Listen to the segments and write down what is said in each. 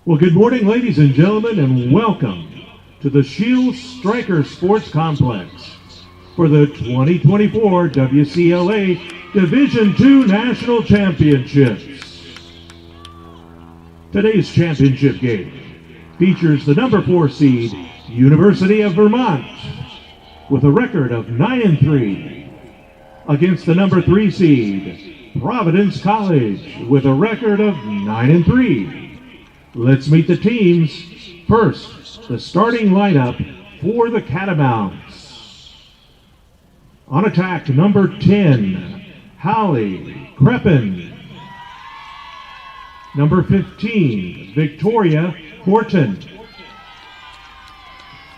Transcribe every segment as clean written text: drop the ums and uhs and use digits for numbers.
Well, good morning, ladies and gentlemen, and welcome to the Shield Striker Sports Complex for the 2024 WCLA Division II National Championships. Today's championship game features the number 4 seed University of Vermont with a record of 9-3 against the number 3 seed Providence College with a record of 9-3. Let's meet the teams. First, the starting lineup for the Catamounts. On attack, number 10, Hallie Creppen. Number 15, Victoria Horton.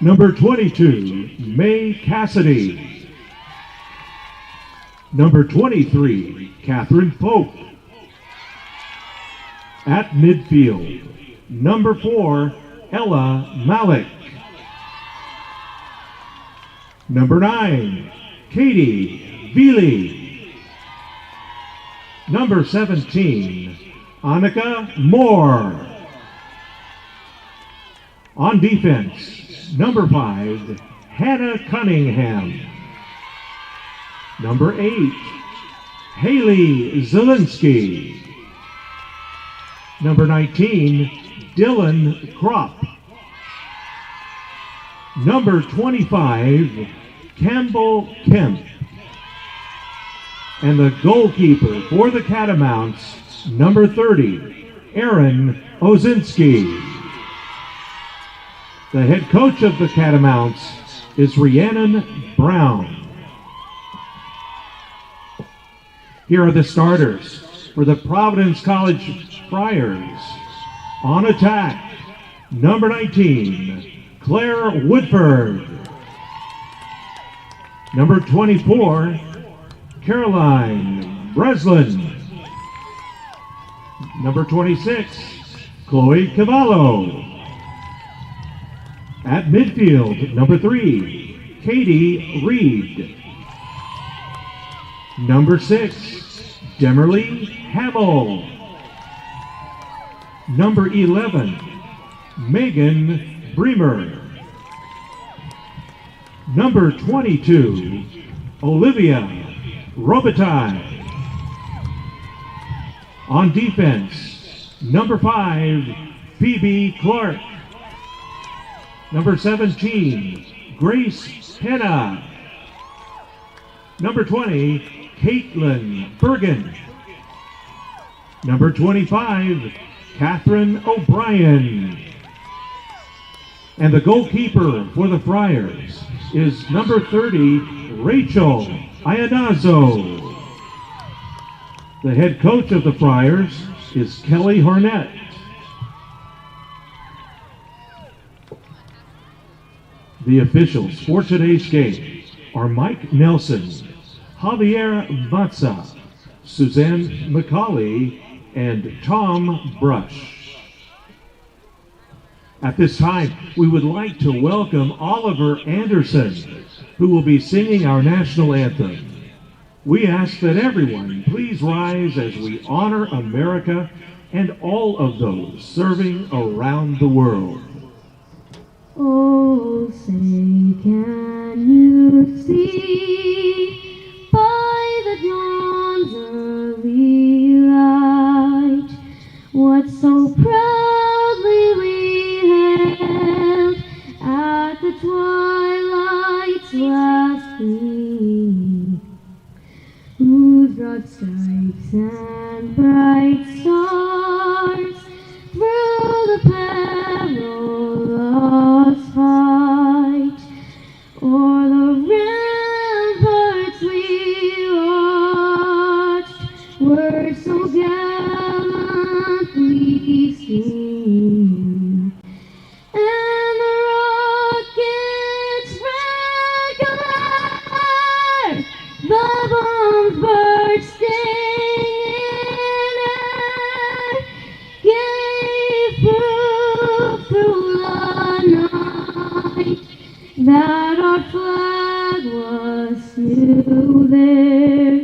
Number 22, May Cassidy. Number 23, Catherine Pope. At midfield, number 4, Ella Malik. Number 9, Katie Veely. Number 17, Annika Moore. On defense, number 5, Hannah Cunningham. Number 8, Haley Zielinski. Number 19, Dylan Kropp. Number 25, Campbell Kemp. And the goalkeeper for the Catamounts, number 30, Aaron Ozinski. The head coach of the Catamounts is Rhiannon Brown. Here are the starters for the Providence College Friars. On attack, number 19, Claire Woodford. Number 24, Caroline Breslin. Number 26, Chloe Cavallo. At midfield, number 3, Katie Reed. Number 6, Demerly Hamill. Number 11, Megan Bremer. Number 22, Olivia Robitaille. On defense, number 5, Phoebe Clark. Number 17, Grace Penna. Number 20, Caitlin Bergen. Number 25, Catherine O'Brien. And the goalkeeper for the Friars is number 30, Rachel Ianazo. The head coach of the Friars is Kelly Harnett. The officials for today's game are Mike Nelson, Javier Vatsa, Suzanne McCauley, and Tom Brush. At this time, we would like to welcome Oliver Anderson, who will be singing our national anthem. We ask that everyone please rise as we honor America and all of those serving around the world. Oh, say, can you see by the dawn's early light what so proudly we hailed at the twilight's last gleam, whose broad stripes and bright stars through the perilous fight o'er the ramparts we watched were so gallantly seen, and the rockets regular, the bombs bursting in air, gave proof through the night that our flag was still there.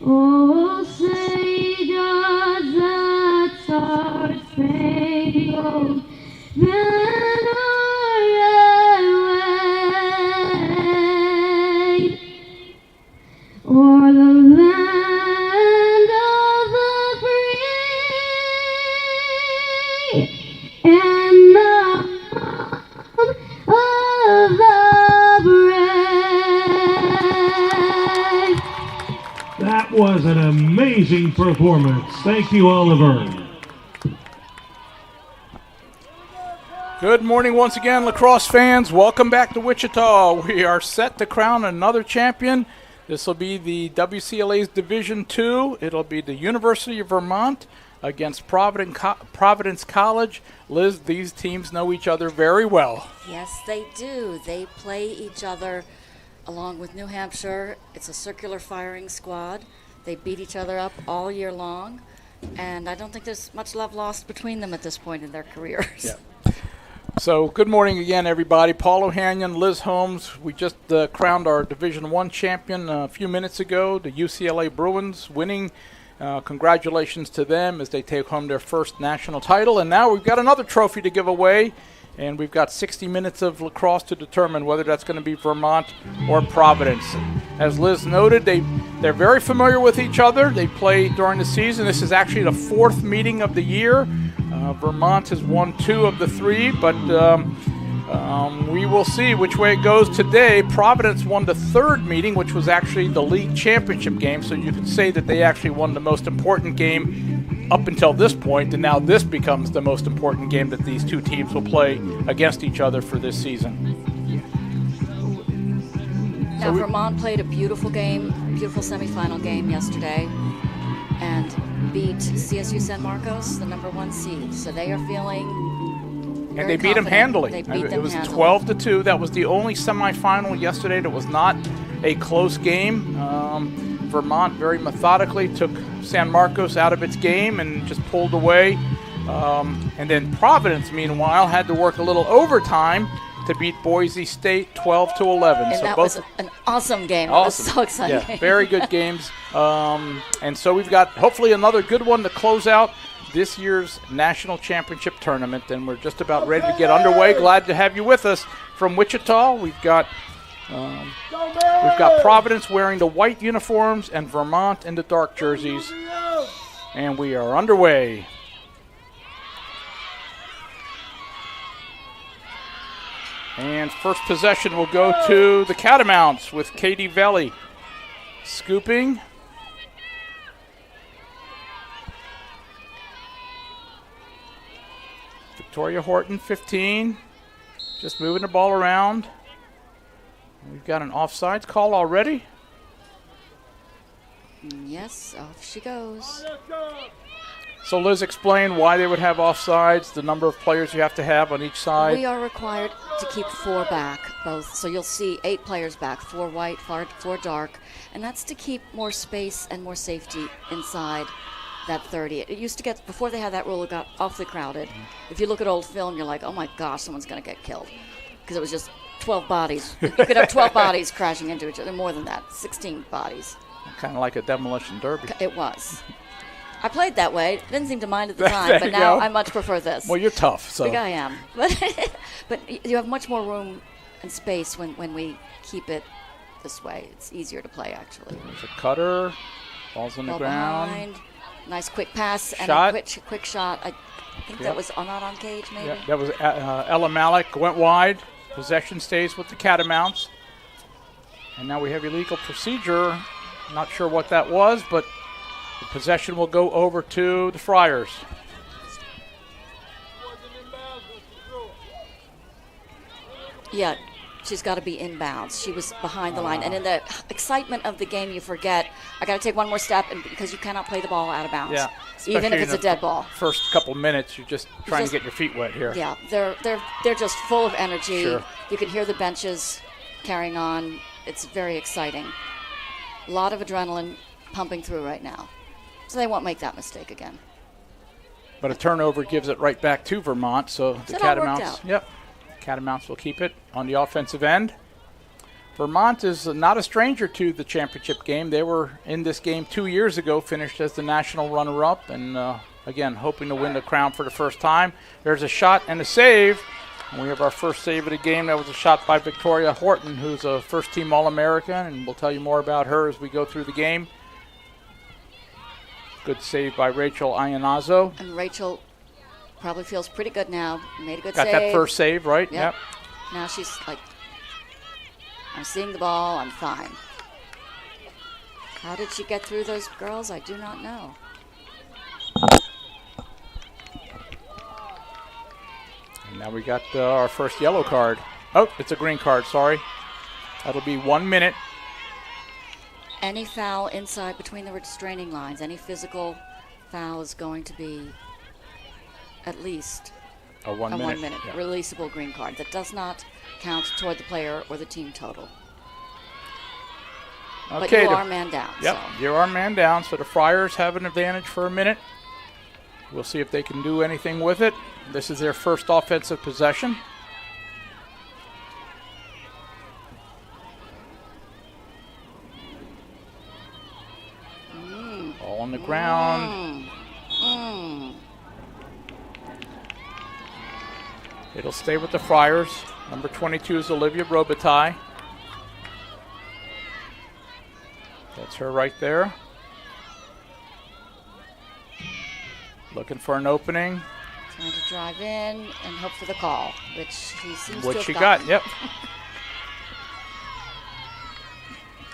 Oh, say does that star-spangled ran away, o'er the land of the free and the home of the brave. That was an amazing performance. Thank you, Oliver. Good morning once again, lacrosse fans. Welcome back to Wichita. We are set to crown another champion. This will be the WCLA's Division II. It'll be the University of Vermont against Providence College. Liz, these teams know each other very well. Yes, they do. They play each other along with New Hampshire. It's a circular firing squad. They beat each other up all year long, and I don't think there's much love lost between them at this point in their careers. Yeah. So good morning again, everybody. Paul O'Hanion, Liz Holmes. We just crowned our Division I champion a few minutes ago, the UCLA Bruins, winning. Congratulations to them as they take home their first national title. And now we've got another trophy to give away, and we've got 60 minutes of lacrosse to determine whether that's going to be Vermont or Providence. As Liz noted, they're very familiar with each other. They play during the season. This is actually the fourth meeting of the year. Vermont has won 2 of the 3, but we will see which way it goes today. Providence won the 3rd meeting, which was actually the league championship game, so you could say that they actually won the most important game up until this point, and now this becomes the most important game that these two teams will play against each other for this season. Now, Vermont played a beautiful game, beautiful semifinal game yesterday, and beat CSU San Marcos, the #1 seed. So they are feeling And they beat them handily. They beat them it was handily. 12-2. That was the only semifinal yesterday that was not a close game. Vermont very methodically took San Marcos out of its game and just pulled away. And then Providence, meanwhile, had to work a little overtime to beat Boise State 12-11. And so that both was an awesome game. awesome. It was so exciting. Yeah, very good games. And so we've got hopefully another good one to close out this year's national championship tournament, and we're just about ready to get underway. Glad to have you with us from Wichita. We've got Providence wearing the white uniforms and Vermont in the dark jerseys, and we are underway. And first possession will go to the Catamounts with Katie Velli scooping. Victoria Horton, 15, just moving the ball around. We've got an offsides call already. Yes, off she goes. So Liz, explain why they would have offsides, the number of players you have to have on each side. We are required to keep 4 back, both. So you'll see 8 players back, 4 white, 4 dark, and that's to keep more space and more safety inside that 30. It used to get, before they had that rule, it got awfully crowded. If you look at old film, you're like, oh my gosh, someone's going to get killed. Because it was just 12 bodies. You could have 12 bodies crashing into each other, more than that, 16 bodies. Kind of like a demolition derby. It was. I played that way. Didn't seem to mind at the time, but now I much prefer this. Well, you're tough, so. Big I am. But you have much more room and space when we keep it this way. It's easier to play, actually. There's a cutter, ball's on the ground. Behind. Nice quick pass and Shot. a quick shot. I think that was not on cage, maybe. Yep, that was Ella Malik went wide. Possession stays with the Catamounts. And now we have illegal procedure. Not sure what that was, but the possession will go over to the Friars. Yeah, she's got to be inbounds. She was behind the line. And in the excitement of the game, you forget, I got to take one more step, and because you cannot play the ball out of bounds. Yeah. Even if it's a dead ball. First couple minutes, you're just trying to get your feet wet here. Yeah, they're just full of energy. Sure. You can hear the benches carrying on. It's very exciting. A lot of adrenaline pumping through right now. So they won't make that mistake again. But a turnover gives it right back to Vermont, so the it all worked Catamounts. out. Yep. Catamounts will keep it on the offensive end. Vermont is not a stranger to the championship game. They were in this game 2 years ago, finished as the national runner-up, and again, hoping to win the crown for the first time. There's a shot and a save. And we have our first save of the game. That was a shot by Victoria Horton, who's a first-team All-American, and we'll tell you more about her as we go through the game. Good save by Rachel Iannazzo. And Rachel probably feels pretty good now. Made a good Got save. that first save, right? Yep. Now she's like, I'm seeing the ball, I'm fine. How did she get through those girls? I do not know. And now we got our first yellow card. Oh, it's a green card, sorry. That'll be 1 minute. Any foul inside between the restraining lines, any physical foul is going to be at least A 1 minute. 1 minute Yeah. releasable green card. That does not count toward the player or the team total. But Okay, you are man down. Yep, So. you are man down, so the Friars have an advantage for a minute. We'll see if they can do anything with it. This is their first offensive possession. All on the ground. It'll stay with the Friars. Number 22 is Olivia Robitaille. That's her right there. Looking for an opening. Trying to drive in and hope for the call, which she seems to What have she gotten. got, yep.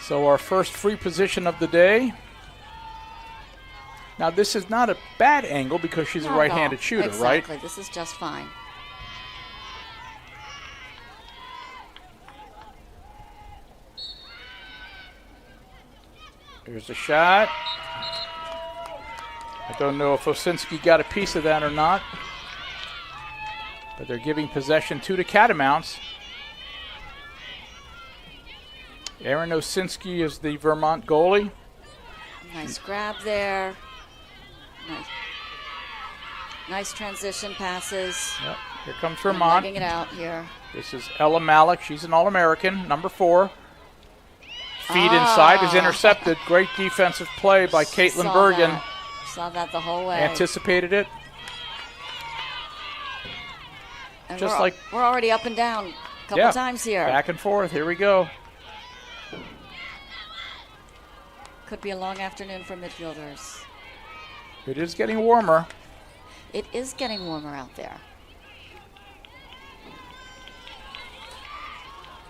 So our first free position of the day. Now this is not a bad angle because she's Not a at right-handed all. shooter, right? Exactly. This is just fine. Here's a shot. I don't know if Osinski got a piece of that or not. But they're giving possession to the Catamounts. Erin Osinski is the Vermont goalie. Nice grab there. Nice transition passes. Yep. Here comes And Vermont. legging it out here. This is Ella Malik. She's an All-American, number 4. Feed inside is intercepted. Great defensive play by Caitlin Saw Bergen. that. Saw that the whole way. Anticipated it. And just we're, like- we're already up and down a couple Yeah. times here. Back and forth. Here we go. Could be a long afternoon for midfielders. It is getting warmer. It is getting warmer out there.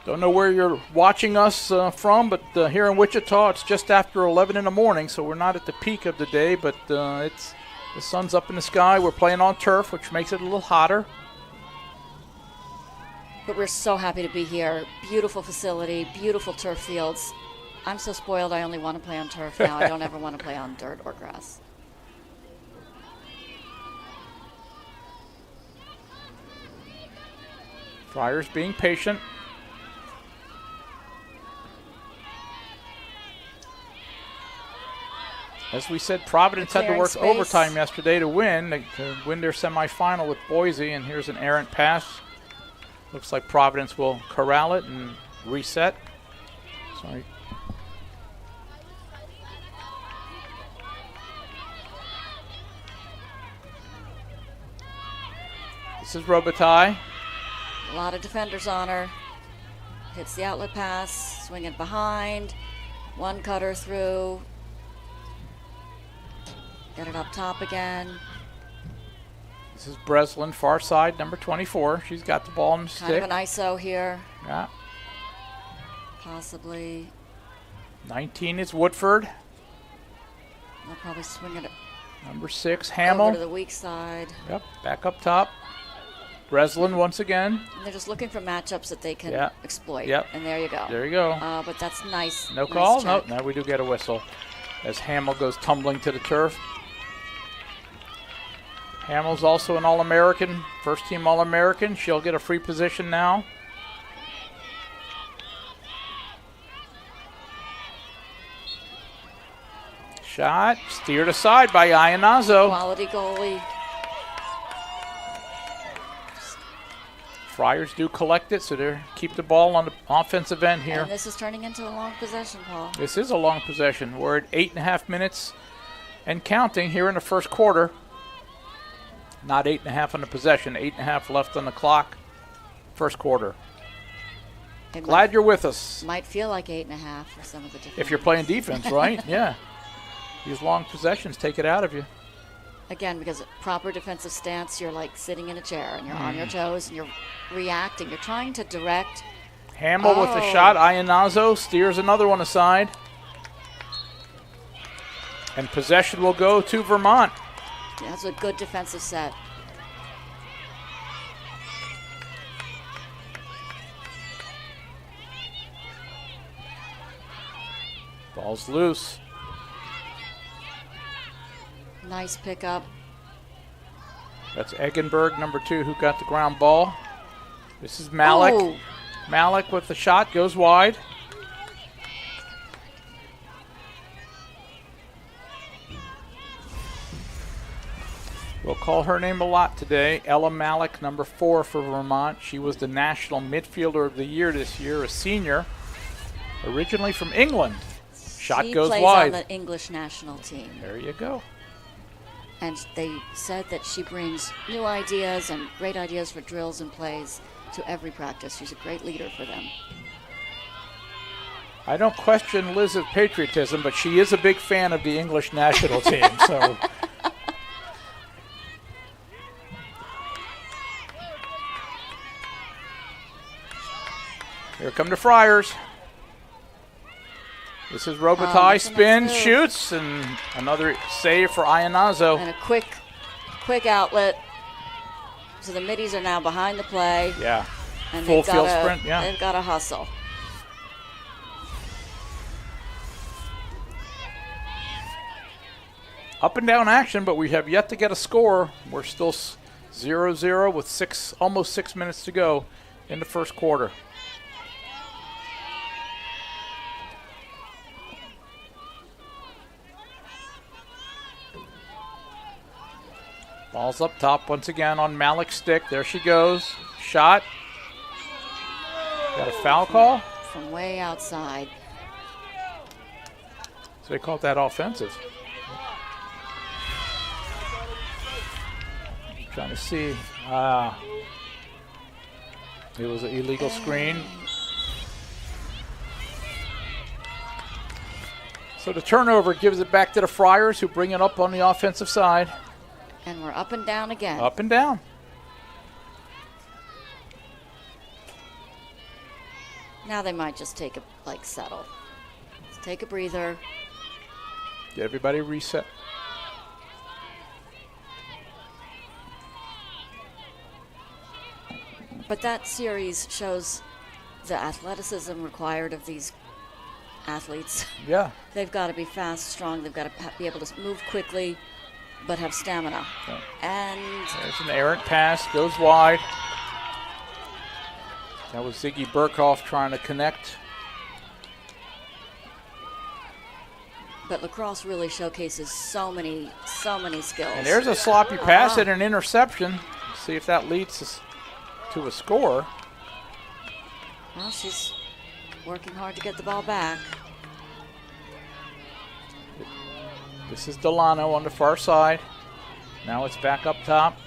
Don't know where you're watching us from, but here in Wichita, it's just after 11 in the morning, so we're not at the peak of the day, but the sun's up in the sky. We're playing on turf, which makes it a little hotter. But we're so happy to be here. Beautiful facility, beautiful turf fields. I'm so spoiled I only want to play on turf now. I don't ever want to play on dirt or grass. Friars being patient. As we said, Providence had to Clearing work space. overtime yesterday to win their semifinal with Boise, and here's an errant pass. Looks like Providence will corral it and reset. Sorry. This is Robitaille. A lot of defenders on her. Hits the outlet pass, swing it behind. One cutter through. Get it up top again. This is Breslin, far side, number 24. She's got the ball on the Kind stick. of an ISO here. Yeah. Possibly. 19 is Woodford. They'll probably swing it Number 6, over to Hamill. the weak side. Yep, back up top. Breslin once again. And they're just looking for matchups that they can Yeah. exploit. Yep. And there you go. There you go. But that's nice. No Nice call? No, check. no, we do get a whistle as Hamill goes tumbling to the turf. Hamill's also an All-American, first-team All-American. She'll get a free position now. Shot, steered aside by Iannazzo. Quality goalie. Friars do collect it, so they keep the ball on the offensive end here. And this is turning into a long possession, Paul. This is a long possession. We're at 8.5 minutes and counting here in the first quarter. Not 8.5 on the possession. 8.5 left on the clock. First quarter. Glad you're with us. Might feel like 8.5 for some of the defense. If you're playing defense, right? Yeah. These long possessions take it out of you. Again, because proper defensive stance, you're like sitting in a chair and you're on your toes and you're reacting. You're trying to direct. Hamill with the shot. Iannazzo steers another one aside. And possession will go to Vermont. That's a good defensive set. Ball's loose. Nice pickup. That's Eggenberg, number 2, who got the ground ball. This is Malik. Oh. Malik with the shot, goes wide. We'll call her name a lot today. Ella Malik, number 4 for Vermont. She was the National Midfielder of the Year this year, a senior, originally from England. Shot She goes plays wide. on the English national team. There you go. And they said that she brings new ideas and great ideas for drills and plays to every practice. She's a great leader for them. I don't question Liz's patriotism, but she is a big fan of the English national team. So here come the Friars. This is Robitaille, spins, shoots, and another save for Iannazzo. And a quick outlet. So the middies are now behind the play. Yeah, And full they've field gotta, sprint, yeah. They've got to hustle. Up and down action, but we have yet to get a score. We're still 0-0 with almost 6 minutes to go in the first quarter. Ball's up top once again on Malik's stick. There she goes. Shot. Got a foul call? From way outside. So they called that offensive. Trying to see. It was an illegal screen. So the turnover gives it back to the Friars, who bring it up on the offensive side. And we're up and down again. Up and down. Now they might just settle. Let's take a breather. Get everybody reset. But that series shows the athleticism required of these athletes. Yeah. They've got to be fast, strong. They've got to be able to move quickly, but have stamina. Yeah. And there's an errant pass, goes wide. That was Ziggy Burkhoff trying to connect. but lacrosse really showcases so many skills. And there's a sloppy pass and an interception. See if that leads us to a score. Well, she's working hard to get the ball back. This is Delano on the far side. Now it's back up top.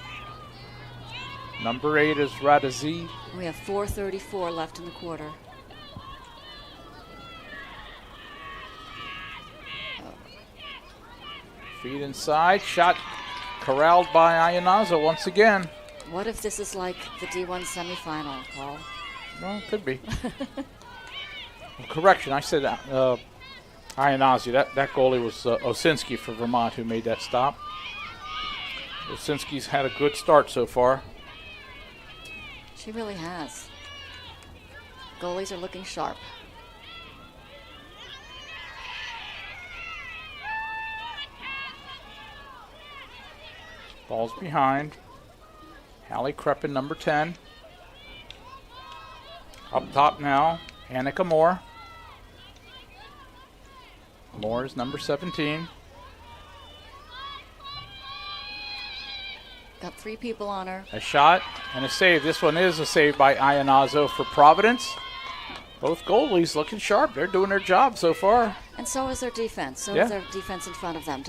Number 8 is Radazi. We have 4:34 left in the quarter. Feed inside, shot corralled by Iannazzo once again. What if this is like the D1 semifinal, Paul? Well, it could be. Correction, I said Iannazzo. That goalie was Osinski for Vermont who made that stop. Osinski's had a good start so far. She really has. Goalies are looking sharp. Ball's behind. Hallie Kreppen, number 10. Up top now, Annika Moore. Moore is number 17. Got 3 people on her. A shot and a save. This one is a save by Iannazzo for Providence. Both goalies looking sharp. They're doing their job so far. And so is their defense. So is their defense in front of them.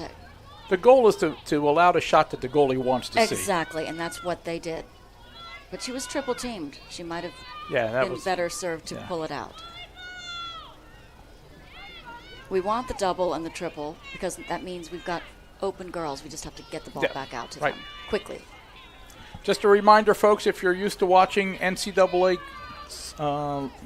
The goal is to allow the shot that the goalie wants to see. Exactly, and that's what they did. But she was triple teamed. She might have been better served to pull it out. We want the double and the triple because that means we've got open girls. We just have to get the ball back out to them quickly. Just a reminder, folks, if you're used to watching NCAA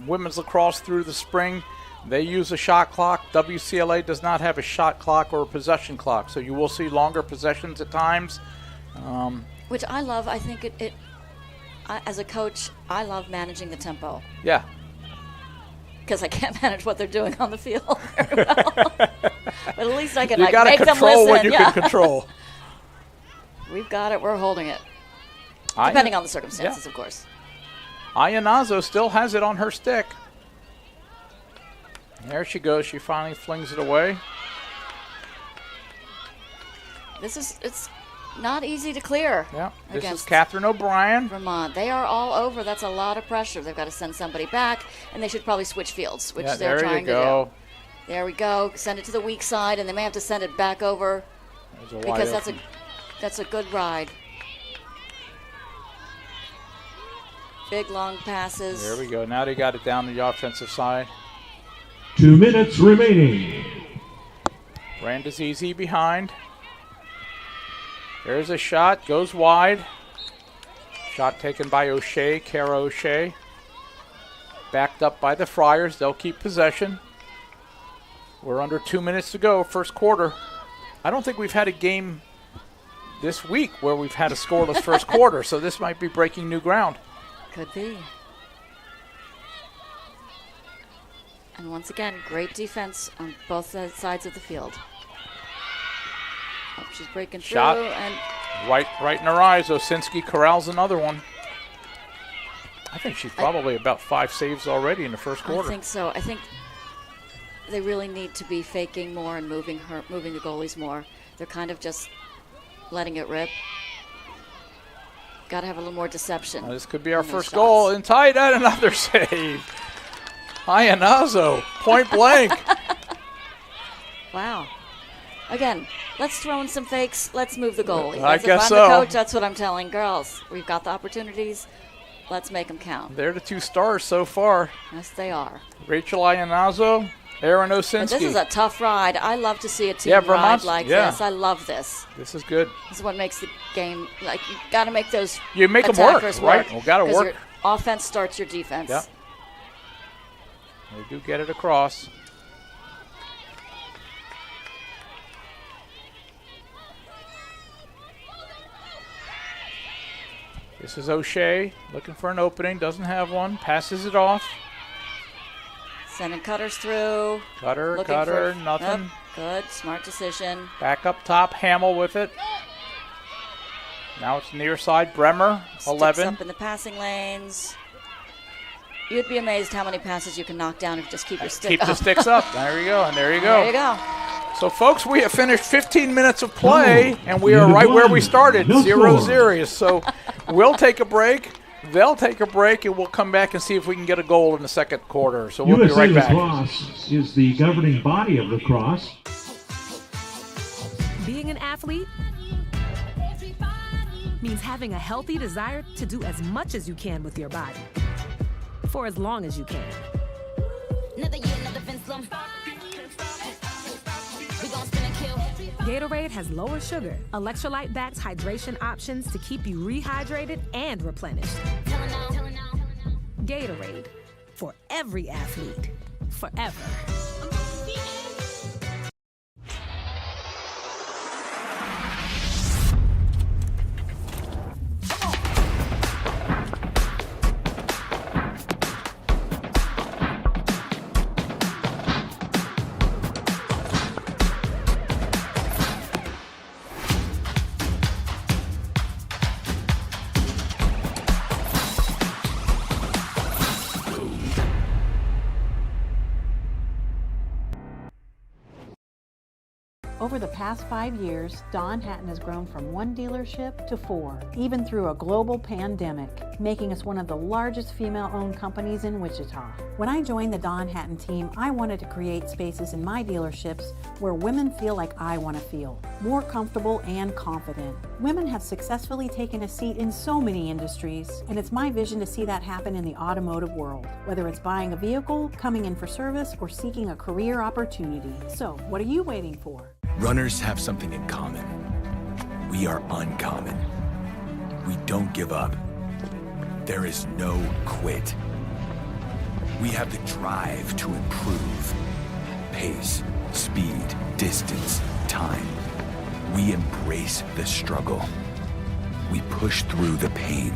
women's lacrosse through the spring, they use a shot clock. WCLA does not have a shot clock or a possession clock, so you will see longer possessions at times. Which I love. I think as a coach, I love managing the tempo. Yeah. Because I can't manage what they're doing on the field very well. But at least I can make them listen. You got to control what you can control. We've got it. We're holding it. Depending on the circumstances, of course. Iannazo still has it on her stick. There she goes. She finally flings it away. It's not easy to clear. Yeah. This is Catherine O'Brien. Vermont. They are all over. That's a lot of pressure. They've got to send somebody back, and they should probably switch fields, which they're trying to do. There we go. Send it to the weak side, and they may have to send it back over because that's a good ride. Big long passes. There we go. Now they got it down the offensive side. 2 minutes remaining. Randazizi behind. There's a shot. Goes wide. Shot taken by O'Shea, Kara O'Shea. Backed up by the Friars. They'll keep possession. We're under 2 minutes to go, first quarter. I don't think we've had a game this week where we've had a scoreless first quarter, so this might be breaking new ground. Could be. And once again, great defense on both sides of the field. Oh, she's breaking through. Shot and right in her eyes. Osinski corrals another one. I think she's probably about 5 saves already in the first quarter. I think so. I think they really need to be faking more and moving the goalies more. They're kind of just letting it rip. Got to have a little more deception. This could be our first goal. And tied at another save. Iannazo, point blank. Wow. Again, let's throw in some fakes. Let's move the goalie. I guess if I'm the coach, that's what I'm telling girls. We've got the opportunities. Let's make them count. They're the 2 stars so far. Yes, they are. Rachel Iannazo, Erin Osinski. But this is a tough ride. I love to see a team ride like this. I love this. This is good. This is what makes the game, like, you got to make those them work, right? Well, got to work. Your offense starts your defense. Yeah. They do get it across. This is O'Shea looking for an opening. Doesn't have one. Passes it off. Sending cutters through. Cutter, nothing. Yep, good, smart decision. Back up top, Hamill with it. Now it's near side, Bremer, Sticks 11. Up in the passing lanes. You'd be amazed how many passes you can knock down if you just keep your stick up. Keep the sticks up. There you go, and there you go. There you go. So, folks, we have finished 15 minutes of play, and we are right where we started, 0-0. So we'll take a break. They'll take a break, and we'll come back and see if we can get a goal in the second quarter. So we'll be right back. Lacrosse is the governing body of lacrosse. Being an athlete means having a healthy desire to do as much as you can with your body for as long as you can. Gatorade has lower sugar, electrolyte-backed hydration options to keep you rehydrated and replenished. Gatorade, for every athlete, forever. Over the past 5 years, Dawn Hatton has grown from 1 dealership to 4, even through a global pandemic, making us one of the largest female-owned companies in Wichita. When I joined the Dawn Hatton team, I wanted to create spaces in my dealerships where women feel like I want to feel, more comfortable and confident. Women have successfully taken a seat in so many industries, and it's my vision to see that happen in the automotive world, whether it's buying a vehicle, coming in for service, or seeking a career opportunity. So, what are you waiting for? Runners have something in common. We are uncommon. We don't give up. There is no quit. We have the drive to improve. Pace, speed, distance, time. We embrace the struggle. We push through the pain.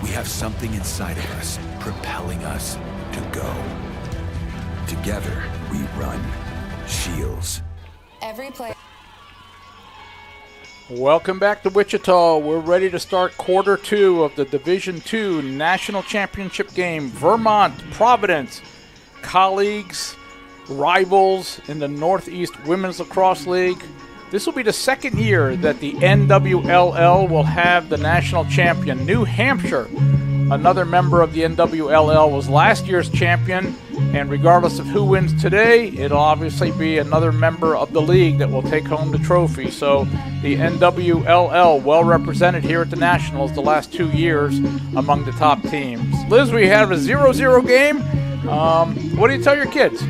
We have something inside of us propelling us to go. Together, we run. Shields. Every play. Welcome back to Wichita. We're ready to start quarter 2 of the Division II National Championship game. Vermont, Providence, colleagues, rivals in the Northeast Women's Lacrosse League. This will be the second year that the NWLL will have the national champion. New Hampshire, another member of the NWLL, was last year's champion. And regardless of who wins today, it'll obviously be another member of the league that will take home the trophy. So the NWLL well represented here at the Nationals the last 2 years among the top teams. Liz, we have a 0-0 game. What do you tell your kids?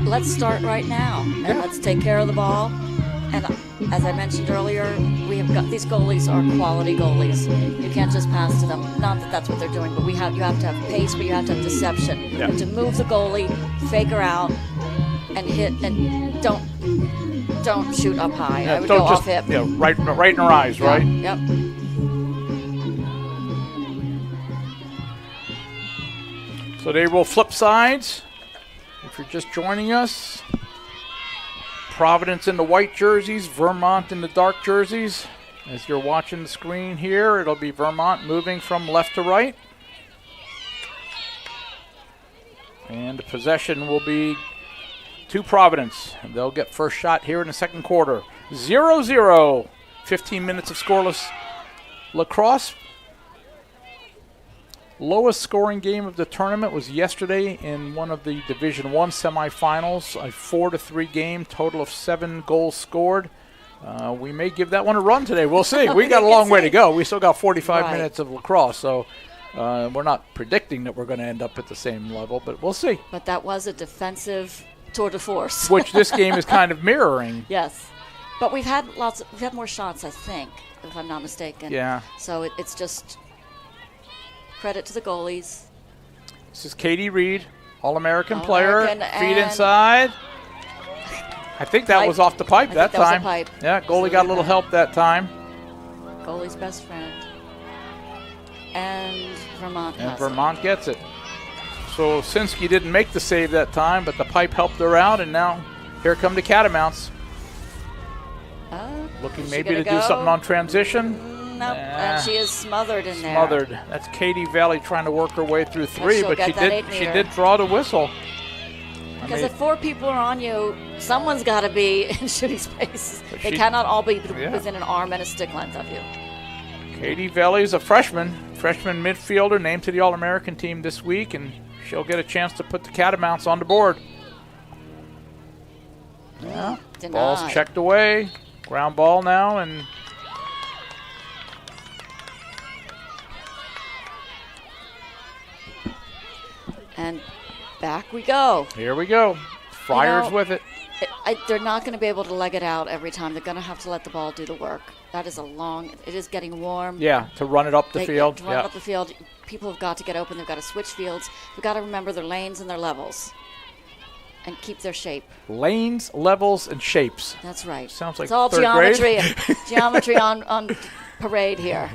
Let's start right now, and let's take care of the ball. And as I mentioned earlier, we have got these goalies are quality goalies. You can't just pass to them. Not that that's what they're doing, but you have to have pace, but you have to have deception. You have to move the goalie, fake her out, and hit, and don't shoot up high. I would go off hip. Yeah, right in her eyes, right? Yep. So they will flip sides. If you're just joining us, Providence in the white jerseys, Vermont in the dark jerseys. As you're watching the screen here, it'll be Vermont moving from left to right. And the possession will be to Providence. And they'll get first shot here in the second quarter. 0-0. 15 minutes of scoreless lacrosse. Lowest scoring game of the tournament was yesterday in one of the Division I semifinals, a 4-3 game, total of 7 goals scored. We may give that one a run today. We'll see. We got a long way to go. We still got 45 minutes of lacrosse, so we're not predicting that we're going to end up at the same level, but we'll see. But that was a defensive tour de force. Which this game is kind of mirroring. Yes. But we've had more shots, I think, if I'm not mistaken. Yeah. So it's just credit to the goalies. This is Katie Reed, All-American player. Feed inside. I think that was off the pipe that time. Yeah, goalie got a little help that time. Goalie's best friend. And Vermont gets it. So Sinski didn't make the save that time, but the pipe helped her out, and now here come the Catamounts. Looking maybe to do something on transition. Nope, and she is smothered in there. Smothered. That's Katie Valley trying to work her way through 3, but she did draw the whistle. Because if 4 people are on you, someone's got to be in shooting space. They cannot all be within an arm and a stick length of you. Katie Valley is a freshman midfielder named to the All-American team this week, and she'll get a chance to put the Catamounts on the board. Yeah, ball's checked away. Ground ball now, and back we go. Here we go. Friars with it. They're not going to be able to leg it out every time. They're going to have to let the ball do the work. That is it is getting warm. Yeah, to run it up the field. To run it up the field. People have got to get open. They've got to switch fields. They've got to remember their lanes and their levels and keep their shape. Lanes, levels, and shapes. That's right. Sounds like it's all third geometry. grade. Geometry on parade here.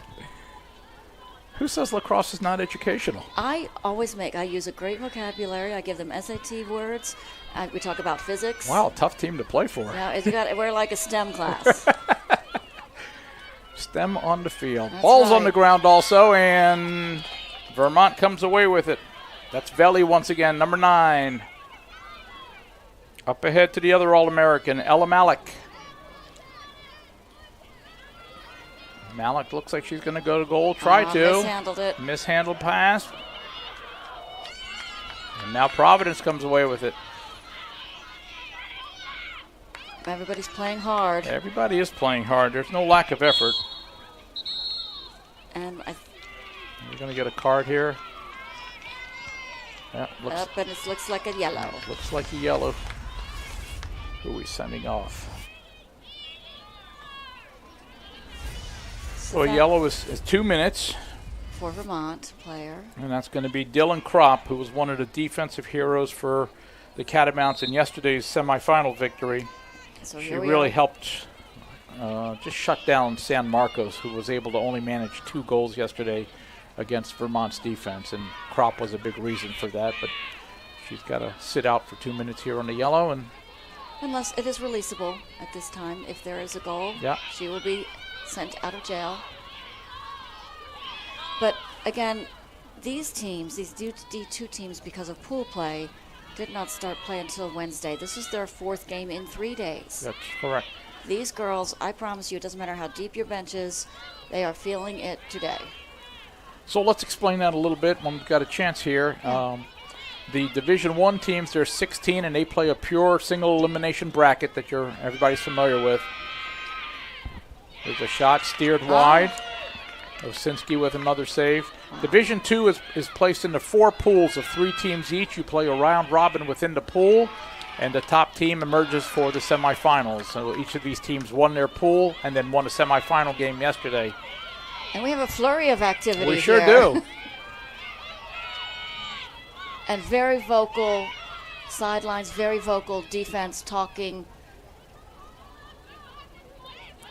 Who says lacrosse is not educational? I use a great vocabulary. I give them SAT words. We talk about physics. Wow, tough team to play for. Yeah, we're like a STEM class. STEM on the field. Ball's on the ground also, and Vermont comes away with it. That's Valley once again, number 9. Up ahead to the other All-American, Ella Malik. Malik looks like she's going to go to goal. Try to. Mishandled it. Mishandled pass. And now Providence comes away with it. Everybody's playing hard. Everybody is playing hard. There's no lack of effort. And We're going to get a card here. Yeah, and it looks like a yellow. Looks like a yellow. Who are we sending off? So a yellow is 2 minutes. For Vermont player. And that's going to be Dylan Kropp, who was one of the defensive heroes for the Catamounts in yesterday's semifinal victory. So she really helped just shut down San Marcos, who was able to only manage 2 goals yesterday against Vermont's defense. And Kropp was a big reason for that. But she's got to sit out for 2 minutes here on the yellow. And unless it is releasable at this time, if there is a goal, she will be sent out of jail. But again, these teams, these D2 teams, because of pool play, did not start play until Wednesday. This is their 4th game in 3 days. That's correct. These girls, I promise you, it doesn't matter how deep your bench is, they are feeling it today. So let's explain that a little bit when we've got a chance here. The Division I teams, there's 16, and they play a pure single elimination bracket that everybody's familiar with. There's a shot steered wide. Osinski with another save. Division II is placed into 4 pools of 3 teams each. You play a round robin within the pool, and the top team emerges for the semifinals. So each of these teams won their pool and then won a semifinal game yesterday. And we have a flurry of activity. We sure here. do. And very vocal sidelines, very vocal defense, talking,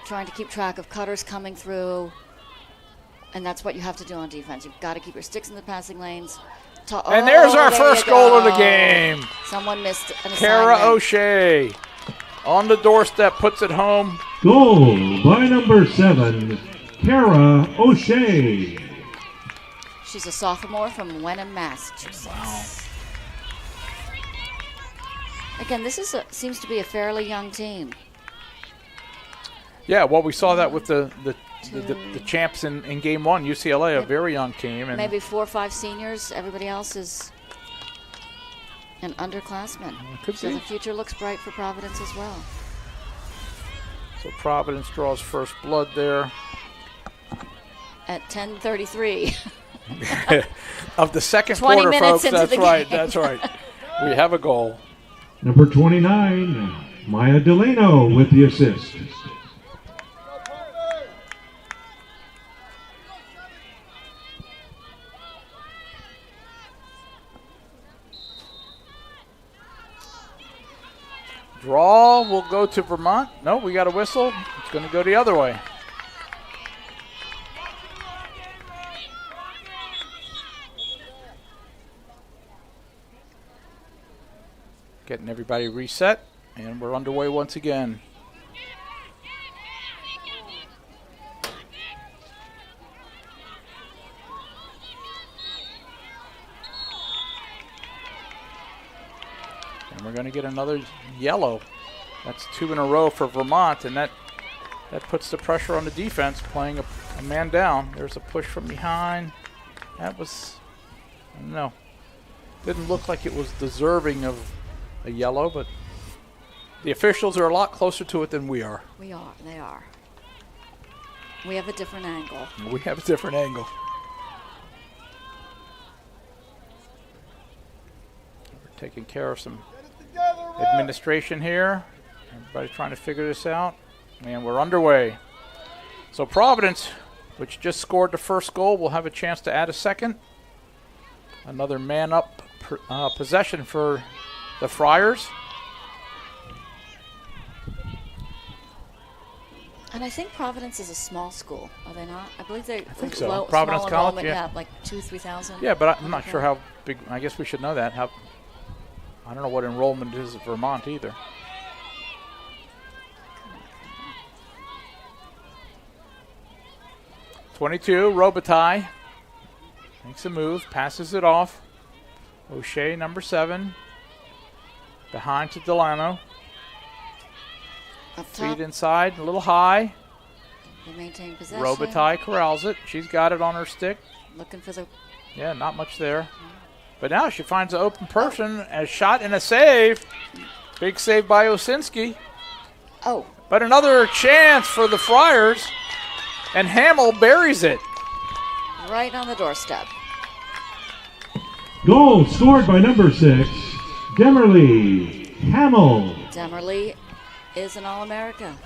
trying to keep track of cutters coming through. And that's what you have to do on defense. You've got to keep your sticks in the passing lanes. And there's our first goal of the game. Someone missed an assignment. Kara O'Shea on the doorstep, puts it home. Goal by number 7, Kara O'Shea. She's a sophomore from Wenham, Massachusetts. Wow. Again, this seems to be a fairly young team. Yeah, well, we saw that with the champs in Game 1, UCLA, a very young team. And maybe 4 or 5 seniors. Everybody else is an underclassman. Could so be. the future looks bright for Providence as well. So Providence draws first blood there. At 10:33. Of the second 20 quarter, minutes folks. into That's the right. game. That's right. We have a goal. Number 29, Maya Delano with the assist. Draw will go to Vermont. No, we got a whistle. It's going to go the other way. Getting everybody reset, and we're underway once again. And we're going to get another yellow. That's 2 in a row for Vermont, and that puts the pressure on the defense, playing a man down. There's a push from behind. That was, I don't know, didn't look like it was deserving of a yellow, but the officials are a lot closer to it than we are. We are. They are. We have a different angle. We have a different angle. We're taking care of some administration here. Everybody trying to figure this out. And we're underway. So Providence, which just scored the first goal, will have a chance to add a second. Another man-up possession for the Friars. And I think Providence is a small school, are they not? I believe they. I think so. Providence College, yeah. Like 2,000-3,000. Yeah, but I'm not sure how big. I guess we should know that. I don't know what enrollment is at Vermont either. .22, Robitaille makes a move, passes it off. O'Shea, number 7. Behind to Delano. Up top. Feet inside, a little high. They maintain possession. Robitaille corrals it. She's got it on her stick. Looking for the... Yeah, not much there. But now she finds an open person, a shot and a save. Big save by Osinski. Oh. But another chance for the Friars. And Hamill buries it. Right on the doorstep. Goal scored by number 6, Demerly Hamill. Demerly is an All-America.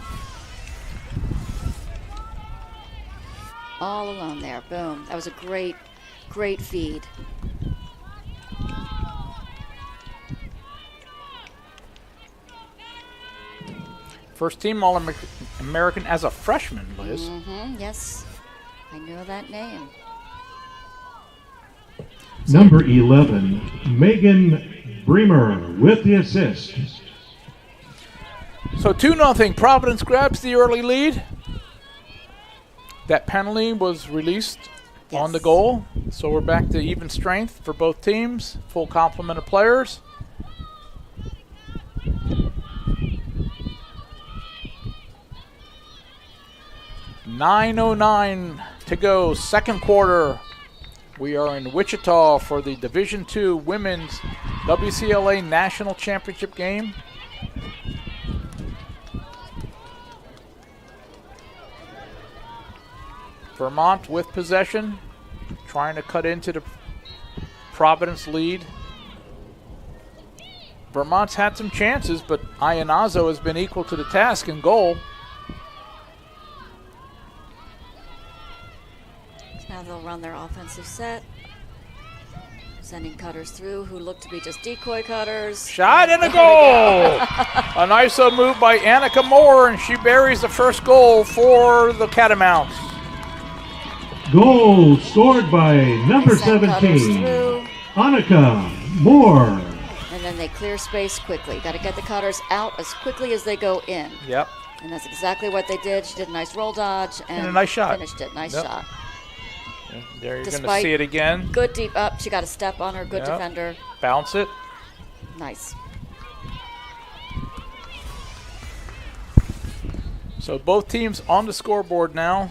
All alone there. Boom. That was a great, great feed. First team All-American as a freshman, Liz. Mm-hmm. Yes. I know that name. Number 11, Megan Bremer with the assist. So 2-0. Providence grabs the early lead. That penalty was released on the goal. So we're back to even strength for both teams. Full complement of players. .909 to go, second quarter. We are in Wichita for the Division II Women's WCLA National Championship game. Vermont with possession, trying to cut into the Providence lead. Vermont's had some chances, but Ianazo has been equal to the task in goal. Now they'll run their offensive set. Sending cutters through who look to be just decoy cutters. Shot and a goal! A nice move by Annika Moore, and she buries the first goal for the Catamounts. Goal scored by number 17, Annika Moore. And then they clear space quickly. Got to get the cutters out as quickly as they go in. Yep. And that's exactly what they did. She did a nice roll dodge and a nice shot. Finished it. Nice shot. And there you're going to Despite see it again. Good deep up. She got a step on her. Good defender. Bounce it. Nice. So both teams on the scoreboard now.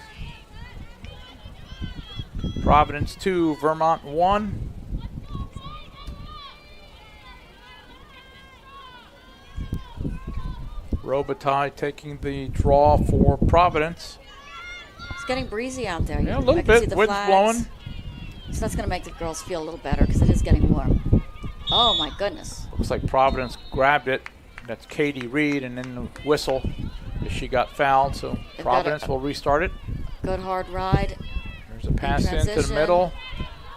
Providence 2, Vermont 1. Robitaille taking the draw for Providence. It's getting breezy out there. Yeah, a little bit. Wind's blowing. So that's going to make the girls feel a little better because it is getting warm. Oh, my goodness. Looks like Providence grabbed it. That's Katie Reed, and then the whistle. She got fouled, so Providence will restart it. Good hard ride. There's a pass into the middle.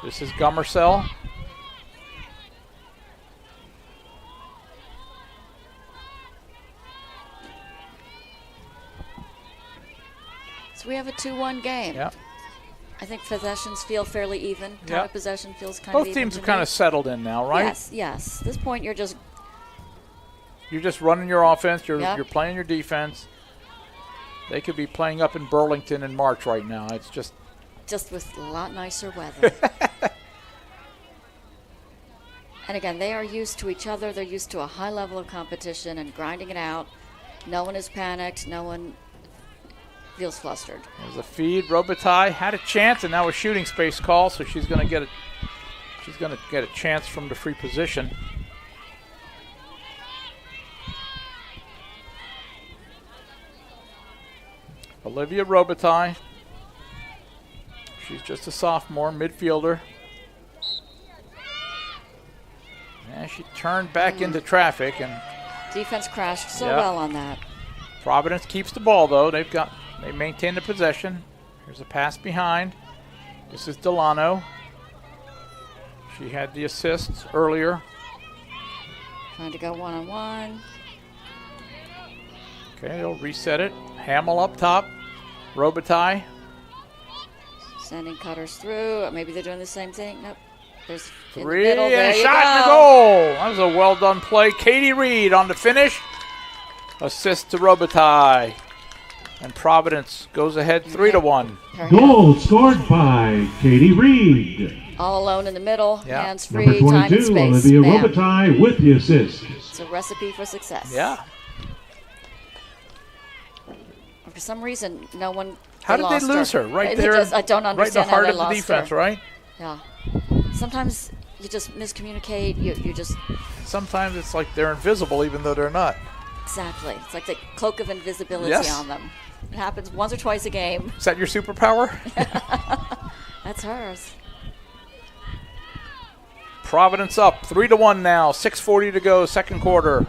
This is Gummersell. So we have a 2-1 game. Yep. I think possessions feel fairly even. Time of possession feels kind of even. Both teams have kind of settled in now, right? Yes, yes. At this point, you're just running your offense. You're playing your defense. They could be playing up in Burlington in March right now. It's just with a lot nicer weather. And again, they are used to each other. They're used to a high level of competition and grinding it out. No one is panicked. No one feels flustered. There's a feed. Robitaille had a chance, and now a shooting space call, so she's going to get a chance from the free position. Olivia Robitaille. She's just a sophomore, midfielder. And she turned back into traffic, and defense crashed so well on that. Providence keeps the ball though. They maintain the possession. Here's a pass behind. This is Delano. She had the assists earlier. Trying to go one-on-one. Okay, they'll reset it. Hamill up top. Robitaille. Sending cutters through. Maybe they're doing the same thing. Nope. There's three, and a shot and a goal. That was a well-done play. Katie Reed on the finish. Assist to Robitaille. And Providence goes ahead 3-1. Goal scored by Katie Reed. All alone in the middle. Hands free. Number 22, time and space. Olivia Robitaille with the assist. So recipe for success. Yeah. For some reason, no one. How did they lose her? Right there. I don't understand. Right in the how heart they of the lost defense, her. right? Yeah. Sometimes you just miscommunicate. You just. Sometimes it's like they're invisible even though they're not. Exactly. It's like the cloak of invisibility Yes. on them. It happens once or twice a game. Is that your superpower? That's hers. Providence up 3-1 now. 6:40 to go, second quarter.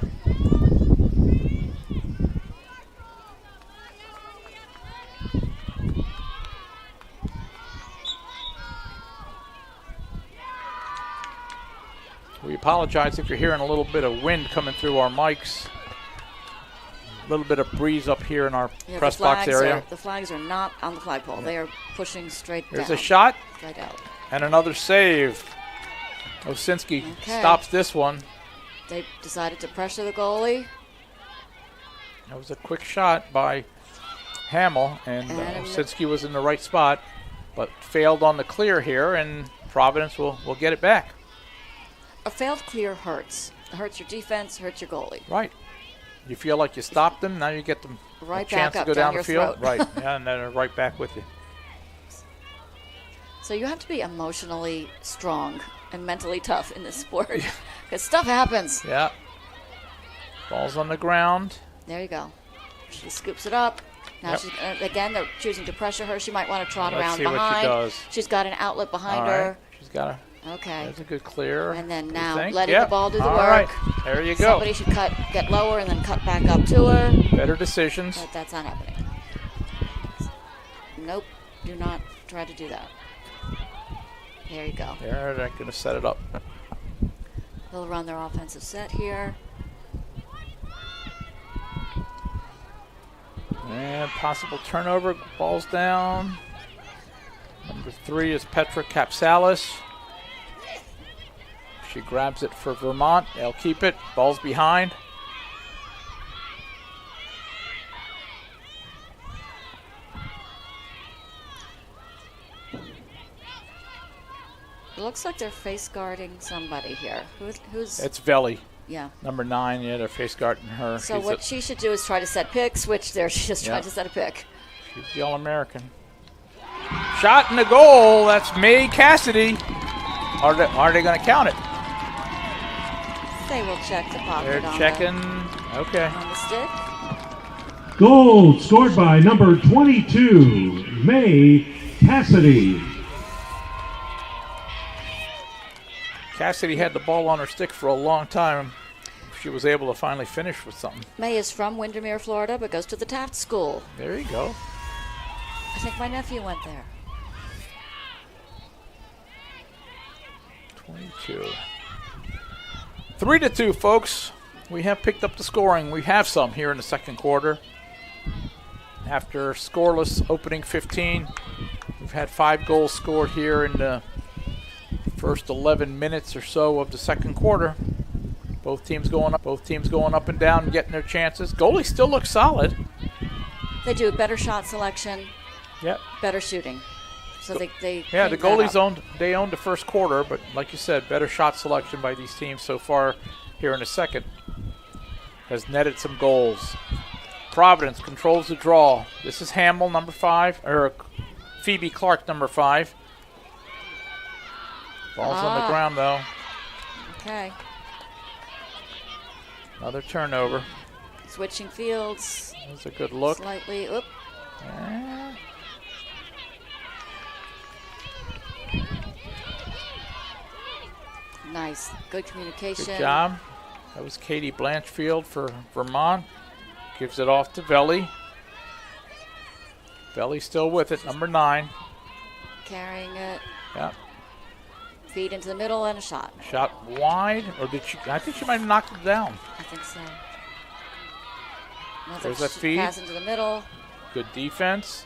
We apologize if you're hearing a little bit of wind coming through our mics. A little bit of breeze up here in our press box area. The flags are not on the flagpole. They are pushing straight down. There's a shot Straight out. and another save. Osinski stops this one. They decided to pressure the goalie. That was a quick shot by Hamill, and Osinski was in the right spot, but failed on the clear here, and Providence will get it back. A failed clear hurts. It hurts your defense, hurts your goalie. Right. You feel like you stopped them, now you get them Right a chance back to up go down your the field. throat. Right, yeah, and they're right back with you. So you have to be emotionally strong and mentally tough in this sport because stuff happens. Yeah. Ball's on the ground. There you go. She scoops it up. Now Yep. she's again. They're choosing to pressure her. She might want to trot Let's around see what she behind. does. She's got an outlet behind All her. right. She's got a. Okay. There's a good clear. And then you now think? letting Yep. the ball do the All work. right. There you go. Somebody should get lower and then cut back up to her. Better decisions. But that's not happening. Nope. Do not try to do that. There you go. They're going to set it up. They'll run their offensive set here. And possible turnover. Ball's down. Number 3 is Petra Kapsalis. She grabs it for Vermont. They'll keep it. Ball's behind. It looks like they're face guarding somebody here. Who's? It's Veli. Yeah. Number 9. Yeah, they're face guarding her. So She's what she should do is try to set pick. Switch there. She just tried Yeah. to set a pick. She's the All-American. Shot in the goal. That's May Cassidy. Are they going to count it? They will check the pocket They're checking. Okay. on the stick. Goal scored by number 22, May Cassidy. Cassidy had the ball on her stick for a long time. She was able to finally finish with something. May is from Windermere, Florida, but goes to the Taft School. There you go. I think my nephew went there. 22. 3-2, folks. We have picked up the scoring. We have some here in the second quarter. After scoreless opening 15, we've had 5 goals scored here in the first 11 minutes or so of the second quarter. Both teams going up and down and getting their chances. Goalie still looks solid. They do better shot selection, Yep. better shooting. So they Yeah, cleaned the that goalies up. owned the first quarter, but like you said, better shot selection by these teams so far here in the second has netted some goals. Providence controls the draw. This is Hamill, number 5, or Phoebe Clark, number 5. Ball's on the ground though. Okay. Another turnover. Switching fields. That's a good look. Slightly. Oop. Yeah. Nice. Good communication. Good job. That was Katie Blanchfield for Vermont. Gives it off to Veli. Veli still with it, number 9. Carrying it. Yep. Feed into the middle and a shot. Shot wide, or did she? I think she might have knocked it down. I think so. Another There's that feed. pass into the middle. Good defense.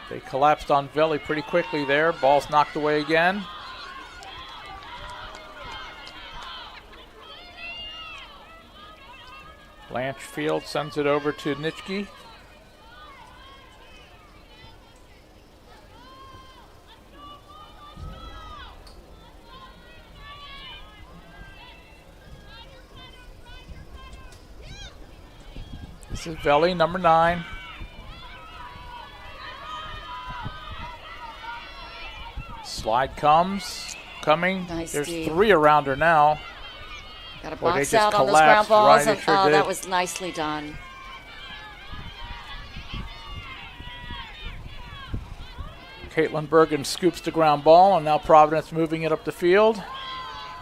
They collapsed on Veli pretty quickly there. Ball's knocked away again. Blanchfield sends it over to Nitschke. This is Velli, number 9. Slide coming. Nice There's D. 3 around her now. Got a Boy, they box just out on those ground collapsed, balls, right, and it sure that did. was nicely done. Caitlin Bergen scoops the ground ball, and now Providence moving it up the field.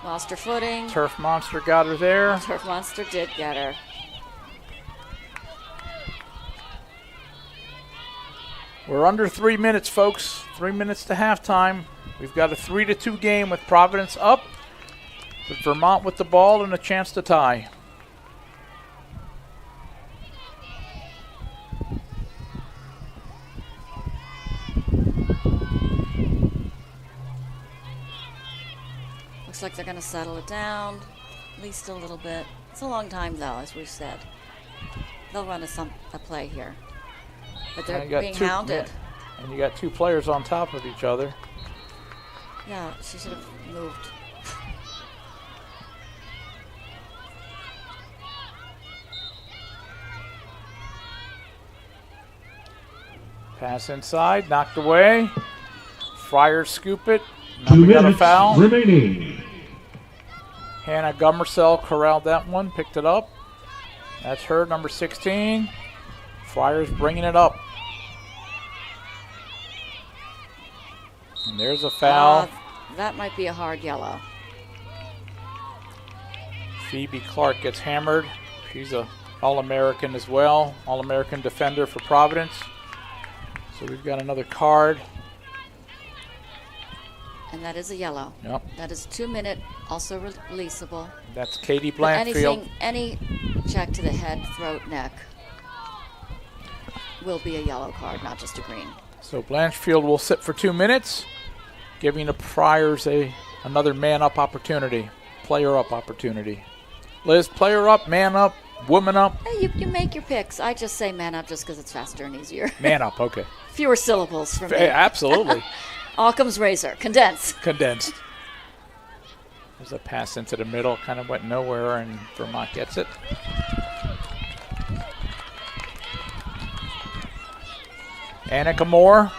Lost her footing. Turf Monster got her there. Turf Monster did get her. We're under 3 minutes, folks. 3 minutes to halftime. We've got a 3-2 game with Providence up, with Vermont with the ball and a chance to tie. Looks like they're going to settle it down, at least a little bit. It's a long time, though, as we've said. They'll run a play here. But they're And you got being 2 hounded. And you got 2 players on top of each other. Yeah, she should have moved. Pass inside, knocked away. Friars scoop it. Now 2 we got a minutes foul. remaining. Hannah Gummersell corralled that one, picked it up. That's her, number 16. Friars bringing it up. And there's a foul. That might be a hard yellow. Phoebe Clark gets hammered. She's a All-American as well. All-American defender for Providence. So we've got another card. And that is a yellow. Yep. That is 2 minute, also releasable. That's Katie But Blanchfield. any check to the head, throat, neck will be a yellow card, not just a green. So Blanchfield will sit for 2 minutes, giving the Friars another man-up opportunity, player-up opportunity. Liz, player up, man up, woman up. Hey, you make your picks. I just say man up just because it's faster and easier. Man up, okay. Fewer syllables for me. Absolutely. Occam's razor. Condense. Condensed. There's a pass into the middle, kind of went nowhere, and Vermont gets it. Annika Moore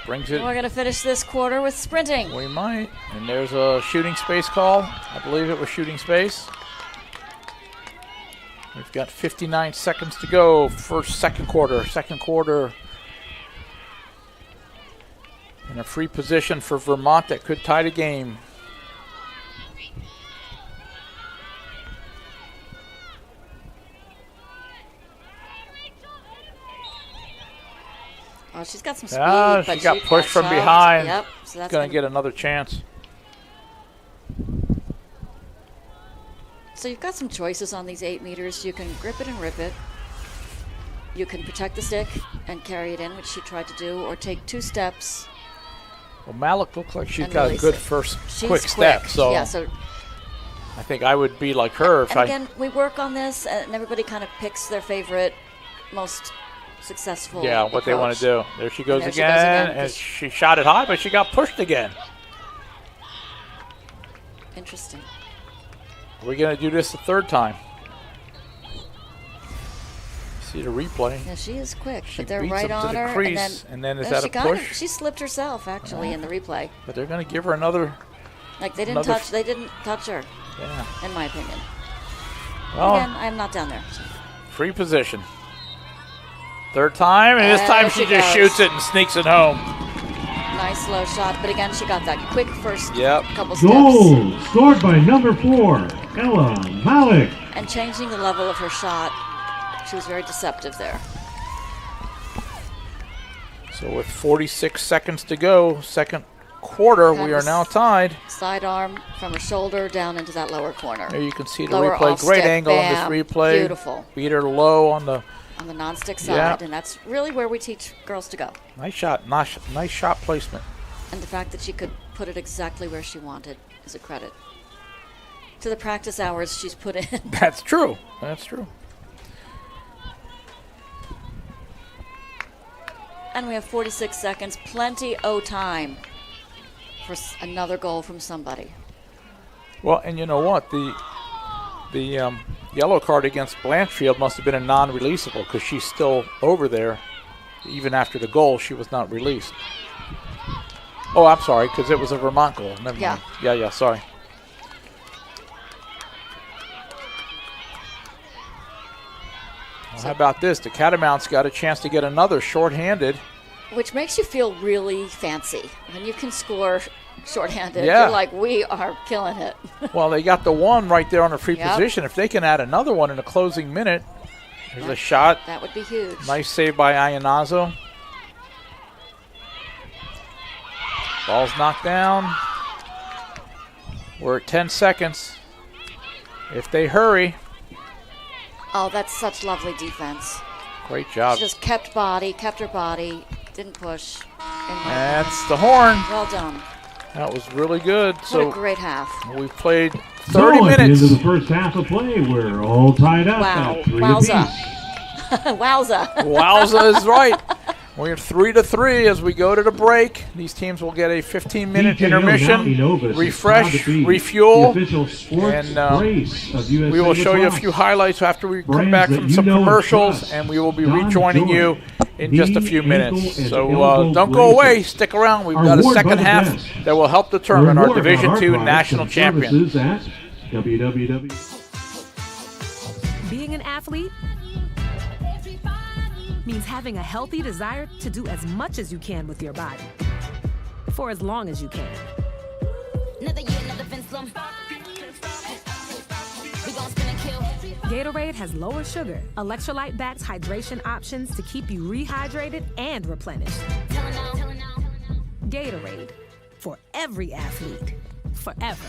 brings it. We're going to finish this quarter with sprinting. We might. And there's a shooting space call. I believe it was shooting space. We've got 59 seconds to go for second quarter. Second quarter in a free position for Vermont that could tie the game. Oh, she's got some speed. Yeah, but she got pushed from shoved. behind. Yep. So that's Going to get another chance. So you've got some choices on these 8 meters. You can grip it and rip it. You can protect the stick and carry it in, which she tried to do, or take 2 steps. Well, Malik looks like she's And got a release good it. first She's quick step. So yeah, so I think I would be like her if and I. again, we work on this, and everybody kind of picks their favorite, most successful. Yeah, what they want to approach. do. There she goes there she again, goes again. and she shot it high, but she got pushed again. Interesting. Are we going to do this the third time? See the replay. Yeah, she is quick, She but they're beats right them to on the her, crease, and then is that she a kind of- push? she slipped herself actually in the replay. But they're going to give her another. Like they didn't Another touch. They didn't touch her, Yeah. in my opinion. Well, Again, I'm not down there. free position. Third time, and this There time she she just goes. shoots it and sneaks it home. Nice low shot, but again, she got that quick first Yep. couple steps. Goal scored by number 4, Ella Malik. And changing the level of her shot, she was very deceptive there. So with 46 seconds to go, second quarter, we are now tied. Sidearm from her shoulder down into that lower corner. There you can see the Lower replay. off Great stick, angle on bam, this replay. beautiful. Beat her low on the On the non-stick Yeah. side, and that's really where we teach girls to go. nice shot. Nice shot placement. And the fact that she could put it exactly where she wanted is a credit to the practice hours she's put in. That's true. That's true. And we have 46 seconds, plenty of time for another goal from somebody. Well, and you know what? The The yellow card against Blanchfield must have been a non-releasable because she's still over there. Even after the goal, she was not released. Oh, I'm sorry, because it was a Vermont goal. Never mind. Yeah, sorry. Well, how about this? The Catamounts got a chance to get another shorthanded. Which makes you feel really fancy. When you can score shorthanded, Yeah. you're like, we are killing it. Well, they got the one right there on a free Yep. position. If they can add another one in the closing minute, there's a shot. That would be huge. Nice save by Iannazzo. Ball's knocked down. We're at 10 seconds. If they hurry. Oh, that's such lovely defense. Great job. She just kept her body, didn't push. That's the horn. Well done. That was really good. What a great half. We've played 30 So at the minutes. end of the first half of play, we're all tied up Wow. at 3 Wowza. apiece. Wowza. Wowza is right. We're 3-3 as we go to the break. These teams will get a 15-minute DJO intermission, Novus is refresh, proud to be refuel, the official sports and brace of USA we will show you a lacrosse. few highlights after we come Brands back that from you some know and commercials, trust. and we will be Don rejoining Joy, you in just a the few ankle minutes. and So elbow don't go away. braces. Stick around. We've Our got a award second by the half best. that will help determine Learn our more about Division our II products national and champion. services at www. Being an athlete means having a healthy desire to do as much as you can with your body for as long as you can. Gatorade has lower sugar, electrolyte-backed hydration options to keep you rehydrated and replenished. Gatorade, for every athlete, forever.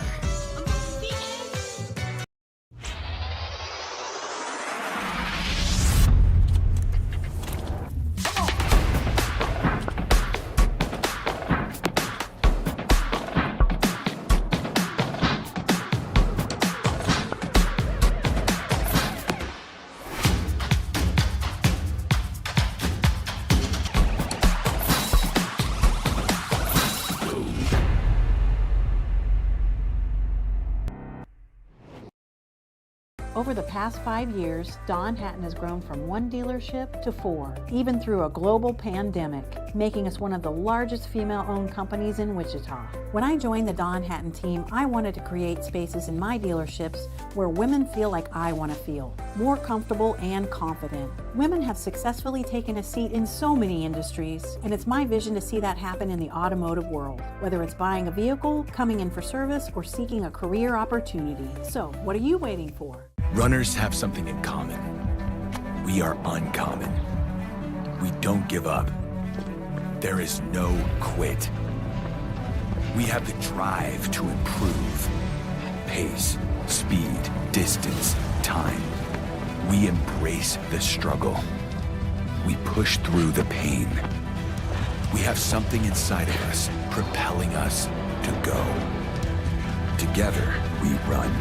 Over the past 5 years, Dawn Hatton has grown from 1 dealership to 4, even through a global pandemic, making us one of the largest female-owned companies in Wichita. When I joined the Dawn Hatton team, I wanted to create spaces in my dealerships where women feel like I want to feel, more comfortable and confident. Women have successfully taken a seat in so many industries, and it's my vision to see that happen in the automotive world, whether it's buying a vehicle, coming in for service, or seeking a career opportunity. So, what are you waiting for? Runners have something in common. We are uncommon. We don't give up. There is no quit. We have the drive to improve. Pace, speed, distance, time. We embrace the struggle. We push through the pain. We have something inside of us propelling us to go. Together, we run.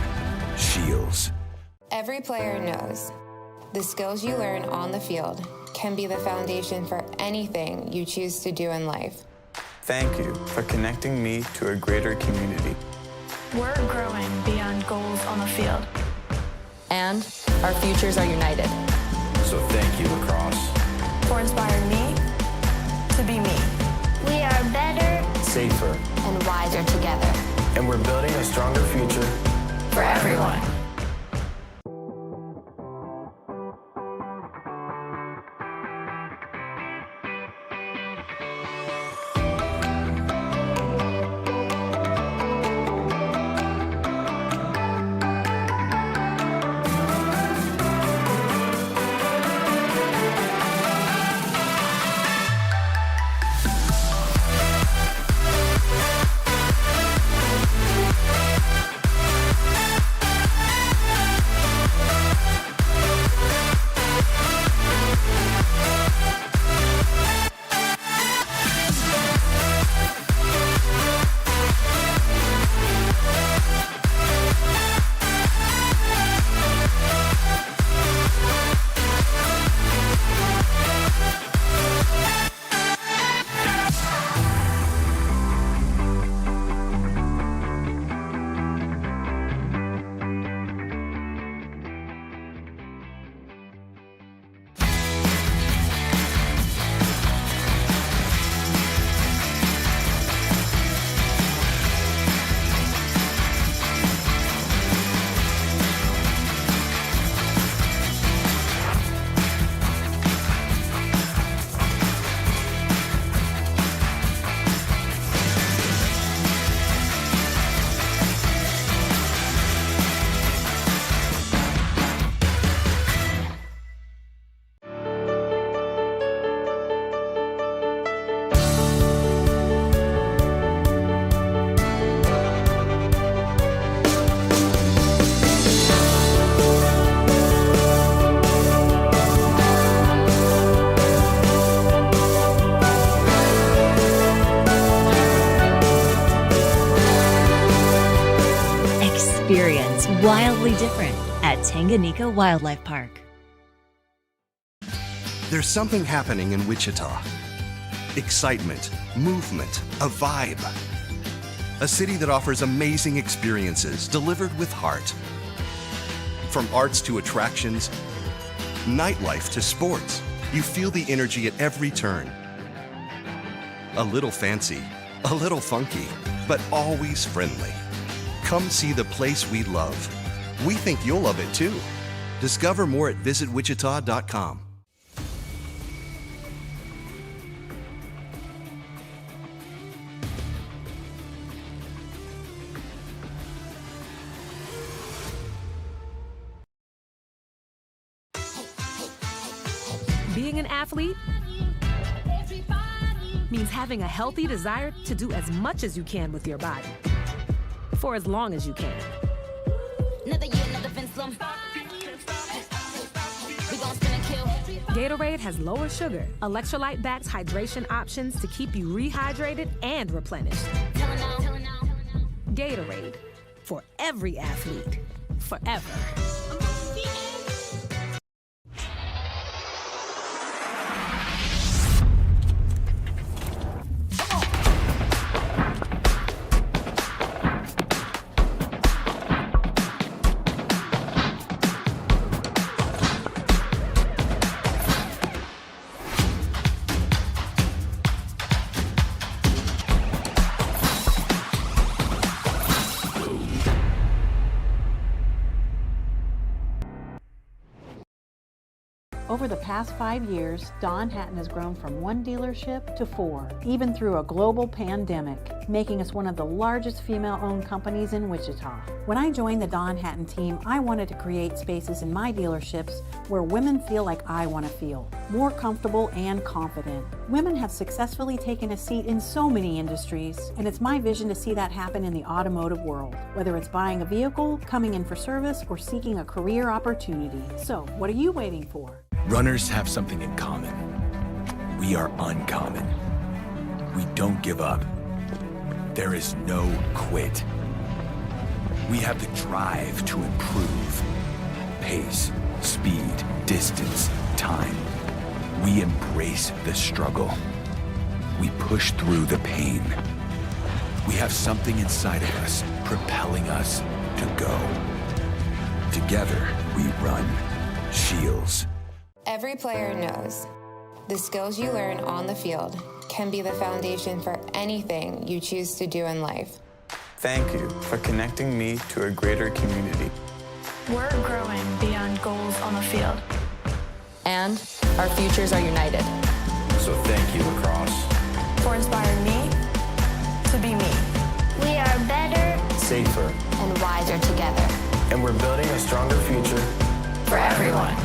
Shields. Every player knows the skills you learn on the field can be the foundation for anything you choose to do in life. Thank you for connecting me to a greater community. We're growing beyond goals on the field. And our futures are united. So thank you, lacrosse. For inspiring me to be me. We are better, Safer. And wiser together. And we're building a stronger future For everyone. It's wildly different at Tanganyika Wildlife Park. There's something happening in Wichita. Excitement, movement, a vibe. A city that offers amazing experiences delivered with heart. From arts to attractions, nightlife to sports, you feel the energy at every turn. A little fancy, a little funky, but always friendly. Come see the place we love. We think you'll love it too. Discover more at visitwichita.com. Being an athlete means having a healthy desire to do as much as you can with your body for as long as you can. Gatorade has lower sugar, electrolyte-backed hydration options to keep you rehydrated and replenished. Gatorade, for every athlete, forever. Over the past 5 years, Dawn Hatton has grown from 1 dealership to 4, even through a global pandemic, making us one of the largest female-owned companies in Wichita. When I joined the Dawn Hatton team, I wanted to create spaces in my dealerships where women feel like I want to feel, more comfortable and confident. Women have successfully taken a seat in so many industries, and it's my vision to see that happen in the automotive world, whether it's buying a vehicle, coming in for service, or seeking a career opportunity. So, what are you waiting for? Runners have something in common. We are uncommon. We don't give up. There is no quit. We have the drive to improve. Pace, speed, distance, time. We embrace the struggle. We push through the pain. We have something inside of us propelling us to go. Together, we run. Shields. Every player knows the skills you learn on the field can be the foundation for anything you choose to do in life. Thank you for connecting me to a greater community. We're growing beyond goals on the field. And our futures are united. So thank you, Lacrosse. For inspiring me to be me. We are better, Safer. And wiser together. And we're building a stronger future For everyone.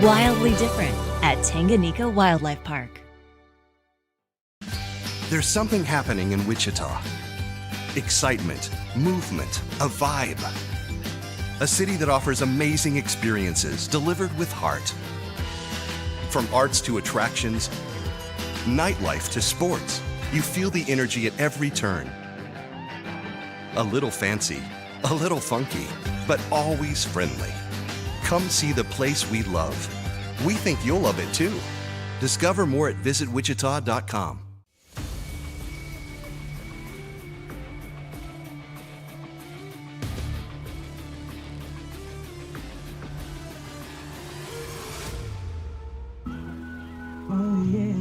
Wildly different at Tanganyika Wildlife Park. There's something happening in Wichita. Excitement, movement, a vibe. A city that offers amazing experiences delivered with heart. From arts to attractions, nightlife to sports, you feel the energy at every turn. A little fancy, a little funky, but always friendly. Come see the place we love. We think you'll love it too. Discover more at visitwichita.com. Oh yeah,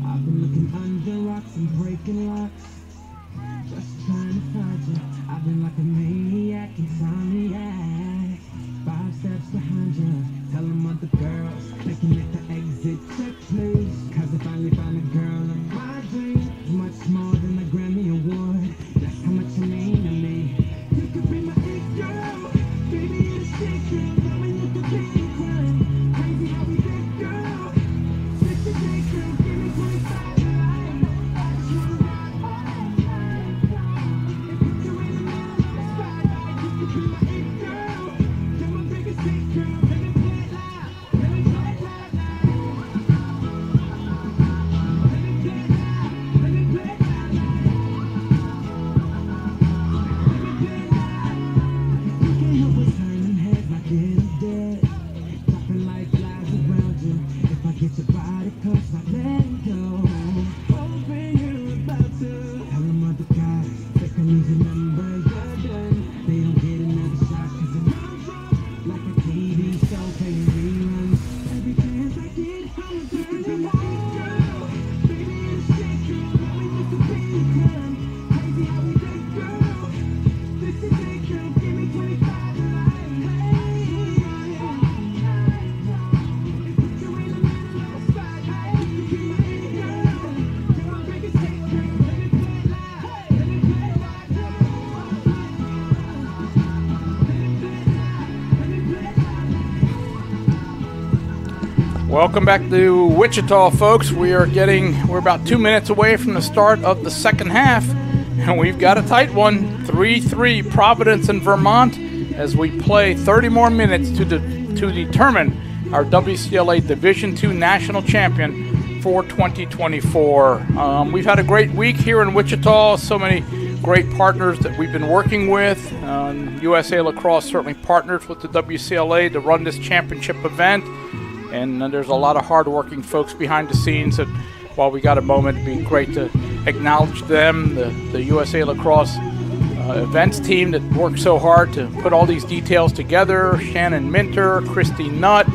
I've been looking under rocks and breaking locks, just trying to find you. I've been like a maniac, insomniac, 5 steps behind you. Tell them other girls they can hit the exit check, please. Cause I finally found a girl of my dreams, much more than a Grammy Award. That's how much you mean to me. You could be my it girl, baby, you're the shit girl. Tell me you could be the crime. Crazy how we did, girl. Just a day, girl, give me 25 life. I just wanna ride all night long. And put you in the middle of the spotlight. You could be my it girl. You're my biggest hit, girl. Let me play it loud. Let me play it loud now. Let me play it loud. Let me play it loud now. Let me play it loud. You can't help but turning heads like it's dead. Dropping like flies around you. If I get your body close, I let go. Hoping you're about to. Tell them other guys, they can lose your number, you're done. They don't get another shot cause I'm drunk. Like a TV show playing reruns. Every chance I get, I'm turning white girl. Baby, you're the shit girl. Let me look up in the crime. Crazy how we did, girl. This is it, girl. Give me 25 life. Welcome back to Wichita, folks. We're about 2 minutes away from the start of the second half, and we've got a tight one, 3-3 Providence and Vermont, as we play 30 more minutes to determine our WCLA Division II National Champion for 2024. We've had a great week here in Wichita, so many great partners that we've been working with. USA Lacrosse certainly partners with the WCLA to run this championship event. And there's a lot of hard-working folks behind the scenes that, while we got a moment, it'd be great to acknowledge them, the USA Lacrosse events team that worked so hard to put all these details together. Shannon Minter, Christy Nutt,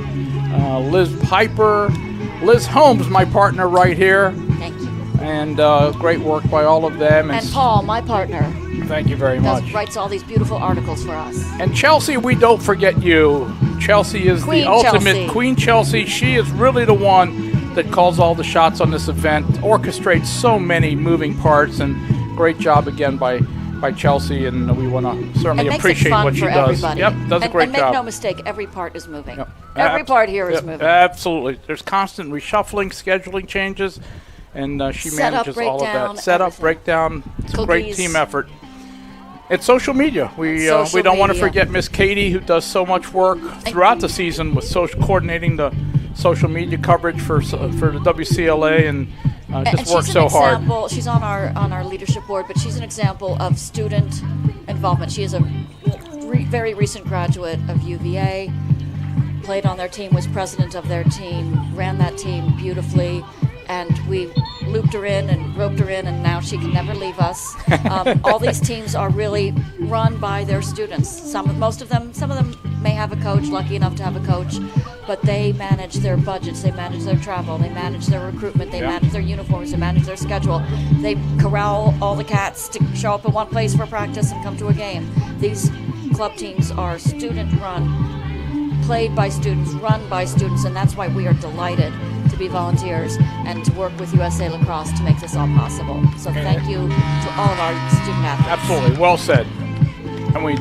Liz Piper, Liz Holmes, my partner right here. Thank you. And great work by all of them. And Paul, my partner. Thank you very much. Writes all these beautiful articles for us. And Chelsea, we don't forget you. Chelsea is Queen the ultimate Chelsea. Queen Chelsea. She is really the one that calls all the shots on this event, orchestrates so many moving parts, and great job again by Chelsea, and we want to certainly appreciate what she does. Everybody. Yep, does a great and job. make no mistake, every part is moving. Yep. Every part here is moving. Absolutely. There's constant reshuffling, scheduling changes, and she manages all of that. Setup, breakdown. It's a great team effort. It's social media. We don't want to forget Miss Katie, who does so much work throughout the season with coordinating the social media coverage for the WCLA, and just works so hard. She's on our leadership board, but she's an example of student involvement. She is a very recent graduate of UVA, played on their team, was president of their team, ran that team beautifully, and we looped her in and roped her in, and now she can never leave us. All these teams are really run by their students. Some of them may have a coach, lucky enough to have a coach, but they manage their budgets, they manage their travel, they manage their recruitment, they manage their uniforms, they manage their schedule. They corral all the cats to show up in one place for practice and come to a game. These club teams are student-run, played by students, run by students, and that's why we are delighted to be volunteers and to work with USA Lacrosse to make this all possible. So thank you to all of our student athletes. Absolutely, well said. And we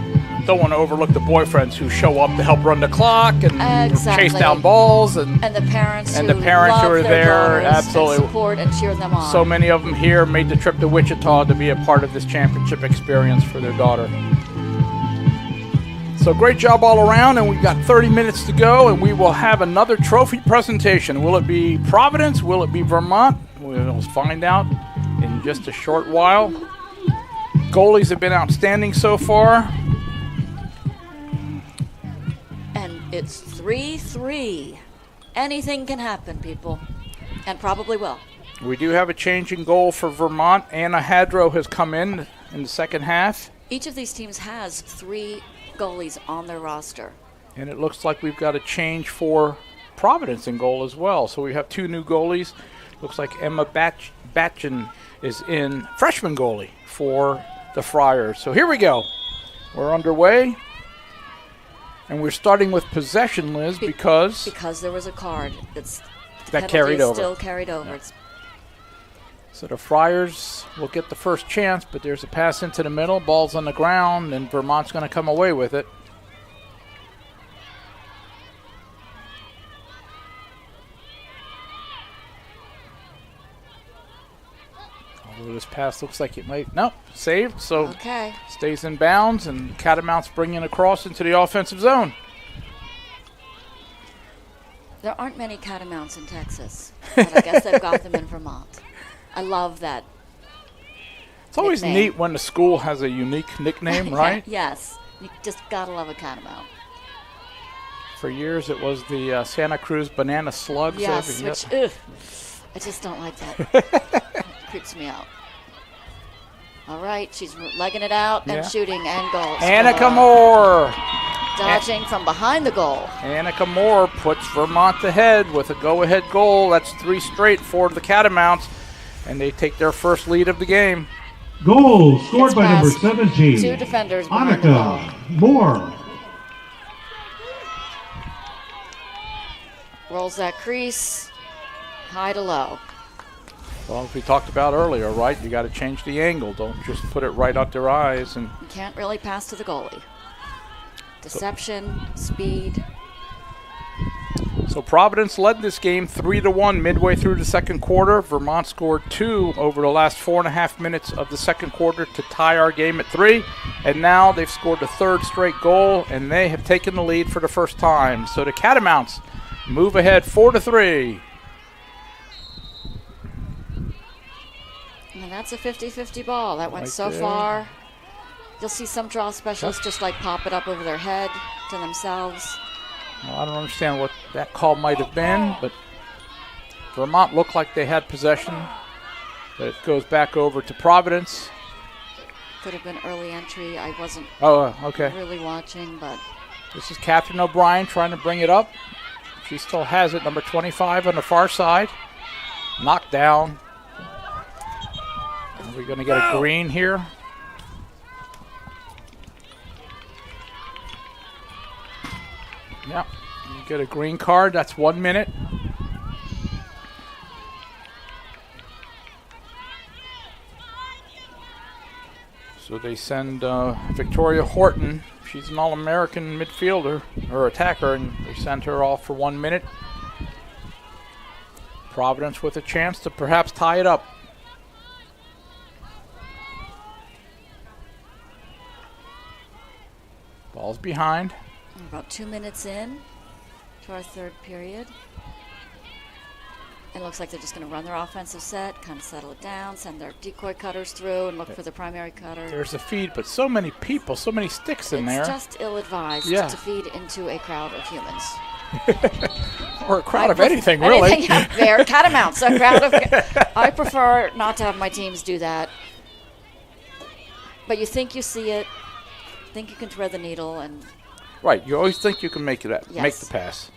don't want to overlook the boyfriends who show up to help run the clock and Exactly. chase down balls, and the parents and who the parents who love are their there, daughters absolutely and support and cheer them on. So many of them here made the trip to Wichita to be a part of this championship experience for their daughter. So great job all around, and we've got 30 minutes to go, and we will have another trophy presentation. Will it be Providence? Will it be Vermont? We'll find out in just a short while. Goalies have been outstanding so far. And it's 3-3. Anything can happen, people, and probably will. We do have a change in goal for Vermont. Anna Hadrow has come in the second half. Each of these teams has 3 goalies on their roster. And it looks like we've got a change for Providence in goal as well. So we have 2 new goalies. Looks like Emma Batchen is in freshman goalie for the Friars. So here we go. We're underway. And we're starting with possession, Liz, because there was a card that carried over. Still carried over. Yeah. So the Friars will get the first chance, but there's a pass into the middle, ball's on the ground, and Vermont's going to come away with it. Although this pass looks like it might, nope, saved, so stays in bounds, and Catamounts bring in a cross into the offensive zone. There aren't many Catamounts in Texas, but I guess they've got them in Vermont. I love that. It's always nickname. neat when the school has a unique nickname, right? Yes. You just got to love a Catamount. For years, it was the Santa Cruz Banana Slugs. Yes, which, I just don't like that. It creeps me out. All right, she's legging it out and shooting, and goal. Annika Moore. Dodging from behind the goal. Annika Moore puts Vermont ahead with a go-ahead goal. That's 3 straight for the Catamounts, and they take their first lead of the game. Goal scored by number 17. 2 defenders behind the goal. Annika Moore. Rolls that crease, high to low. Well, as we talked about earlier, right? You got to change the angle. Don't just put it right up their eyes. And you can't really pass to the goalie. Deception, speed. So Providence led this game 3-1 midway through the second quarter. Vermont scored 2 over the last 4.5 minutes of the second quarter to tie our game at 3. And now they've scored a 3rd straight goal, and they have taken the lead for the first time. So the Catamounts move ahead 4-3. And that's a 50-50 ball. That went Right so there. far. You'll see some draw specialists just like pop it up over their head to themselves. Well, I don't understand what that call might have been, but Vermont looked like they had possession. But it goes back over to Providence. Could have been early entry. I wasn't really watching, but This is Catherine O'Brien trying to bring it up. She still has it, number 25 on the far side. Knocked down. Are we going to get a green here? Yeah, you get a green card. That's 1 minute. So they send Victoria Horton. She's an All-American midfielder or attacker, and they send her off for 1 minute. Providence with a chance to perhaps tie it up. Ball's behind. we're about 2 minutes in to our 3rd period. It looks like they're just going to run their offensive set, kind of settle it down, send their decoy cutters through, and look for the primary cutter. There's a feed, but so many people, so many sticks in there. It's just ill-advised to feed into a crowd of humans. Or a crowd of anything, really. Anything out there. Catamounts, a crowd of... I prefer not to have my teams do that. But you think you see it, think you can thread the needle, and... Right, you always think you can make it, Yes. make the pass.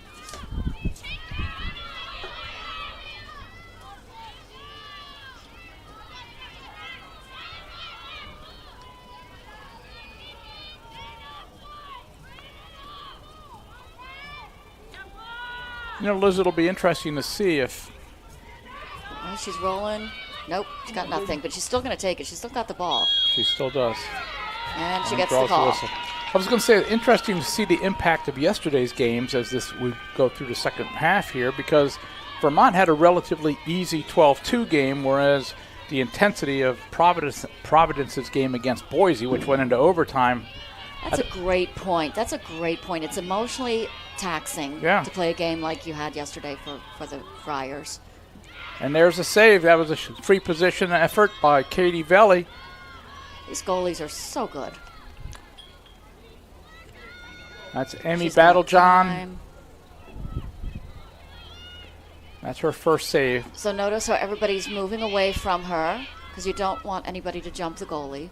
You know, Liz, it'll be interesting to see if... Well, she's rolling. Nope, she's got nothing, but she's still going to take it. She's still got the ball. She still does. And she And gets the draws call. whistle. I was going to say, interesting to see the impact of yesterday's games as we go through the second half here, because Vermont had a relatively easy 12-2 game, whereas the intensity of Providence's game against Boise, which went into overtime. That's a great point. It's emotionally taxing to play a game like you had yesterday for the Friars. And there's a save. That was a free position effort by Katie Velli. These goalies are so good. That's Emmy Battlejohn. That's her first save. So notice how everybody's moving away from her because you don't want anybody to jump the goalie.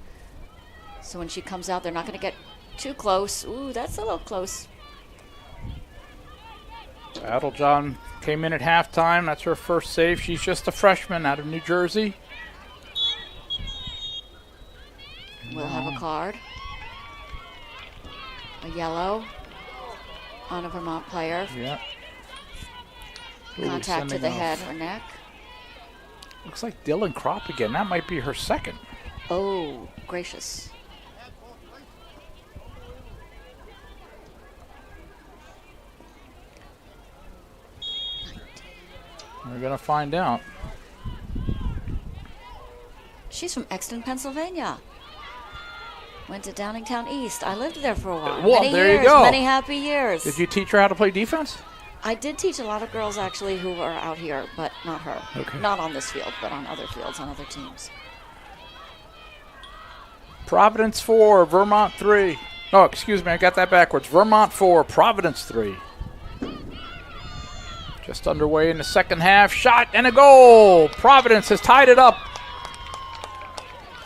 So when she comes out, they're not going to get too close. Ooh, that's a little close. Battlejohn came in at halftime. That's her first save. She's just a freshman out of New Jersey. We'll have a card. A yellow on a Vermont player. Yeah. Contact to the head or neck. Looks like Dylan Kropp again. That might be her second. Oh, gracious. We're going to find out. She's from Exton, Pennsylvania. Went to Downingtown East. I lived there for a while. Well, many there years, you go. Many happy years. Did you teach her how to play defense? I did teach a lot of girls, actually, who are out here, but not her. Okay. Not on this field, but on other fields, on other teams. Providence 4, Vermont 3. Oh, excuse me, I got that backwards. Vermont 4, Providence 3. Just underway in the second half. Shot and a goal. Providence has tied it up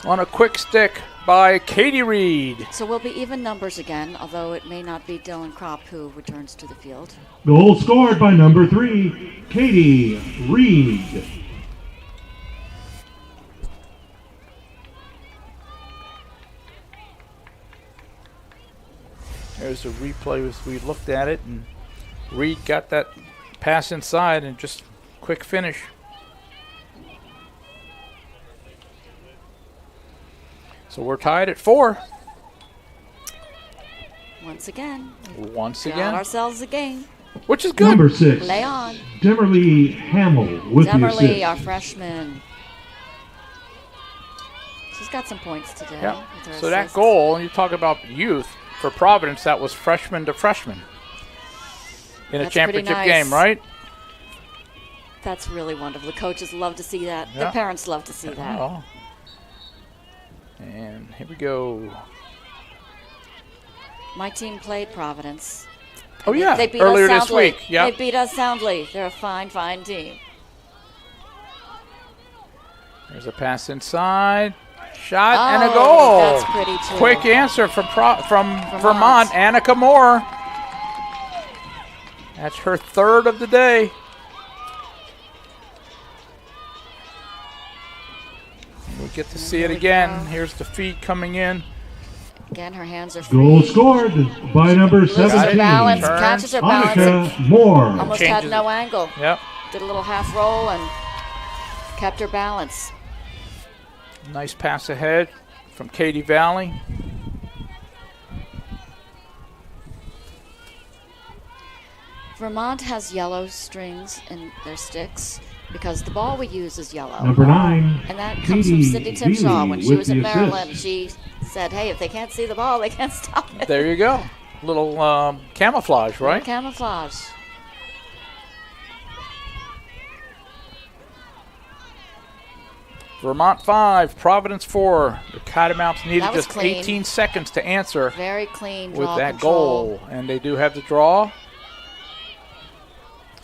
on a quick stick by Katie Reed. So we'll be even numbers again, although it may not be Dylan Kropp who returns to the field. Goal scored by number 3, Katie Reed. There's a replay as we looked at it, and Reed got that pass inside and just quick finish. So we're tied at 4. Once again. Got ourselves a game. Which is good. Number 6. Lay on. Demerly Hamill with the assist. Demerly, our freshman. She's got some points today. Yeah. With her So that assists. goal, you talk about youth, for Providence, that was freshman to freshman in a That's championship pretty nice. game, right? That's really wonderful. The coaches love to see that. Yeah. The parents love to see that. Oh. And here we go. My team played Providence. Oh, yeah, They beat earlier us this soundly. week. Yep. They beat us soundly. They're a fine, fine team. There's a pass inside. Shot and a Oh, goal. that's pretty, too. Quick answer from Vermont, Annika Moore. That's her third of the day. We get to see it again. Here's the feed coming in. Again, her hands are free. Goal scored by number Loses her 17, balance, catches her balance. Annika Moore. Almost had no angle. Yep. Did a little half roll and kept her balance. Nice pass ahead from Katie Valley. Vermont has yellow strings in their sticks because the ball we use is yellow. Number 9, And that comes from Katie Cindy Timshaw. When Bealey she with was in the Maryland, assist. she said, hey, if they can't see the ball, they can't stop it. There you go. Little camouflage, right? Camouflage. Vermont 5, Providence 4. The Catamounts needed That was just clean. 18 seconds to answer Very clean with draw that control. goal. And they do have the draw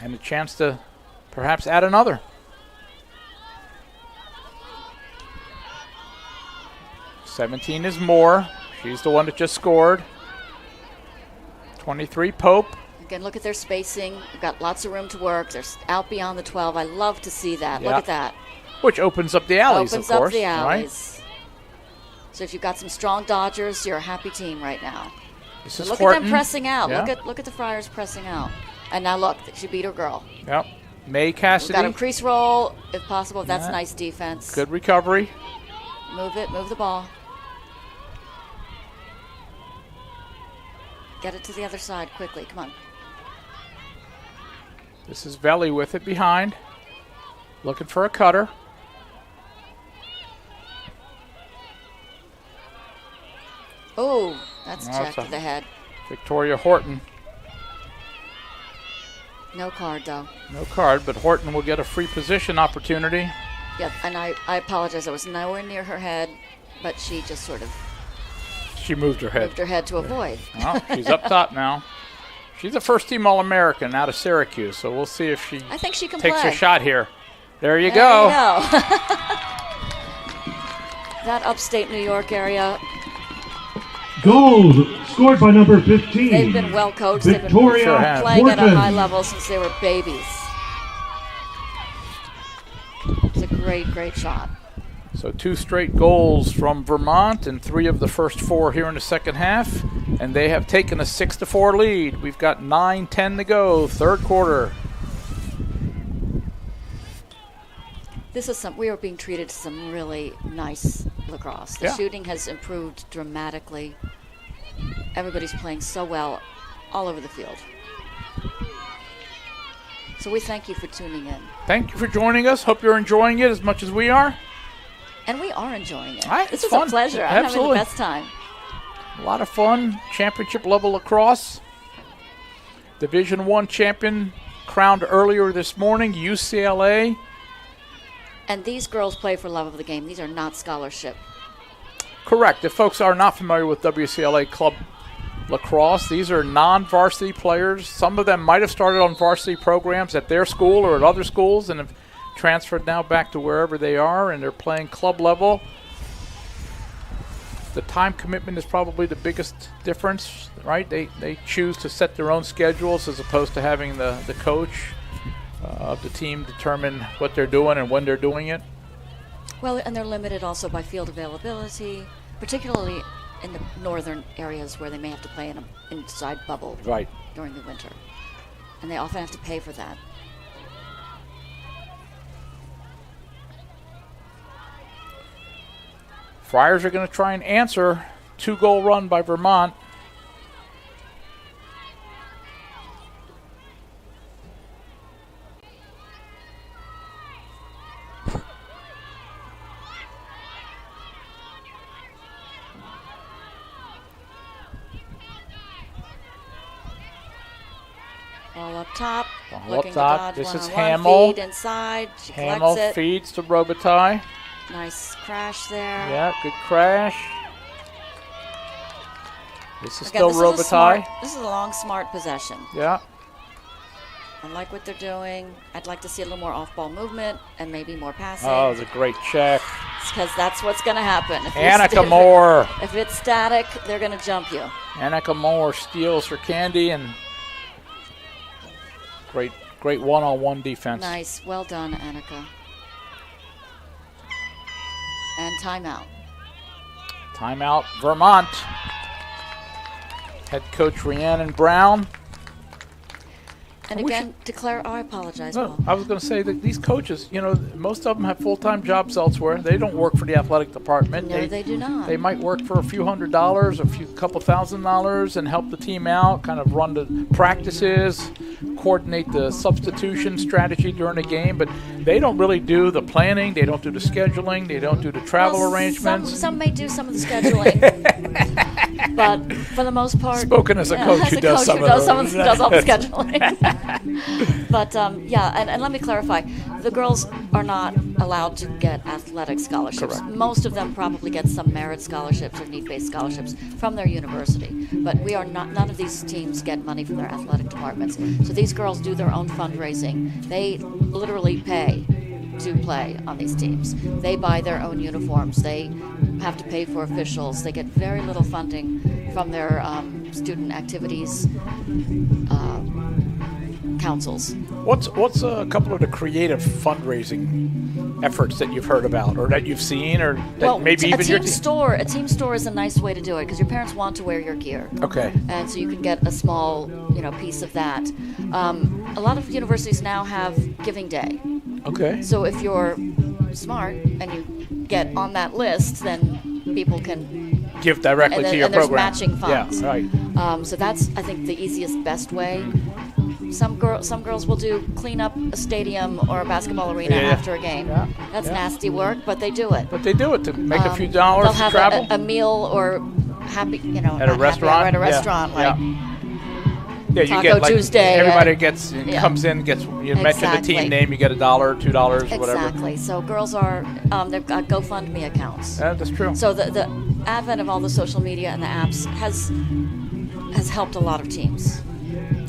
and a chance to perhaps add another. '17 is Moore. She's the one that just scored. 23, Pope. Again, look at their spacing. They've got lots of room to work. They're out beyond the 12. I love to see that. Yeah. Look at that. Which opens up the alleys, Opens of course. up the right? alleys. So if you've got some strong Dodgers, you're a happy team right now. This So is look Horton. at them pressing out. Yeah. Look at the Friars pressing out. And now look, she beat her girl. Yep. May We've Cassidy. got a crease roll, if possible. That's Yeah. nice defense. Good recovery. Move it, move the ball. Get it to the other side quickly. Come on. This is Veli with it behind. Looking for a cutter. Oh, that's a check to the head. Victoria Horton. No card, though. No card, but Horton will get a free position opportunity. Yep, and I apologize. I was nowhere near her head, but she just sort of... She moved her head. Moved her head to avoid. Well, she's up top now. She's a first-team All-American out of Syracuse, so we'll see if she I think she can takes play. her shot here. There you There go. you go. That upstate New York area, Goals scored by number 15. they've been well coached. Victoria They've been playing at a Horton. high level since they were babies. It's a great, great shot. So 2 straight goals from Vermont and 3 of the first 4 here in the second half. And they have taken a 6-4 lead. We've got 9:10 to go, third quarter. We are being treated to some really nice lacrosse. The Yeah. shooting has improved dramatically. Everybody's playing so well all over the field. So we thank you for tuning in. Thank you for joining us. Hope you're enjoying it as much as we are. And we are enjoying it. Right, This it's is fun. a pleasure. I'm Absolutely. having the best time. A lot of fun. Championship level lacrosse. Division I champion crowned earlier this morning, UCLA. And these girls play for love of the game. These are not scholarship. Correct. If folks are not familiar with WCLA club lacrosse, these are non-varsity players. Some of them might have started on varsity programs at their school or at other schools and have transferred now back to wherever they are, and they're playing club level. The time commitment is probably the biggest difference, right? They choose to set their own schedules as opposed to having the coach of the team determine what they're doing and when they're doing it. Well, and they're limited also by field availability, particularly in the northern areas where they may have to play in an inside bubble Right. during the winter. And they often have to pay for that. Friars are going to try and answer 2-goal run by Vermont. All up top. Ball looking up top. to dodge This is one-on-one, Hamill. Feed inside. She Hamill collects it. feeds to Robitaille. Nice crash there. Yeah, good crash. This is Again, still this is a Robitaille. smart- This is a long, smart possession. Yeah. I like what they're doing. I'd like to see a little more off-ball movement and maybe more passing. Oh, it was a great check. Because that's what's going to happen. If Annika Moore. If it's static, they're going to jump you. Annika Moore steals her candy, and great one-on-one defense. Nice. Well done, Annika. And timeout. Timeout, Vermont. Head coach Rhiannon Brown. And again, declare. Oh, I apologize, No, Paul. I was going to say that these coaches, most of them have full-time jobs elsewhere. They don't work for the athletic department. No, they do not. They might work for a few $100s, couple $1,000s, and help the team out, kind of run the practices, coordinate the substitution strategy during the game. But they don't really do the planning. They don't do the scheduling. They don't do the travel arrangements. Some may do some of the scheduling, but for the most part, Spoken as a coach who does some of does all the it. scheduling. But and let me clarify: the girls are not allowed to get athletic scholarships. Correct. Most of them probably get some merit scholarships or need-based scholarships from their university. But we are not. None of these teams get money from their athletic departments. So these girls do their own fundraising. They literally pay to play on these teams. They buy their own uniforms. They have to pay for officials. They get very little funding from their student activities councils. What's a couple of the creative fundraising efforts that you've heard about, or that you've seen, or that maybe even your team? A team store is a nice way to do it because your parents want to wear your gear. Okay. And so you can get a small, piece of that. A lot of universities now have Giving Day. Okay. So if you're smart and you get on that list, then people can give directly to your and there's program. matching funds. Yeah, right. So that's, I think, the easiest, best way. Some girls will do clean up a stadium or a basketball arena after a game. That's nasty work, but they do it. But they do it to make a few dollars to travel. They'll have a meal or happy, at a restaurant. At a restaurant, like you Taco get like Tuesday. Everybody comes in, gets you mention the team name, you get $1 or $2, whatever. Exactly. So girls are they've got GoFundMe accounts. Yeah, that's true. So the advent of all the social media and the apps has helped a lot of teams.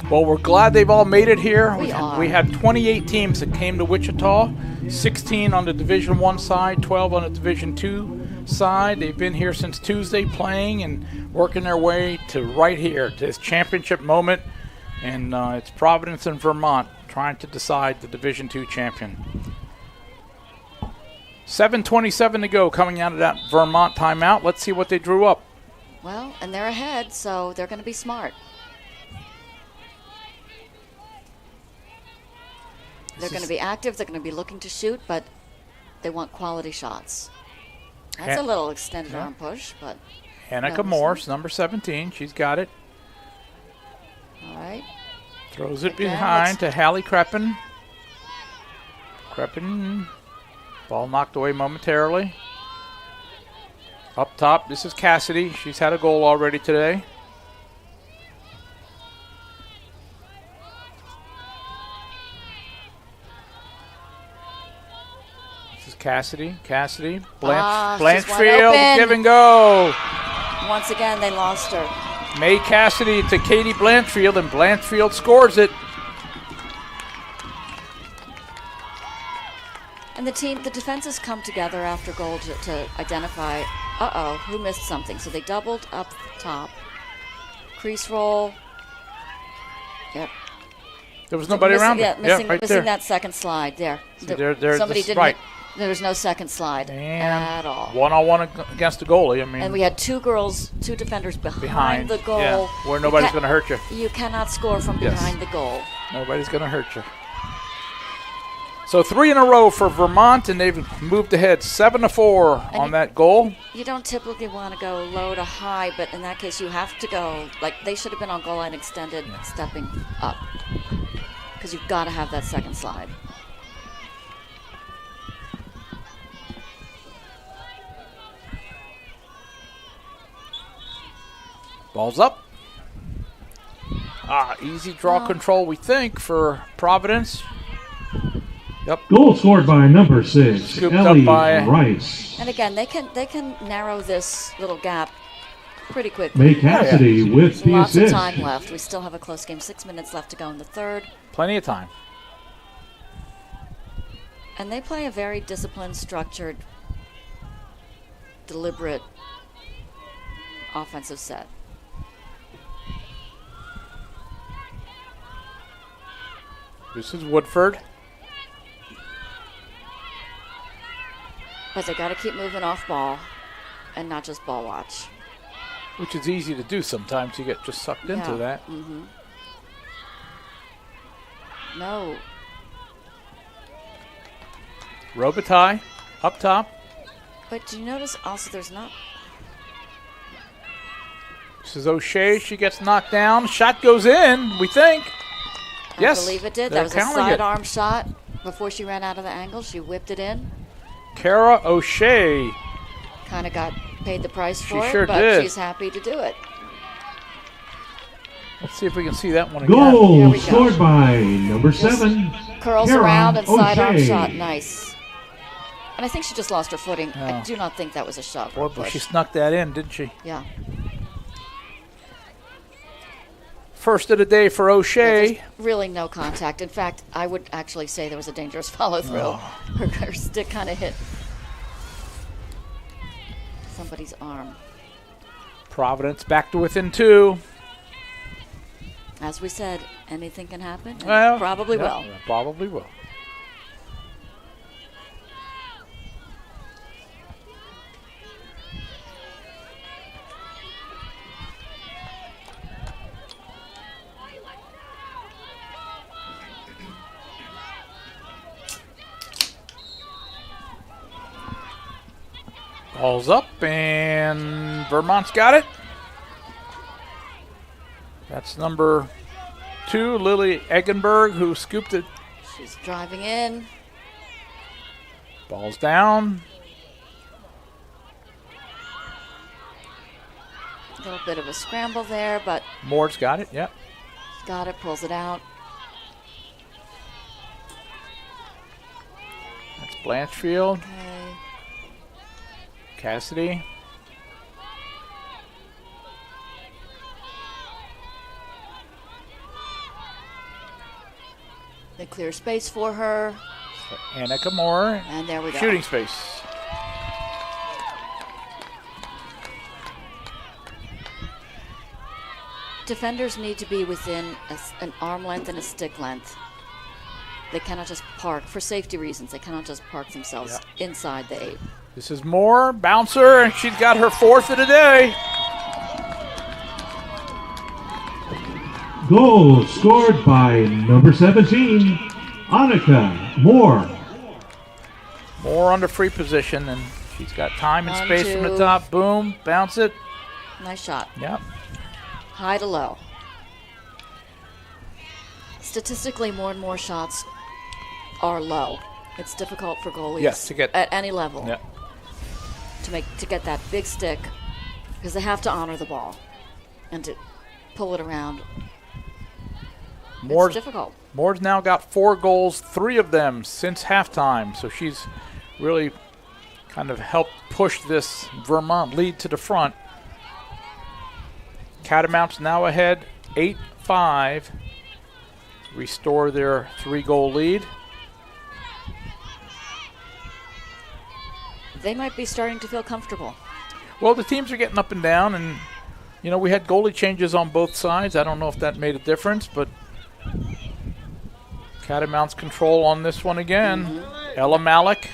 Well, we're glad they've all made it here. We had 28 teams that came to Wichita, 16 on the Division I side, 12 on the Division II side. They've been here since Tuesday playing and working their way to right here, to this championship moment. And it's Providence and Vermont trying to decide the Division II champion. 7:27 to go coming out of that Vermont timeout. Let's see what they drew up. Well, and they're ahead, so they're going to be smart. They're going to be active. They're going to be looking to shoot, but they want quality shots. That's a little extended arm push, but... Annika Morse, number 17. She's got it. All right. Throws it behind to Hallie Kreppen. Kreppen. Ball knocked away momentarily. Up top, this is Cassidy. She's had a goal already today. Cassidy, Blanchfield, give and go. Once again, they lost her. May Cassidy to Katie Blanchfield, and Blanchfield scores it. And the defenses come together after goal to identify, who missed something. So they doubled up top. Crease roll. Yep. There was nobody around. Missing right missing there. that second slide there. Somebody didn't. Right. There was no second slide at all. One-on-one against the goalie. I mean, and we had two defenders behind the goal. Yeah, where nobody's going to hurt you. You cannot score from behind the goal. Nobody's going to hurt you. So 3 in a row for Vermont, and they've moved ahead 7-4 on that goal. You don't typically want to go low to high, but in that case you have to go, like they should have been on goal line extended, stepping up. Because you've got to have that second slide. Ball's up. Easy draw control, we think, for Providence. Yep. Goal scored by number 6, Scooped Ellie up by Rice. And again, they can narrow this little gap pretty quickly. May Cassidy with the Lots assist. of time left. We still have a close game. 6 minutes left to go in the third. Plenty of time. And they play a very disciplined, structured, deliberate offensive set. This is Woodford. But they got to keep moving off ball and not just ball watch. Which is easy to do sometimes. You get just sucked into that. Mm-hmm. No. Robitaille up top. But do you notice also there's not... This is O'Shea. She gets knocked down. Shot goes in, we think. I believe it did. That was a counting sidearm shot. Before she ran out of the angle, she whipped it in. Kara O'Shea. Kind of got paid the price for sure it, but did. she's happy to do it. Let's see if we can see that one again. Goal scored by number 7. Curls Kara around and sidearm O'Shea. shot. Nice. And I think she just lost her footing. I do not think that was a shove. Boy, but she snuck that in, didn't she? Yeah. First of the day for O'Shea. Really no contact. In fact, I would actually say there was a dangerous follow-through. Oh. Her stick kind of hit somebody's arm. Providence back to within 2. As we said, anything can happen. And Well, probably will. Probably will. Ball's up, and Vermont's got it. That's number 2, Lily Eggenberg, who scooped it. She's driving in. Ball's down. A little bit of a scramble there, but Moore's got it, yep. got it, pulls it out. That's Blanchfield. Okay. Cassidy. They clear space for her. Annika Moore. And there we go. Shooting space. Defenders need to be within an arm length and a stick length. They cannot just park, for safety reasons, they cannot just park themselves inside the 8. This is Moore, bouncer, and she's got her 4th of the day. Goal scored by number 17, Annika Moore. Moore under free position, and she's got time and 1, space from the 2. top. Boom, bounce it. Nice shot. Yep. High to low. Statistically, more and more shots are low. It's difficult for goalies to get at any level Yep. to get that big stick, because they have to honor the ball and to pull it around. It's difficult. Moore's now got 4 goals, 3 of them since halftime. So she's really kind of helped push this Vermont lead to the front. Catamounts now ahead 8-5. Restore their 3-goal lead. They might be starting to feel comfortable. Well, the teams are getting up and down, and you know, we had goalie changes on both sides. I don't know if that made a difference, but Catamounts control on this one again. Ella Malik.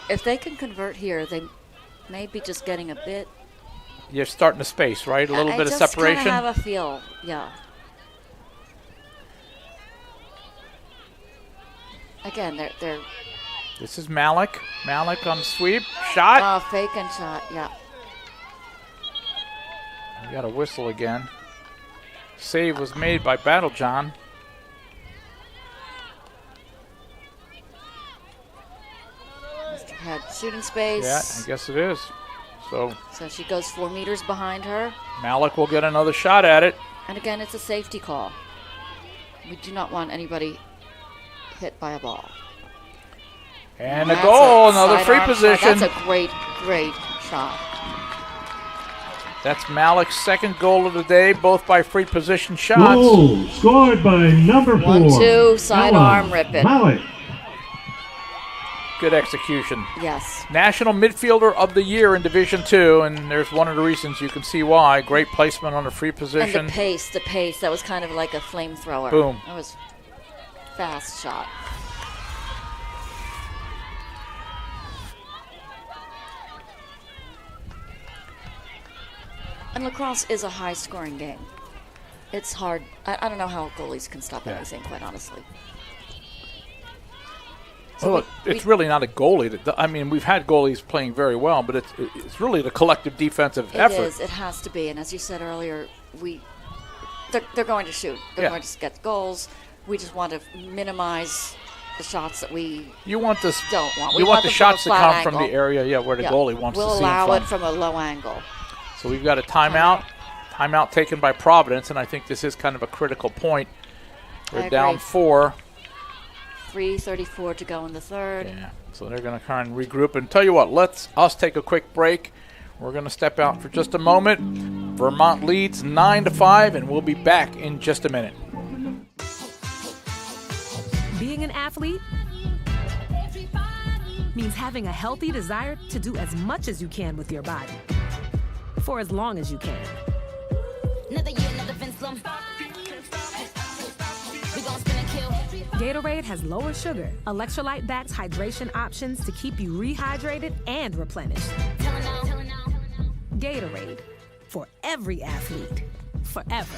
If they can convert here, they may be just getting a bit. You're starting to space, right? A little bit of I just separation. kind of have a feel, yeah. Again, they're. This is Malik. Malik on sweep. Shot. Fake and shot, yeah. We got a whistle again. Save was made by Battlejohn. Had shooting space. Yeah, I guess it is. So she goes 4 meters behind her. Malik will get another shot at it. And again, it's a safety call. We do not want anybody hit by a ball. And a goal, another free position. Shot. That's a great, great shot. That's Malik's 2nd goal of the day, both by free position shots. Goal scored by number 4. 1-2, sidearm, rip it. Malik. Good execution. Yes. National Midfielder of the Year in Division 2, and there's one of the reasons you can see why. Great placement on a free position. And the pace, that was kind of like a flamethrower. Boom. That was fast shot. And lacrosse is a high-scoring game. It's hard. I don't know how goalies can stop anything, quite honestly. So well, it's really not a goalie. I mean, we've had goalies playing very well, but it's really the collective defensive effort. It is. It has to be. And as you said earlier, they're going to shoot. They're going to get goals. We just want to minimize the shots that we don't want. You want the shots to come from the area, where the goalie wants to see them. We'll allow it from a low angle. So we've got a timeout. Timeout taken by Providence, and I think this is kind of a critical point. We're down 4. 3:34 to go in the 3rd. Yeah, so they're going to kind of regroup. And tell you what, let's take a quick break. We're going to step out for just a moment. Vermont leads 9-5, and we'll be back in just a minute. Being an athlete means having a healthy desire to do as much as you can with your body for as long as you can. Gatorade has lower sugar, electrolyte-backed hydration options to keep you rehydrated and replenished. Gatorade, for every athlete, forever.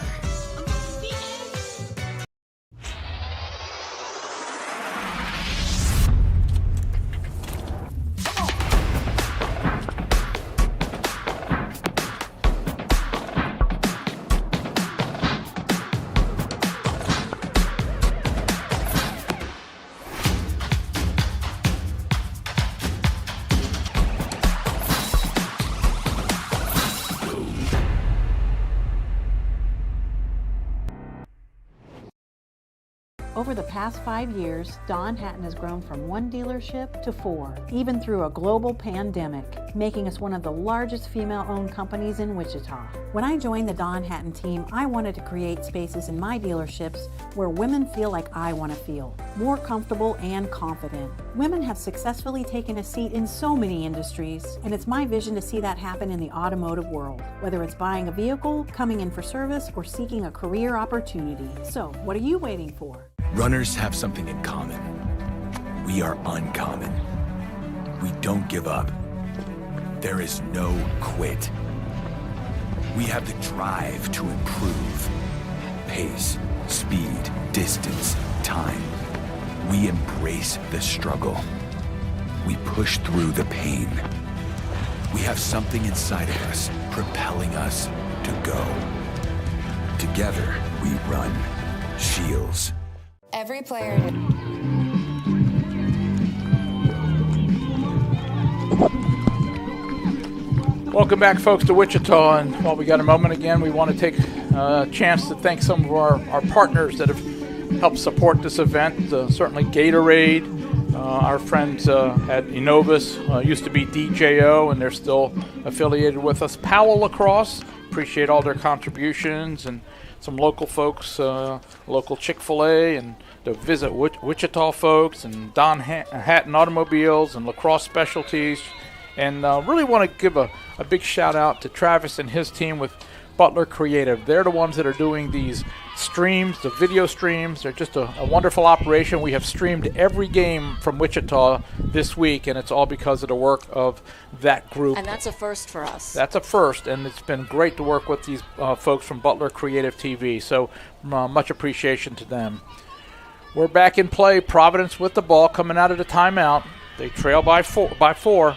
Over the past 5 years, Don Hatton has grown from 1 dealership to 4, even through a global pandemic, making us one of the largest female-owned companies in Wichita. When I joined the Don Hatton team, I wanted to create spaces in my dealerships where women feel like I want to feel, more comfortable and confident. Women have successfully taken a seat in so many industries, and it's my vision to see that happen in the automotive world, whether it's buying a vehicle, coming in for service, or seeking a career opportunity. So, what are you waiting for? Runners have something in common. We are uncommon. We don't give up. There is no quit. We have the drive to improve. Pace, speed, distance, time. We embrace the struggle. We push through the pain. We have something inside of us propelling us to go. Together, we run. Shields. Every player. Welcome back, folks, to Wichita. And while we got a moment again, we want to take a chance to thank some of our partners that have helped support this event. Certainly Gatorade, our friends at Innovis, used to be DJO, and they're still affiliated with us. Powell Lacrosse, appreciate all their contributions, and some local folks, local Chick-fil-A, and the Visit Wichita folks, and Don Hatton Automobiles, and Lacrosse Specialties. And really want to give a big shout out to Travis and his team with Butler Creative. They're the ones that are doing these streams, the video streams. They're just a wonderful operation. We have streamed every game from Wichita this week, and it's all because of the work of that group. And that's a first for us. That's a first, and it's been great to work with these folks from Butler Creative TV. So much appreciation to them. We're back in play. Providence with the ball coming out of the timeout. They trail by four.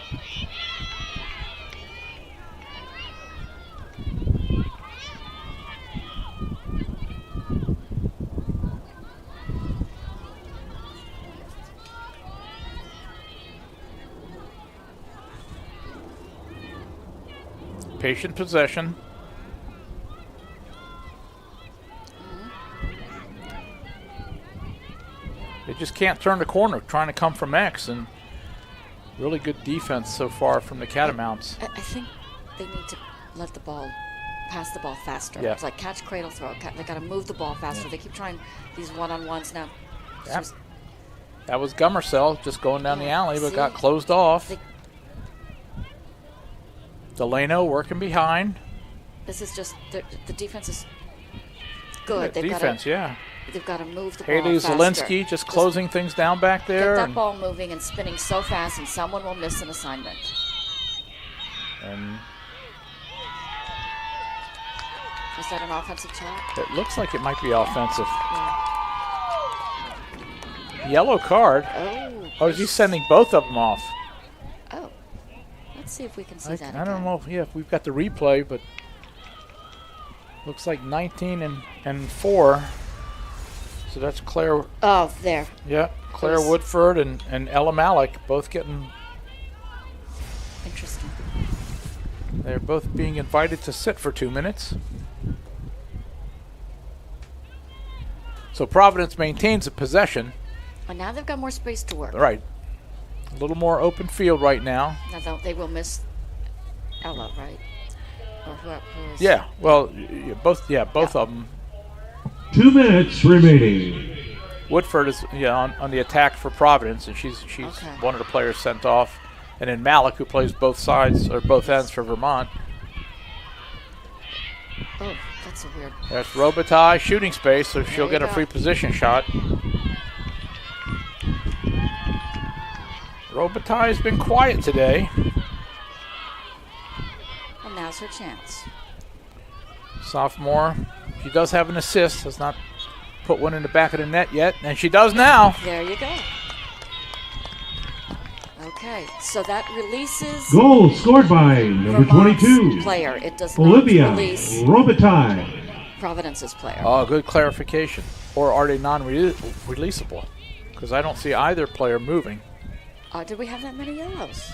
Patient possession. They just can't turn the corner trying to come from X, and really good defense so far from the Catamounts. I think they need to let the ball, pass the ball faster. Yeah. It's like catch, cradle, throw. They got to move the ball faster. Yeah. They keep trying these one-on-ones now. Yeah. That was Gummersell just going down the alley, but got closed off. Delano working behind. This is just, the defense is good. They've got to move the ball Haley faster. Zielinski just closing things down back there. Get that ball moving and spinning so fast, and someone will miss an assignment. And is that an offensive check? It looks like it might be offensive. Yeah. Yellow card. Oh, is he sending both of them off? Oh. Let's see if we can see that I don't know if we've got the replay, but looks like 19 and 4. So that's Claire. Oh, there. Yeah, Claire Woodford and Ella Malik both getting. Interesting. They're both being invited to sit for 2 minutes. So Providence maintains a possession. And now they've got more space to work. Right. A little more open field right now. Now they will miss Ella, right? Or whoever. Yeah. Well, both of them. 2 minutes remaining. Woodford is on the attack for Providence, and she's one of the players sent off, and then Malik, who plays both sides or both ends for Vermont. Oh, that's a weird. That's Robitaille shooting space, so she'll get a free position shot. Robitaille's been quiet today. Well, now's her chance. Sophomore. She does have an assist. Has not put one in the back of the net yet, and she does now. There you go. Okay, so that releases. Goal scored by number Vermont's 22. Player. It does Olivia not release Robitaille. Providence's player. Oh, good clarification. Or are they non-releasable? Because I don't see either player moving. Did we have that many yellows?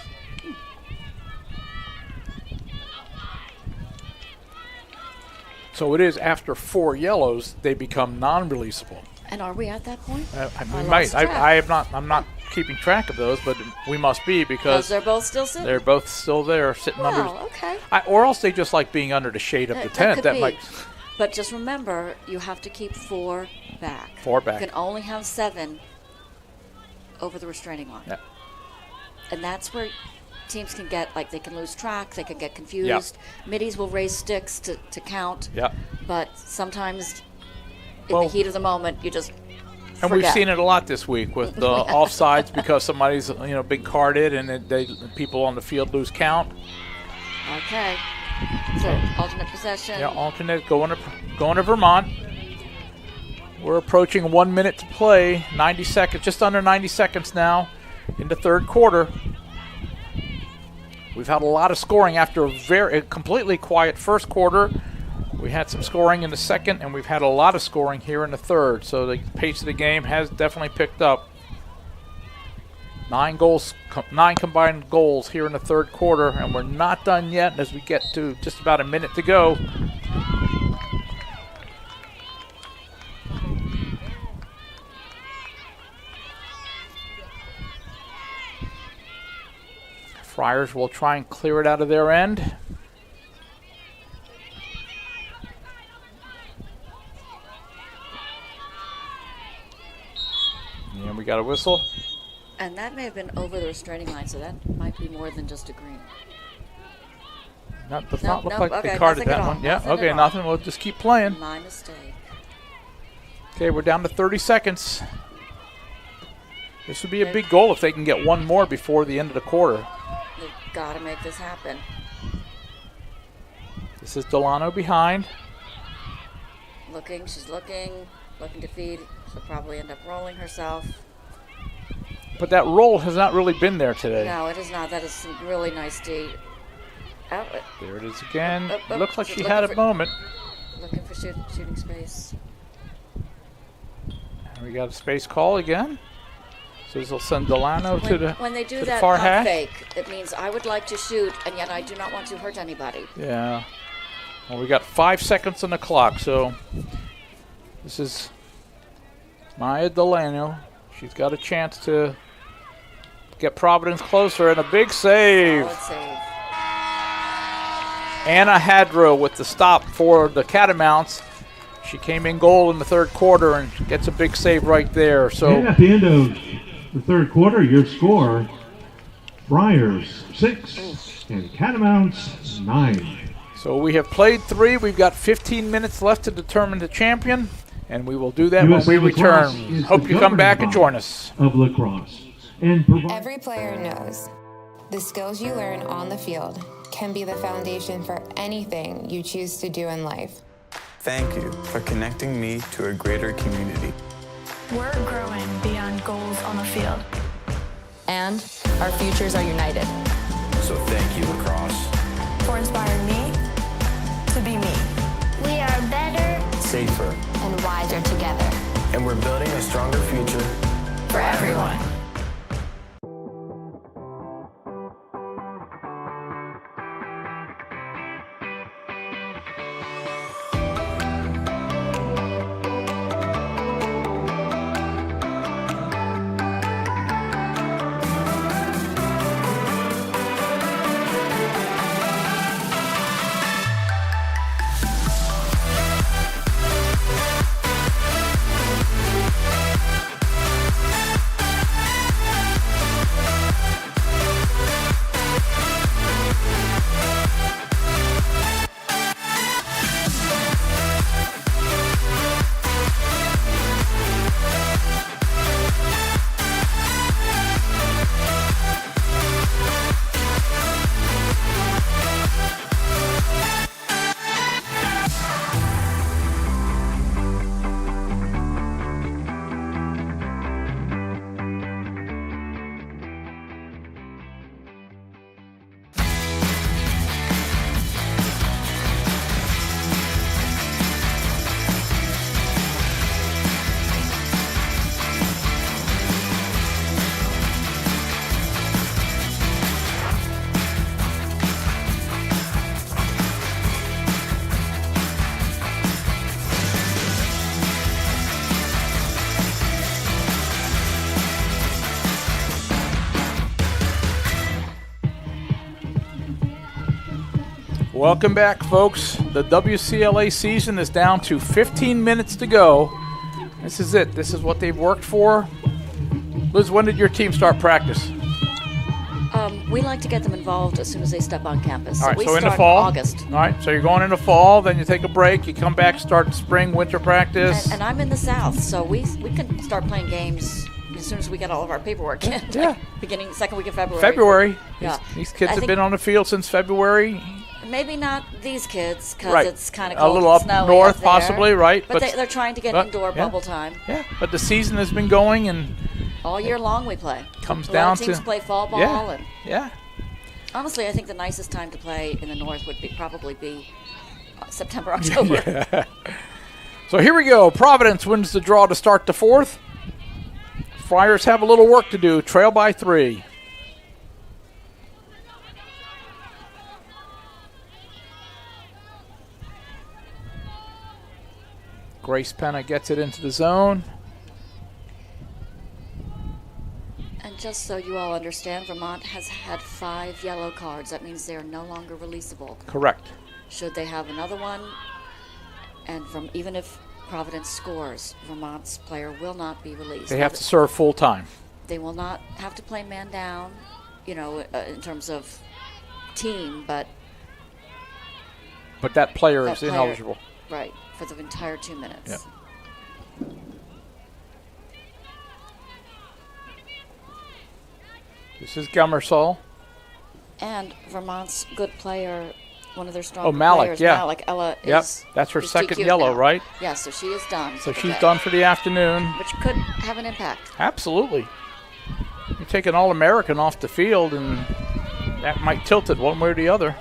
So it is after 4 yellows, they become non-releasable. And are we at that point? We might. I'm not keeping track of those, but we must be because they're both still sitting. They're both still there, sitting under. Okay. Or else they just like being under the shade of the tent. That might. But just remember, you have to keep 4 back. 4 back. You can only have 7 over the restraining line. Yeah. And that's where teams can get, they can lose track, they can get confused. Middies will raise sticks to count. Yeah. But sometimes in the heat of the moment, you just And forget. we've seen it a lot this week with the offsides because somebody's been carded and people on the field lose count. Okay. So alternate possession. Yeah, alternate going to Vermont. We're approaching 1 minute to play. 90 seconds, just under 90 seconds now in the third quarter. We've had a lot of scoring after a completely quiet first quarter. We had some scoring in the second, and we've had a lot of scoring here in the third. So the pace of the game has definitely picked up. 9 combined goals here in the third quarter, and we're not done yet as we get to just about a minute to go. Friars will try and clear it out of their end. And we got a whistle. And that may have been over the restraining line, so that might be more than just a green. Does not look like they carded that one. Yeah, okay, nothing. We'll just keep playing. My mistake. Okay, we're down to 30 seconds. This would be a big goal if they can get one more before the end of the quarter. They've got to make this happen. This is Delano behind. She's looking to feed. She'll probably end up rolling herself. But that roll has not really been there today. No, it is not. That is some really nice D. There it is again. It looks like she had a moment. Looking for shooting space. And we got a space call again. So this will send Delano to the When they do the that far pump hash. fake, it means I would like to shoot, and yet I do not want to hurt anybody. Yeah. Well, we got 5 seconds on the clock, so this is Maya Delano. She's got a chance to get Providence closer, and a big save. Solid save. Anna Hadrow with the stop for the Catamounts. She came in goal in the third quarter and gets a big save right there. So And at the end of the third quarter, your score, Friars 6 and Catamounts 9. So we have played 3. We've got 15 minutes left to determine the champion, and we will do that when we return. Hope you come back and join us. Of lacrosse. Every player knows the skills you learn on the field can be the foundation for anything you choose to do in life. Thank you for connecting me to a greater community. We're growing beyond goals on the field. And our futures are united. So thank you, lacrosse. For inspiring me to be me. We are better, Safer. And wiser together. And we're building a stronger future For everyone. Welcome back, folks. The WCLA season is down to 15 minutes to go. This is it. This is what they've worked for. Liz, when did your team start practice? We like to get them involved as soon as they step on campus. All right, we so in start the fall. in August. All right, so you're going into fall, then you take a break, you come back, start spring, winter practice. And I'm in the South, so we can start playing games as soon as we get all of our paperwork in. Yeah. Beginning second week of February. February. Yeah. These kids have been on the field since February. Maybe not these kids, because Right. it's kind of A cold little and up snowy north, up there. possibly, right, But, but- they're trying to get but- indoor yeah. bubble time. Yeah, but the season has been going and All year long we play. Comes a down lot of teams to- play fall ball. Yeah. And yeah. honestly, I think the nicest time to play in the North would probably be September, October. Yeah. So here we go. Providence wins the draw to start the fourth. Friars have a little work to do. Trail by 3. Grace Penna gets it into the zone. And just so you all understand, Vermont has had 5 yellow cards. That means they are no longer releasable. Correct. Should they have another one, and even if Providence scores, Vermont's player will not be released. They have to serve full time. They will not have to play man down, in terms of team, but But that player that is player- ineligible. Right, for the entire 2 minutes. Yep. This is Gummersall. And Vermont's good player, one of their strong Malik, players, yeah. Malik, Ella Yep, is that's her is second DQ'd yellow, now. right? Yeah, so she is done. So for she's the day, done for the afternoon. which could have an impact. Absolutely. You take an All-American off the field, and that might tilt it one way or the other.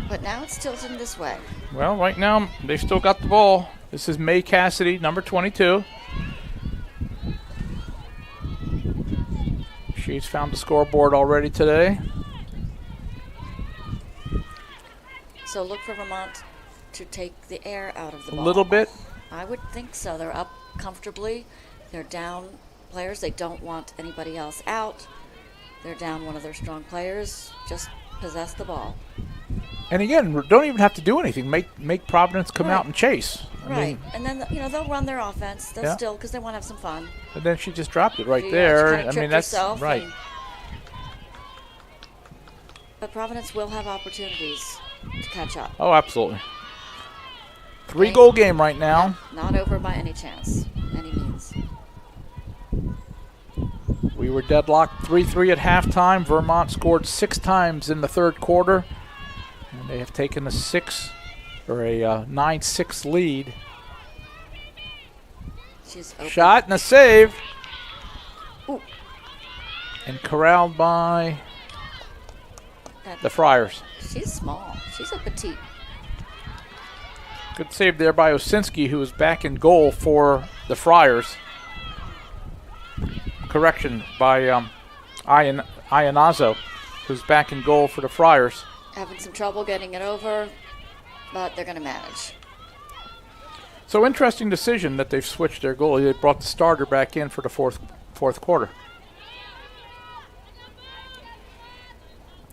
But now it's tilting this way. Well, right now, they've still got the ball. This is May Cassidy, number 22. She's found the scoreboard already today. So look for Vermont to take the air out of the A ball. little bit. I would think so. They're up comfortably. They're down players. They don't want anybody else out. They're down one of their strong players. Just possess the ball. And again, don't even have to do anything. Make Providence come out and chase. I Right. mean, And then, they'll run their offense. They'll Yeah. still, because they want to have some fun. and then she just dropped it right She there. kinda I mean, tripped that's herself right. But Providence will have opportunities to catch up. Oh, absolutely. 3-goal game right now. Not over by any chance, any means. We were deadlocked 3-3 at halftime. Vermont scored 6 times in the third quarter. And they have taken a 9-6 lead. She's open. Shot and a save. Ooh. And corralled by the Friars. She's small. She's a petite. Good save there by Osinski, who is back in goal for the Friars. Correction by Ianazo, who's back in goal for the Friars. Having some trouble getting it over, but they're going to manage. So interesting decision that they've switched their goalie. They brought the starter back in for the fourth quarter.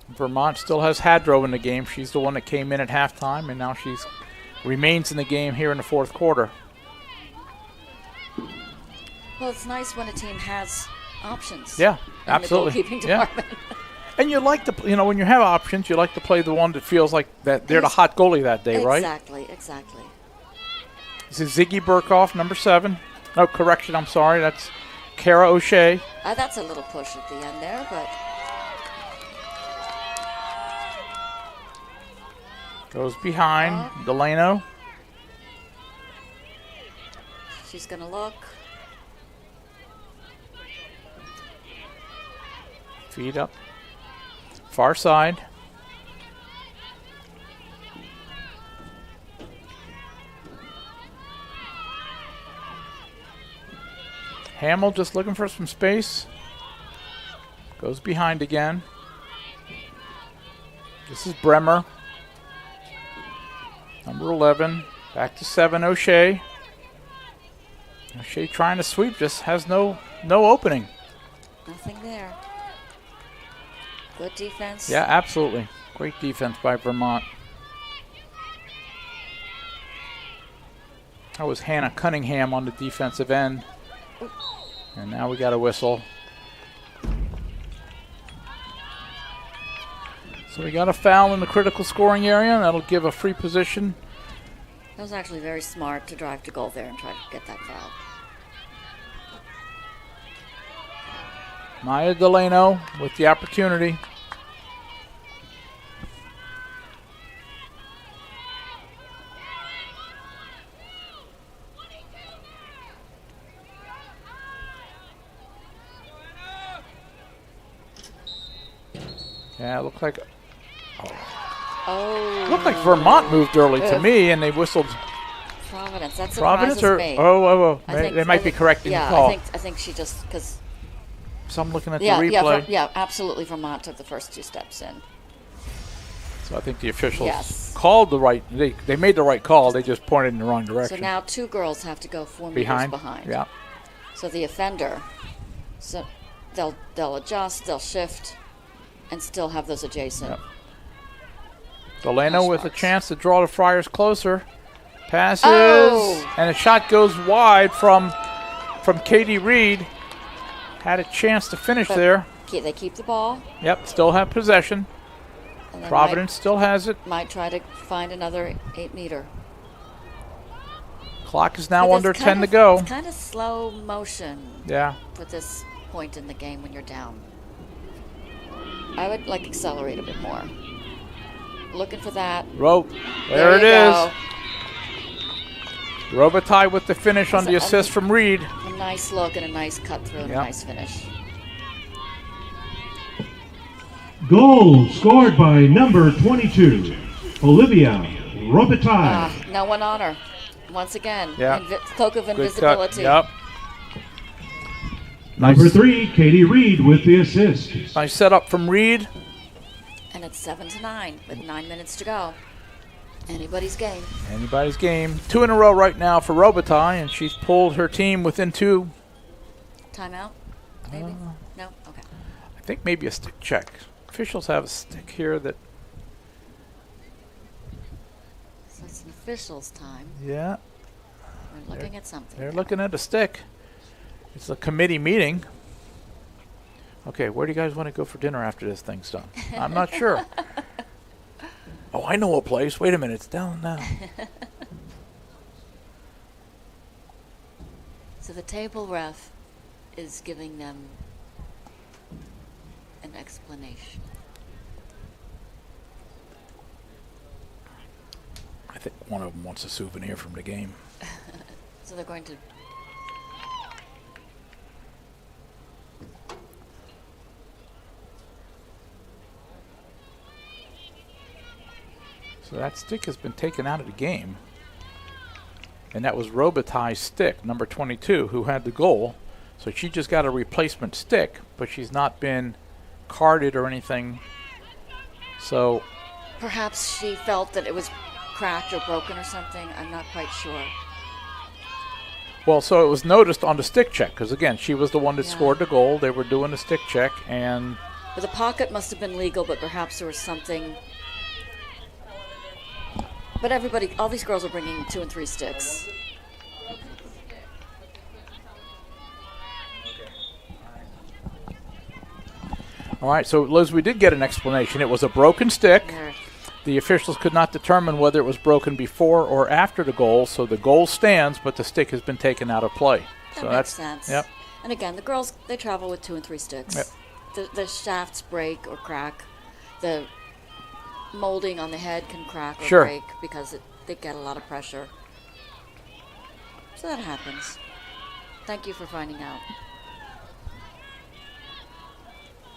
Vermont still has Hadrow in the game. She's the one that came in at halftime, and now she's remains in the game here in the fourth quarter. Well, it's nice when a team has options. Yeah, in absolutely. The goalkeeping Yeah. department. And you like to, when you have options, you like to play the one that feels like that they're the hot goalie that day, right? Exactly. This is Ziggy Burkhoff, number 7. No, correction, I'm sorry. That's Kara O'Shea. That's a little push at the end there, but Goes behind Delano. she's going to look. Feed up. Far side. Hamill just looking for some space. Goes behind again. This is Bremer. Number 11. Back to 7, O'Shea. O'Shea trying to sweep, just has no opening. Nothing there. Good defense. Yeah, absolutely. Great defense by Vermont. That was Hannah Cunningham on the defensive end. And now we got a whistle. So we got a foul in the critical scoring area. That'll give a free position. That was actually very smart to drive to goal there and try to get that foul. Maya Delano with the opportunity. Yeah, it looked like. Oh. Looked like Vermont moved early to me, and they whistled. Providence. That Providence, surprises or me. oh, I they might be correcting the call. I think she just because. So I'm looking at the replay. Yeah, absolutely. Vermont took the first 2 steps in. So I think the officials Yes. called the right. They made the right call. They just pointed in the wrong direction. So now 2 girls have to go 4 behind. meters behind. Yeah. So the offender, so they'll adjust, they'll shift, and still have those adjacent. Yep. Delano with a chance to draw the Friars closer. Passes, and a shot goes wide from Katie Reed. Had a chance to finish there. They keep the ball. Yep, still have possession. Providence still has it. Might try to find another 8-meter. Clock is now under 10 to go. It's kind of slow motion. Yeah. For this point in the game when you're down. I would accelerate a bit more. Looking for that. There it is. Robitaille with the finish on the assist from Reed. A nice look and a nice cut through and a nice finish. Goal scored by number 22, Olivia Robitaille. No one on her. Once again, yeah. cloak of invisibility. Yep. Number 3, Katie Reed with the assist. Nice setup from Reed. And it's 7-9 with 9 minutes to go. Anybody's game. Anybody's game. 2 in a row right now for Robitaille, and she's pulled her team within 2. Timeout? Maybe? No? Okay. I think maybe a stick check. Officials have a stick here that. So it's an official's time. Yeah. We're looking at something. They're looking at a stick. It's a committee meeting. Okay, where do you guys want to go for dinner after this thing's done? I'm not sure. Oh, I know a place. Wait a minute, it's down now. So the table ref is giving them an explanation. I think one of them wants a souvenir from the game. So they're going to. So that stick has been taken out of the game. And that was Robitaille's stick, number 22, who had the goal. So she just got a replacement stick, but she's not been carded or anything. So perhaps she felt that it was cracked or broken or something. I'm not quite sure. Well, so it was noticed on the stick check, because again, she was the one that scored the goal. They were doing the stick check, and but the pocket must have been legal, but perhaps there was something. But all these girls are bringing 2 and 3 sticks. All right, so Liz, we did get an explanation. It was a broken stick. The officials could not determine whether it was broken before or after the goal, so the goal stands, but the stick has been taken out of play. That makes sense. Yep. And again, the girls, they travel with 2 and 3 sticks. Yep. The shafts break or crack. The molding on the head can crack or break because they get a lot of pressure. So that happens. Thank you for finding out.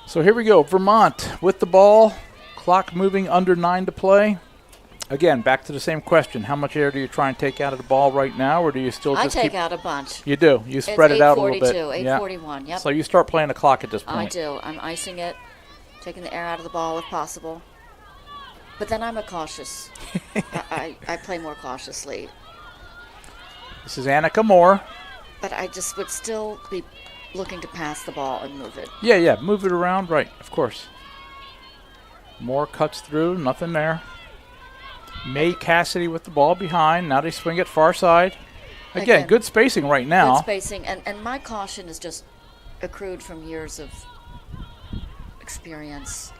So here we go. Vermont with the ball. Clock moving under 9 to play. Again, back to the same question. How much air do you try and take out of the ball right now, or do you still just I take out a bunch. You do. You spread it out a little bit. 8:41, yep. So you start playing the clock at this point. I do. I'm icing it, taking the air out of the ball if possible. But then I'm a cautious. I play more cautiously. This is Annika Moore. But I just would still be looking to pass the ball and move it. Yeah, move it around. Right, of course. Moore cuts through, nothing there. May Cassidy with the ball behind. Now they swing it far side. Again, good spacing right now. Good spacing, and my caution is just accrued from years of experience.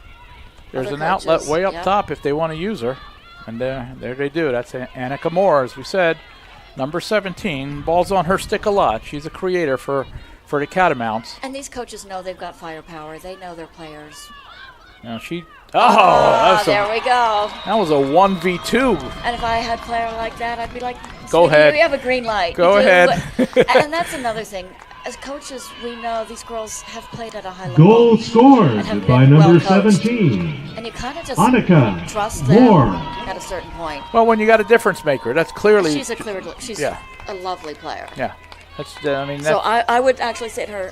There's Other an outlet coaches, way up yep. top if they want to use her. And there they do. That's Annika Moore, as we said, number 17. Ball's on her stick a lot. She's a creator for the Catamounts. And these coaches know they've got firepower. They know their players. Now she. There we go. That was a 1v2. And if I had a player like that, I'd be like, Go ahead. We have a green light. Go ahead. And that's another thing. As coaches, we know these girls have played at a high level. Goal scored by number 17. And you kind of just Annika trust them Moore. at a certain point. Well, when you got a difference maker, that's clearly. She's a lovely player. Yeah. So I would actually say to her,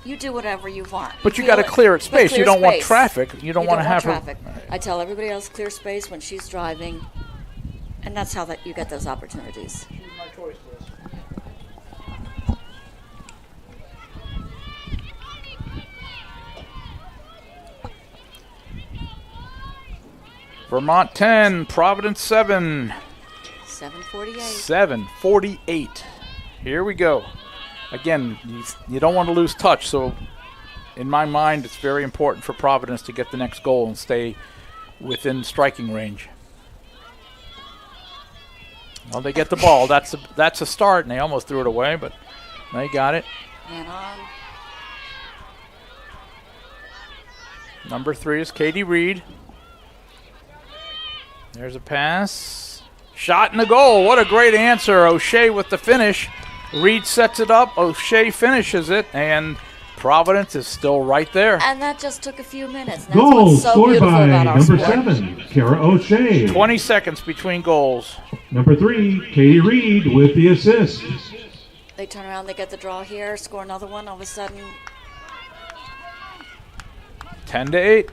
you do whatever you want. But you got to clear it space. You don't want traffic. You don't want to have traffic. her. I tell everybody else clear space when she's driving, and that's how you get those opportunities. Vermont 10, Providence 7. 7:48. 7:48. Here we go. Again, you don't want to lose touch, so in my mind, it's very important for Providence to get the next goal and stay within striking range. Well, they get the ball. That's a start, and they almost threw it away, but they got it. Man on. Number 3 is Katie Reed. There's a pass. Shot in the goal. What a great answer. O'Shea with the finish. Reed sets it up. O'Shea finishes it, and Providence is still right there. And that just took a few minutes. That's Goal what's so scored beautiful by about our number sport. 7, Kara O'Shea. 20 seconds between goals. Number 3, Katie Reed with the assist. They turn around, they get the draw here, score another one. All of a sudden, 10-8.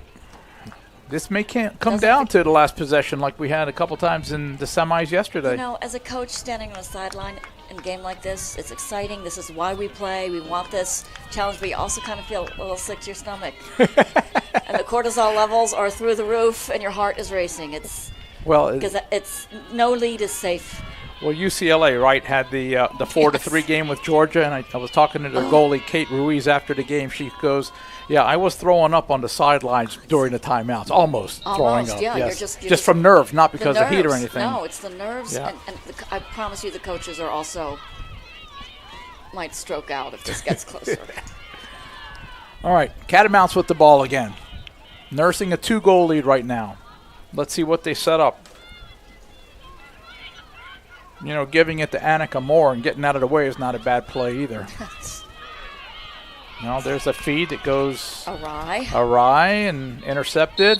This may come down to the last possession like we had a couple times in the semis yesterday. you know, as a coach standing on the sideline in a game like this, it's exciting. This is why we play. We want this challenge, but you also kind of feel a little sick to your stomach. And the cortisol levels are through the roof, and your heart is racing. Because it's no lead is safe. Well, UCLA, right, had the 4-3 game with Georgia, and I was talking to their goalie, Kate Ruiz, after the game. She goes, yeah, I was throwing up on the sidelines during the timeouts, almost throwing up. Yeah, yes. you're just from nerve, not because of heat or anything. No, it's the nerves, Yeah. and I promise you the coaches are also might stroke out if this gets closer. All right, Catamounts with the ball again. Nursing a 2-goal lead right now. Let's see what they set up. You know, giving it to Annika Moore and getting out of the way is not a bad play either. Now there's a feed that goes awry and intercepted.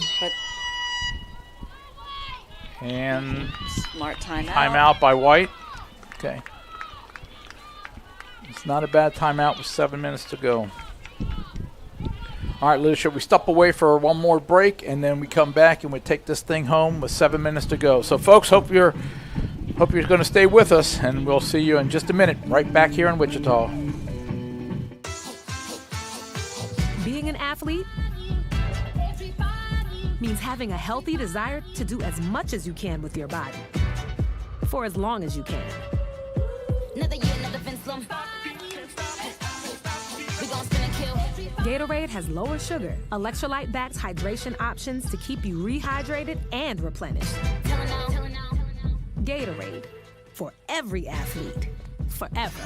And smart timeout. Timeout by White. Okay. It's not a bad timeout with 7 minutes to go. All right, Liz, should we step away for one more break and then we come back and we take this thing home with 7 minutes to go. So, folks, hope you're going to stay with us, and we'll see you in just a minute right back here in Wichita. Being an athlete means having a healthy desire to do as much as you can with your body for as long as you can. Gatorade has lower sugar, electrolyte-backed hydration options to keep you rehydrated and replenished. Gatorade, for every athlete, forever.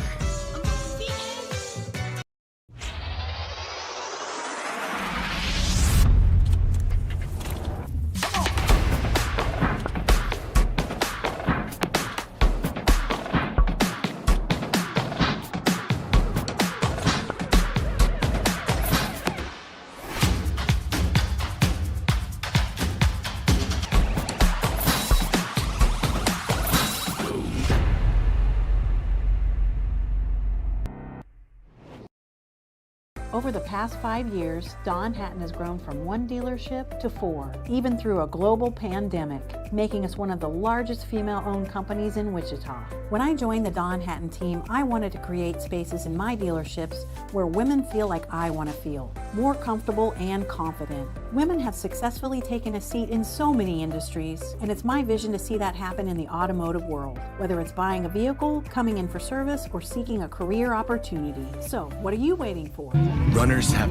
Over the past 5 years, Dawn Hatton has grown from 1 dealership to 4, even through a global pandemic, making us one of the largest female-owned companies in Wichita. When I joined the Dawn Hatton team, I wanted to create spaces in my dealerships where women feel like I want to feel. more comfortable and confident. Women have successfully taken a seat in so many industries, and it's my vision to see that happen in the automotive world, whether it's buying a vehicle, coming in for service, or seeking a career opportunity. So, what are you waiting for? Runners have...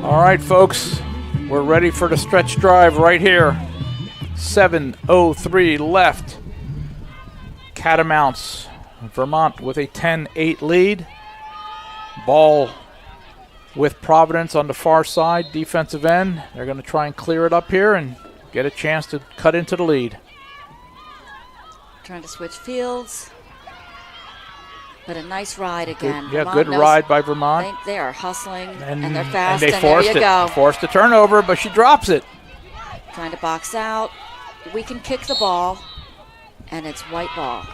All right, folks, we're ready for the stretch drive right here. 7:03 left. Catamounts, Vermont with a 10-8 lead. Ball with Providence on the far side, defensive end. They're going to try and clear it up here and get a chance to cut into the lead. Trying to switch fields. But a nice ride again. Good, good ride by Vermont. They are hustling, and they're fast, and there you go. Forced the turnover, but she drops it. Trying to box out. We can kick the ball, and it's white ball.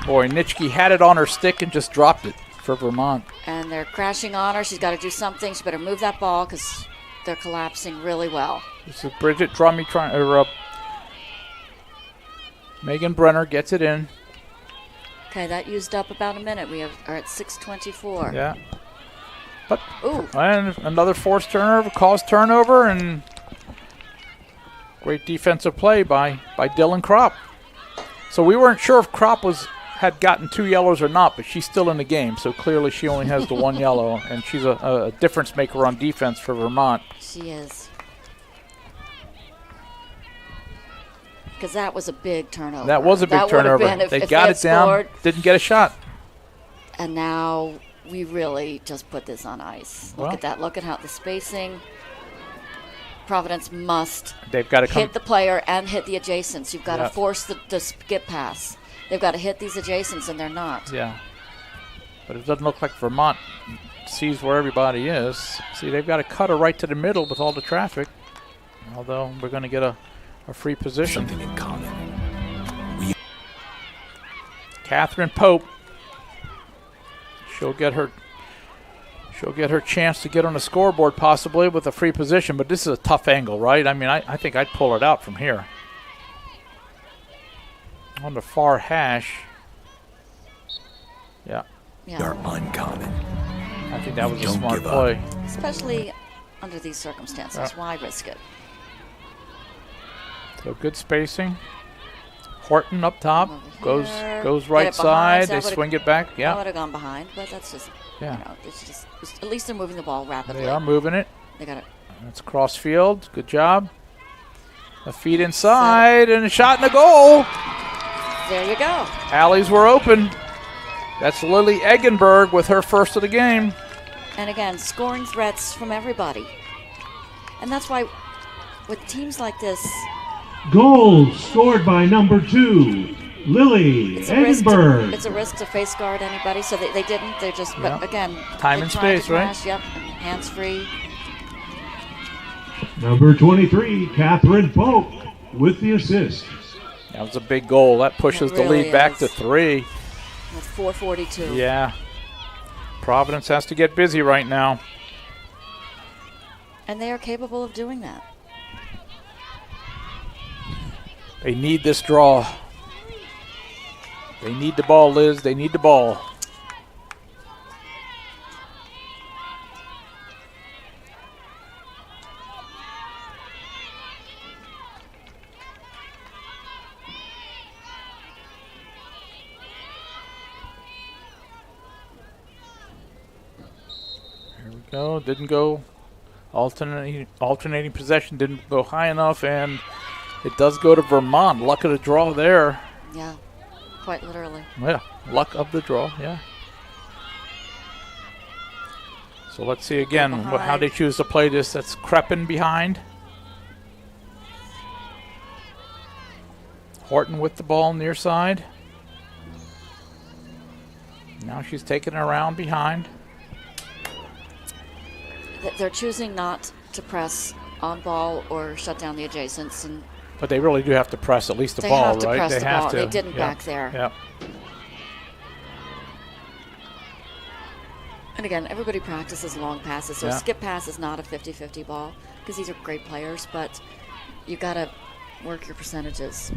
Boy, Nitschke had it on her stick and just dropped it for Vermont. And they're crashing on her. She's got to do something. She better move that ball because they're collapsing really well. This is Bridget Megan Brenner gets it in. Okay, that used up about a minute. We are at 6:24. Yeah. But and another forced turnover, caused turnover, and great defensive play by Dylan Kropp. So we weren't sure if Kropp had gotten 2 yellows or not, but she's still in the game. So clearly she only has the 1 yellow, and she's a difference maker on defense for Vermont. She is. Because that was a big turnover. That was a big turnover. They got it down, didn't get a shot. And now we really just put this on ice. Look at that. Look at how the spacing. Providence must hit the player and hit the adjacents. You've got to force the skip pass. They've got to hit these adjacents, and they're not. Yeah. But it doesn't look like Vermont sees where everybody is. See, they've got to cut her right to the middle with all the traffic. Although we're going to get a free position. Something in common. Catherine Pope. She'll get her chance to get on the scoreboard possibly with a free position, but this is a tough angle, right? I mean, I think I'd pull it out from here. On the far hash. Yeah. They're uncommon. I think that was a smart play. Especially under these circumstances. Why risk it? So good spacing. Horton up top, goes right side. They swing it back. Yeah, I would have gone behind, but that's just at least they're moving the ball rapidly. They are moving it. They got it. That's cross field. Good job. A feed inside and a shot and a goal. There you go. Alleys were open. That's Lily Eggenberg with her first of the game. And again, scoring threats from everybody. And that's why with teams like this. Goals scored by number 2, Lily Eggenberg. It's a risk to face guard anybody, so they didn't. They're just, but again, time and space, right? Yep, hands free. Number 23, Catherine Pope with the assist. That was a big goal. That pushes the lead back to 3. With 4:42. Yeah. Providence has to get busy right now. And they are capable of doing that. They need this draw. They need the ball, Liz. They need the ball. Here we go. Didn't go. Alternating possession didn't go high enough, and it does go to Vermont. Luck of the draw there. Yeah, quite literally. Yeah, luck of the draw, yeah. So let's see again how they choose to play this. That's Kreppen behind. Horton with the ball near side. Now she's taking it around behind. They're choosing not to press on ball or shut down the adjacents. But they really do have to press at least the ball, right? They have to. They didn't back there. Yeah. And again, everybody practices long passes, so a skip pass is not a 50-50 ball because these are great players, but you got to work your percentages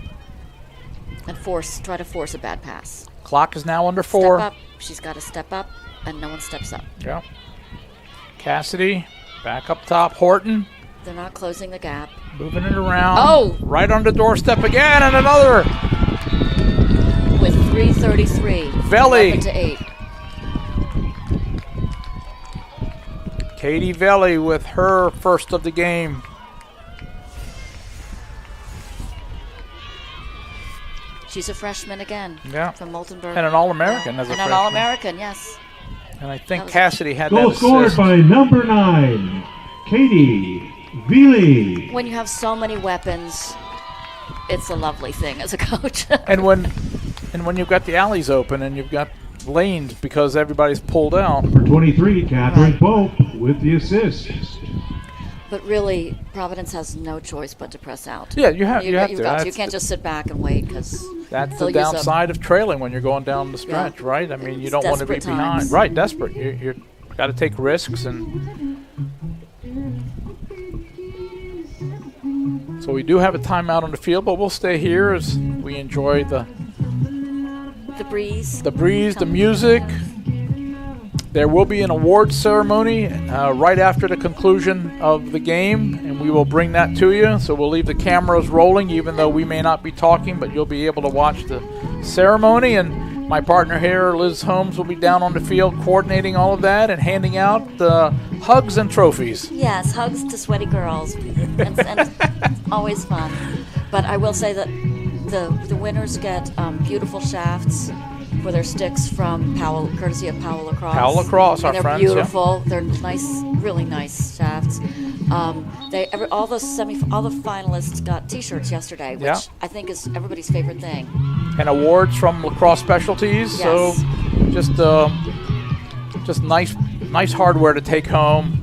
and try to force a bad pass. Clock is now under 4. Step up. She's got to step up, and no one steps up. Yeah. Cassidy back up top. Horton. They're not closing the gap. Moving it around. Oh! Right on the doorstep again, and another. With 3:33. Velli. 11-8. Katie Velli with her first of the game. She's a freshman again. Yeah. From Moltenberg. And an All-American as a And freshman. an All-American, yes. And I think Cassidy had Goal that scored assist. by number 9, Katie Velli. When you have so many weapons, it's a lovely thing as a coach. And when you've got the alleys open and you've got lanes because everybody's pulled out. Number 23, Catherine Pope with the assist. But really, Providence has no choice but to press out. Yeah, you have to. You can't just sit back and wait because that's the downside of trailing when you're going down the stretch, right? I mean, you don't want to be behind. Times. Right, desperate. You got to take risks, and so we do have a timeout on the field, but we'll stay here as we enjoy the breeze, the music. There will be an awards ceremony right after the conclusion of the game, and we will bring that to you. So we'll leave the cameras rolling, even though we may not be talking, but you'll be able to watch the ceremony. And my partner here, Liz Holmes, will be down on the field coordinating all of that and handing out the hugs and trophies. Yes, hugs to sweaty girls, and it's always fun. But I will say that the winners get beautiful shafts for their sticks from Powell, courtesy of Powell Lacrosse. Powell Lacrosse, our friends. They're beautiful. Yeah. They're nice, really nice shafts. All the finalists got T-shirts yesterday, which I think is everybody's favorite thing. And awards from Lacrosse Specialties. Yes. So just nice hardware to take home.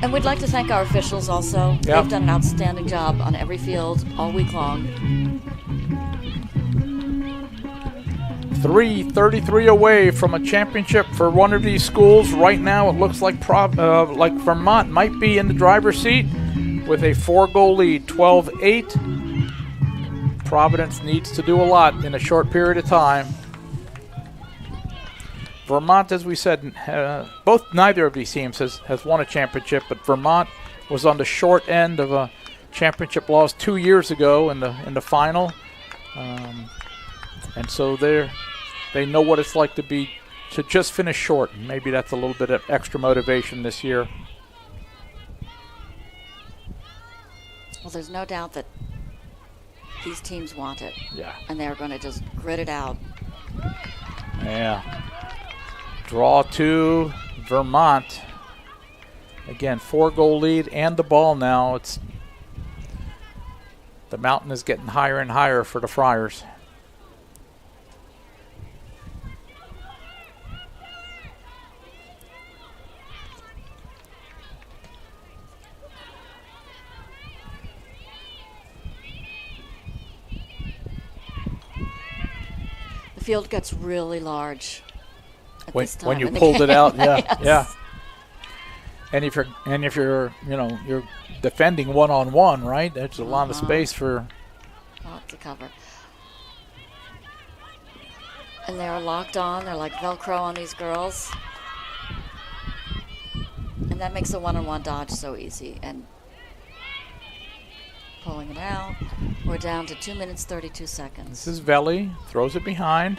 And we'd like to thank our officials also. Yep. They've done an outstanding job on every field all week long. 3:33 away from a championship for one of these schools. Right now, it looks like Vermont might be in the driver's seat with a 4-goal lead, 12-8. Providence needs to do a lot in a short period of time. Vermont, as we said, neither of these teams has won a championship, but Vermont was on the short end of a championship loss 2 years ago in the final, and so they know what it's like to just finish short. And maybe that's a little bit of extra motivation this year. Well, there's no doubt that these teams want it. Yeah. And they're going to just grit it out. Yeah. Draw to Vermont. Again, 4-goal lead and the ball now. The mountain is getting higher and higher for the Friars. The field gets really large at this time When you in the pulled game. it out, yeah, Yes. yeah. And if you're you're defending 1-on-1, right? There's a lot of space for lot to cover. And they're locked on. They're like Velcro on these girls. And that makes a 1-on-1 dodge so easy. And pulling it out. We're down to 2 minutes, 32 seconds. This is Velli, throws it behind.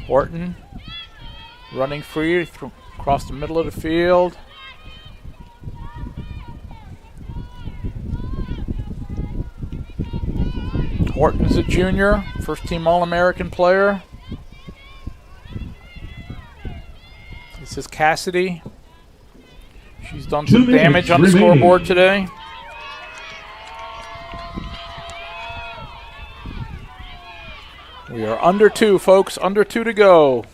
Horton running free across the middle of the field. Horton's a junior, first-team All-American player. This is Cassidy. She's done some damage on the scoreboard today. We are under 2, folks. Under 2 to go.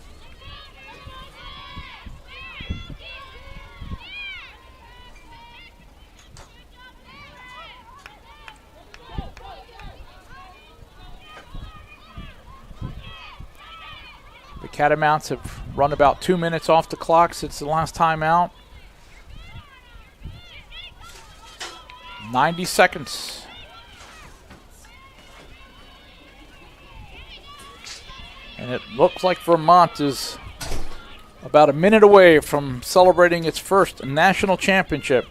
The Catamounts have run about 2 minutes off the clock since the last time out. 90 seconds. And it looks like Vermont is about a minute away from celebrating its first national championship.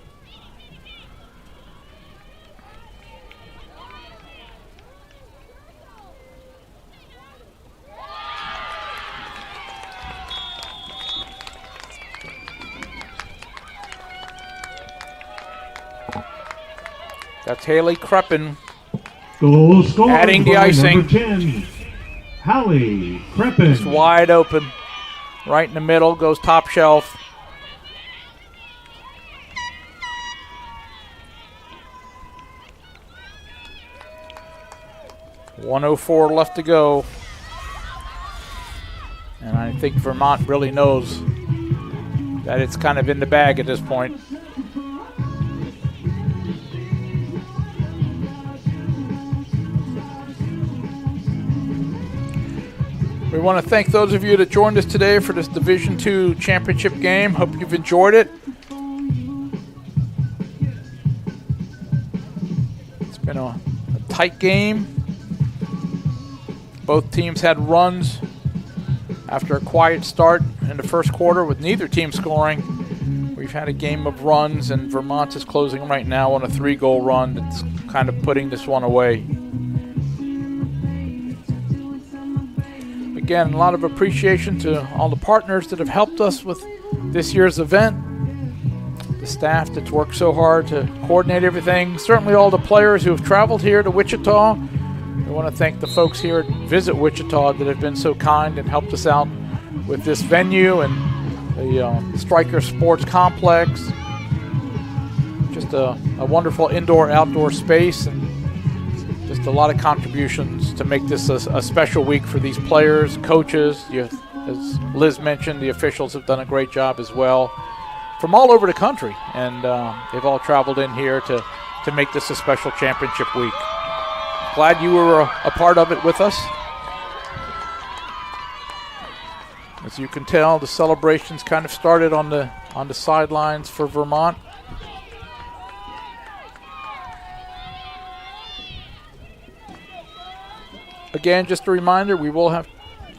That's Haley Kreppen Goal scored adding the by icing. number 10, Hallie Kreppen. It's wide open. Right in the middle goes top shelf. .104 left to go. And I think Vermont really knows that it's kind of in the bag at this point. We want to thank those of you that joined us today for this Division II championship game. Hope you've enjoyed it. It's been a tight game. Both teams had runs after a quiet start in the first quarter with neither team scoring. We've had a game of runs, and Vermont is closing right now on a 3-goal run that's kind of putting this one away. Again, a lot of appreciation to all the partners that have helped us with this year's event. The staff that's worked so hard to coordinate everything. Certainly all the players who have traveled here to Wichita. We want to thank the folks here at Visit Wichita that have been so kind and helped us out with this venue and the Stryker Sports Complex. Just a wonderful indoor-outdoor space, and just a lot of contributions to make this a special week for these players, coaches. As Liz mentioned, the officials have done a great job as well from all over the country, and they've all traveled in here to make this a special championship week. Glad you were a part of it with us. As you can tell, the celebrations kind of started on the sidelines for Vermont. Again, just a reminder, we will have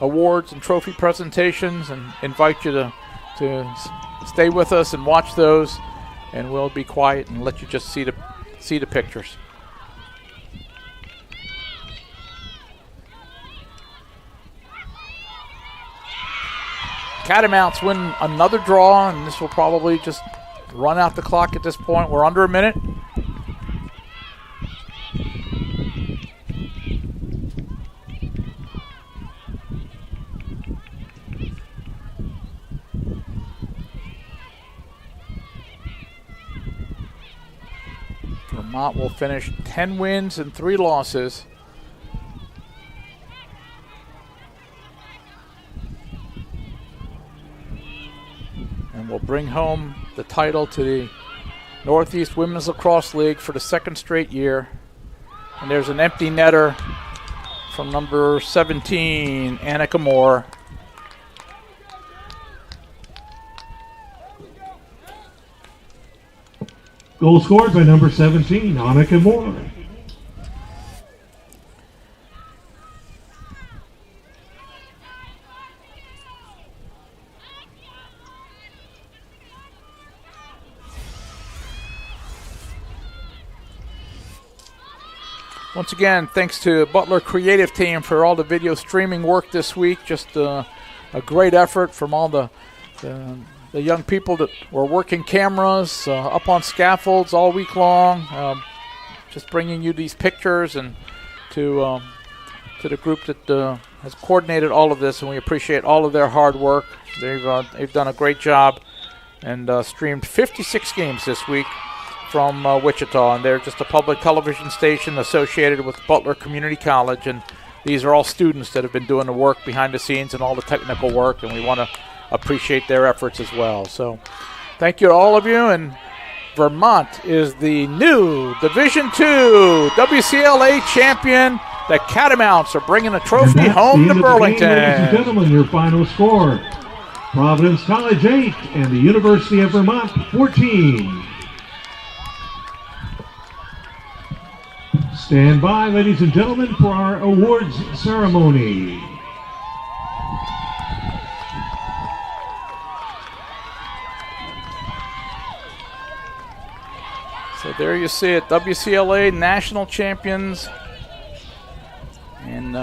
awards and trophy presentations, and invite you to stay with us and watch those, and we'll be quiet and let you just see the pictures. Catamounts win another draw, and this will probably just run out the clock at this point. We're under a minute. Vermont will finish 10 wins and 3 losses. And will bring home the title to the Northeast Women's Lacrosse League for the 2nd straight year. And there's an empty netter from number 17, Annika Moore. Goal scored by number 17, Annika Moore. Once again, thanks to Butler Creative Team for all the video streaming work this week. Just a great effort from all the young people that were working cameras up on scaffolds all week long. Just bringing you these pictures, and to the group that has coordinated all of this, and we appreciate all of their hard work. They've done a great job, and streamed 56 games this week from Wichita, and they're just a public television station associated with Butler Community College, and these are all students that have been doing the work behind the scenes and all the technical work, and we want to appreciate their efforts as well. So thank you to all of you, and Vermont is the new Division II WCLA champion. The Catamounts are bringing a trophy home to Burlington. Game, ladies and gentlemen, your final score: Providence College 8 and the University of Vermont 14. Stand by, ladies and gentlemen, for our awards ceremony. So there you see it, WCLA national champions. And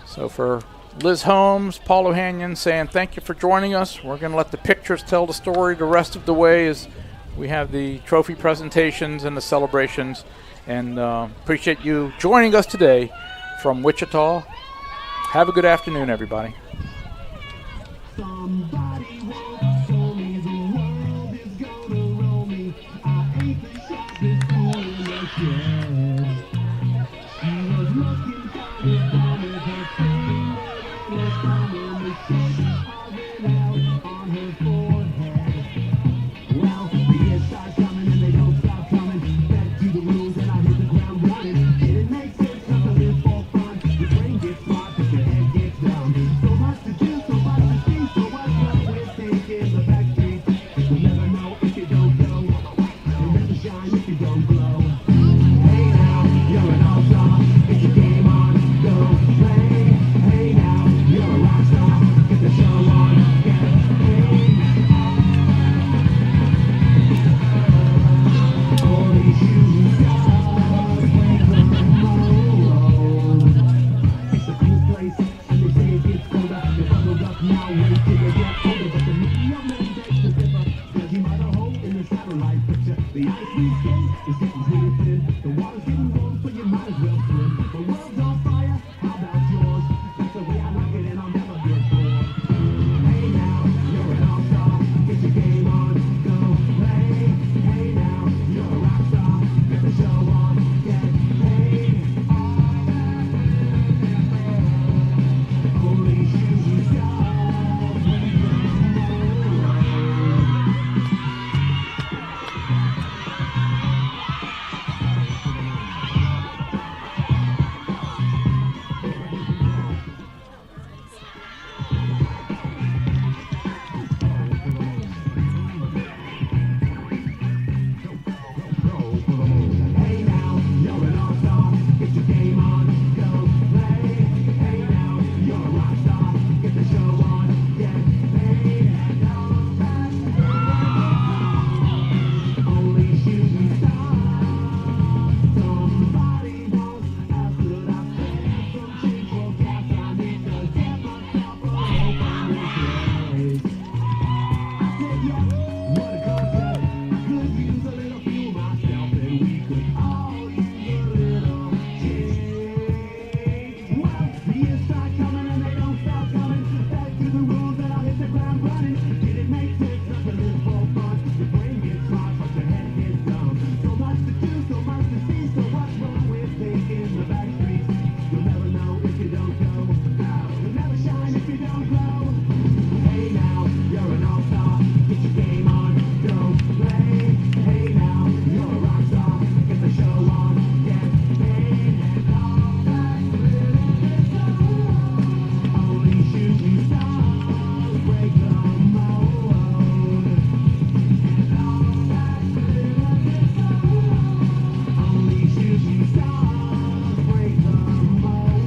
so for Liz Holmes, Paul O'Hanion saying thank you for joining us. We're going to let the pictures tell the story the rest of the way as we have the trophy presentations and the celebrations. And appreciate you joining us today from Wichita. Have a good afternoon, everybody. Somebody once told me the world is gonna roll me. I ain't the sharpest tool in the shed. She was looking for the bomb with her finger on her thumb and the shape of an L on her forehead. Well, the years start coming and they don't stop coming. Back to the rules and I hit the ground running. Didn't make sense not to live for fun. Your brain gets smart but your head gets dumb. So much to do, so much to see, so what's wrong with taking the back streets? You'll never know if you don't go. You'll never shine if you don't glow. Hey now, you're an all-star. Get your game on, go play. Hey now, you're a rock star. Get the show on, get paid. All these shooting stars break the mold. It's a cool place, and they say it gets colder. You're bundled up now, wait till you get older. But the media man begs to differ, 'cause you might have hole in the satellite picture. The ice we skate is getting pretty thin. The water's getting warm, so you might as well swim. The world's on fire, how about yours? That's the way I like it, and I'll never get bored. Hey now, you're an all-star. Get your game on, go play. Hey now, you're a rock star. Get the show on, get paid. Only shooting stars break the mold. Hey now, you're an all-star. Get your game on, go play. Hey now, you're a rock star. Get the show on, get paid. Only shooting stars. Somebody once asked could I spend some change for gas. I need to get myself a hope on this place. I said yes, what a concept. I could use a little fuel myself, and we could all use a little change. Well, the years start coming and they don't stop coming. Back to the rules and I'll hit the ground running. Did it make sense not to live for fun? Your brain gets smart but your head gets dumb. So much to do, so much to see, so what's wrong with taking the back streets? You'll never know if you don't go. You'll never shine if you don't glow. Hey now, you're an all-star. Get your game on, go play. Hey now, you're a rock star. Get the show on, get paid. Only shooting stars break the mold. Only shooting stars break the mold.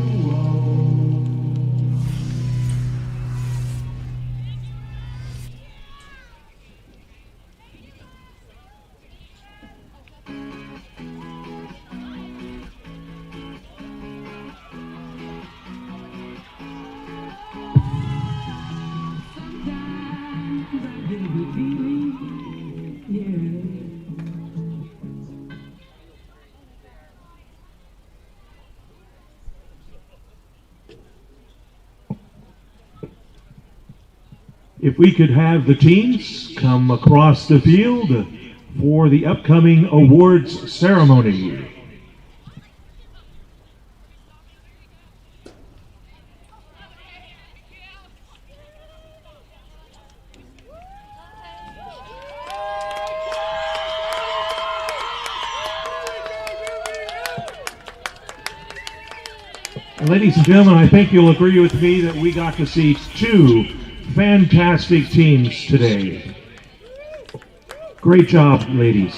Sometimes I get a good feeling, yeah. If we could have the teams come across the field for the upcoming awards ceremony. And ladies and gentlemen, I think you'll agree with me that we got to see two fantastic teams today. Great job, ladies.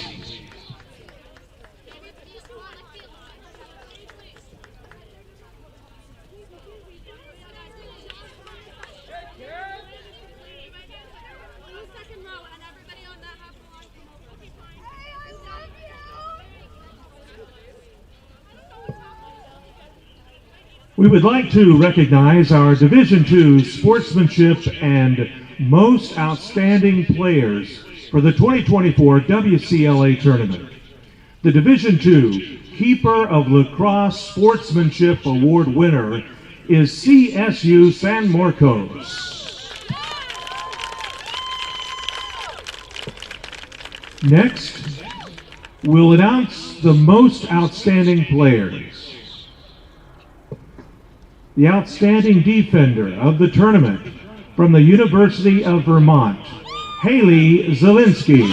We would like to recognize our Division II Sportsmanship and Most Outstanding Players for the 2024 WCLA Tournament. The Division II Keeper of Lacrosse Sportsmanship Award winner is CSU San Marcos. Next, we'll announce the most outstanding players. The outstanding defender of the tournament from the University of Vermont, Haley Zielinski.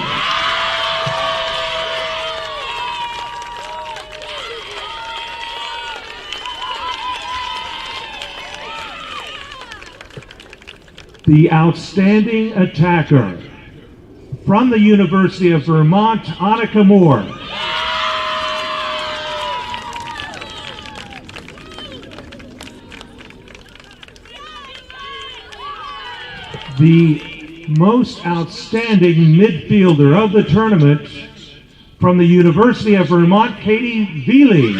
The outstanding attacker from the University of Vermont, Annika Moore. The most outstanding midfielder of the tournament from the University of Vermont, Katie Veely.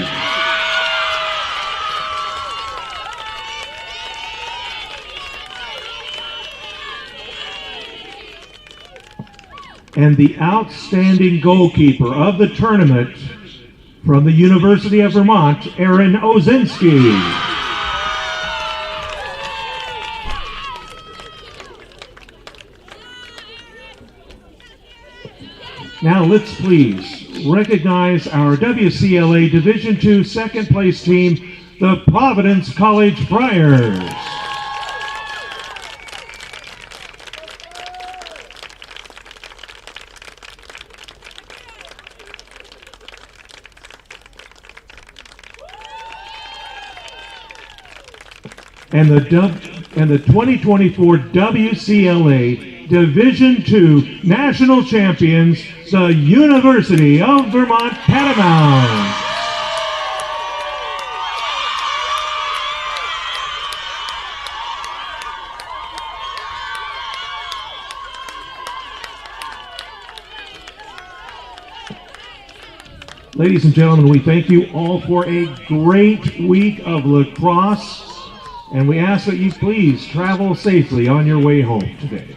And the outstanding goalkeeper of the tournament from the University of Vermont, Aaron Ozinski. Now let's please recognize our WCLA Division II second place team, the Providence College Friars. And the 2024 WCLA Division II National Champions, the University of Vermont Catamounts. Ladies and gentlemen, we thank you all for a great week of lacrosse. And we ask that you please travel safely on your way home today.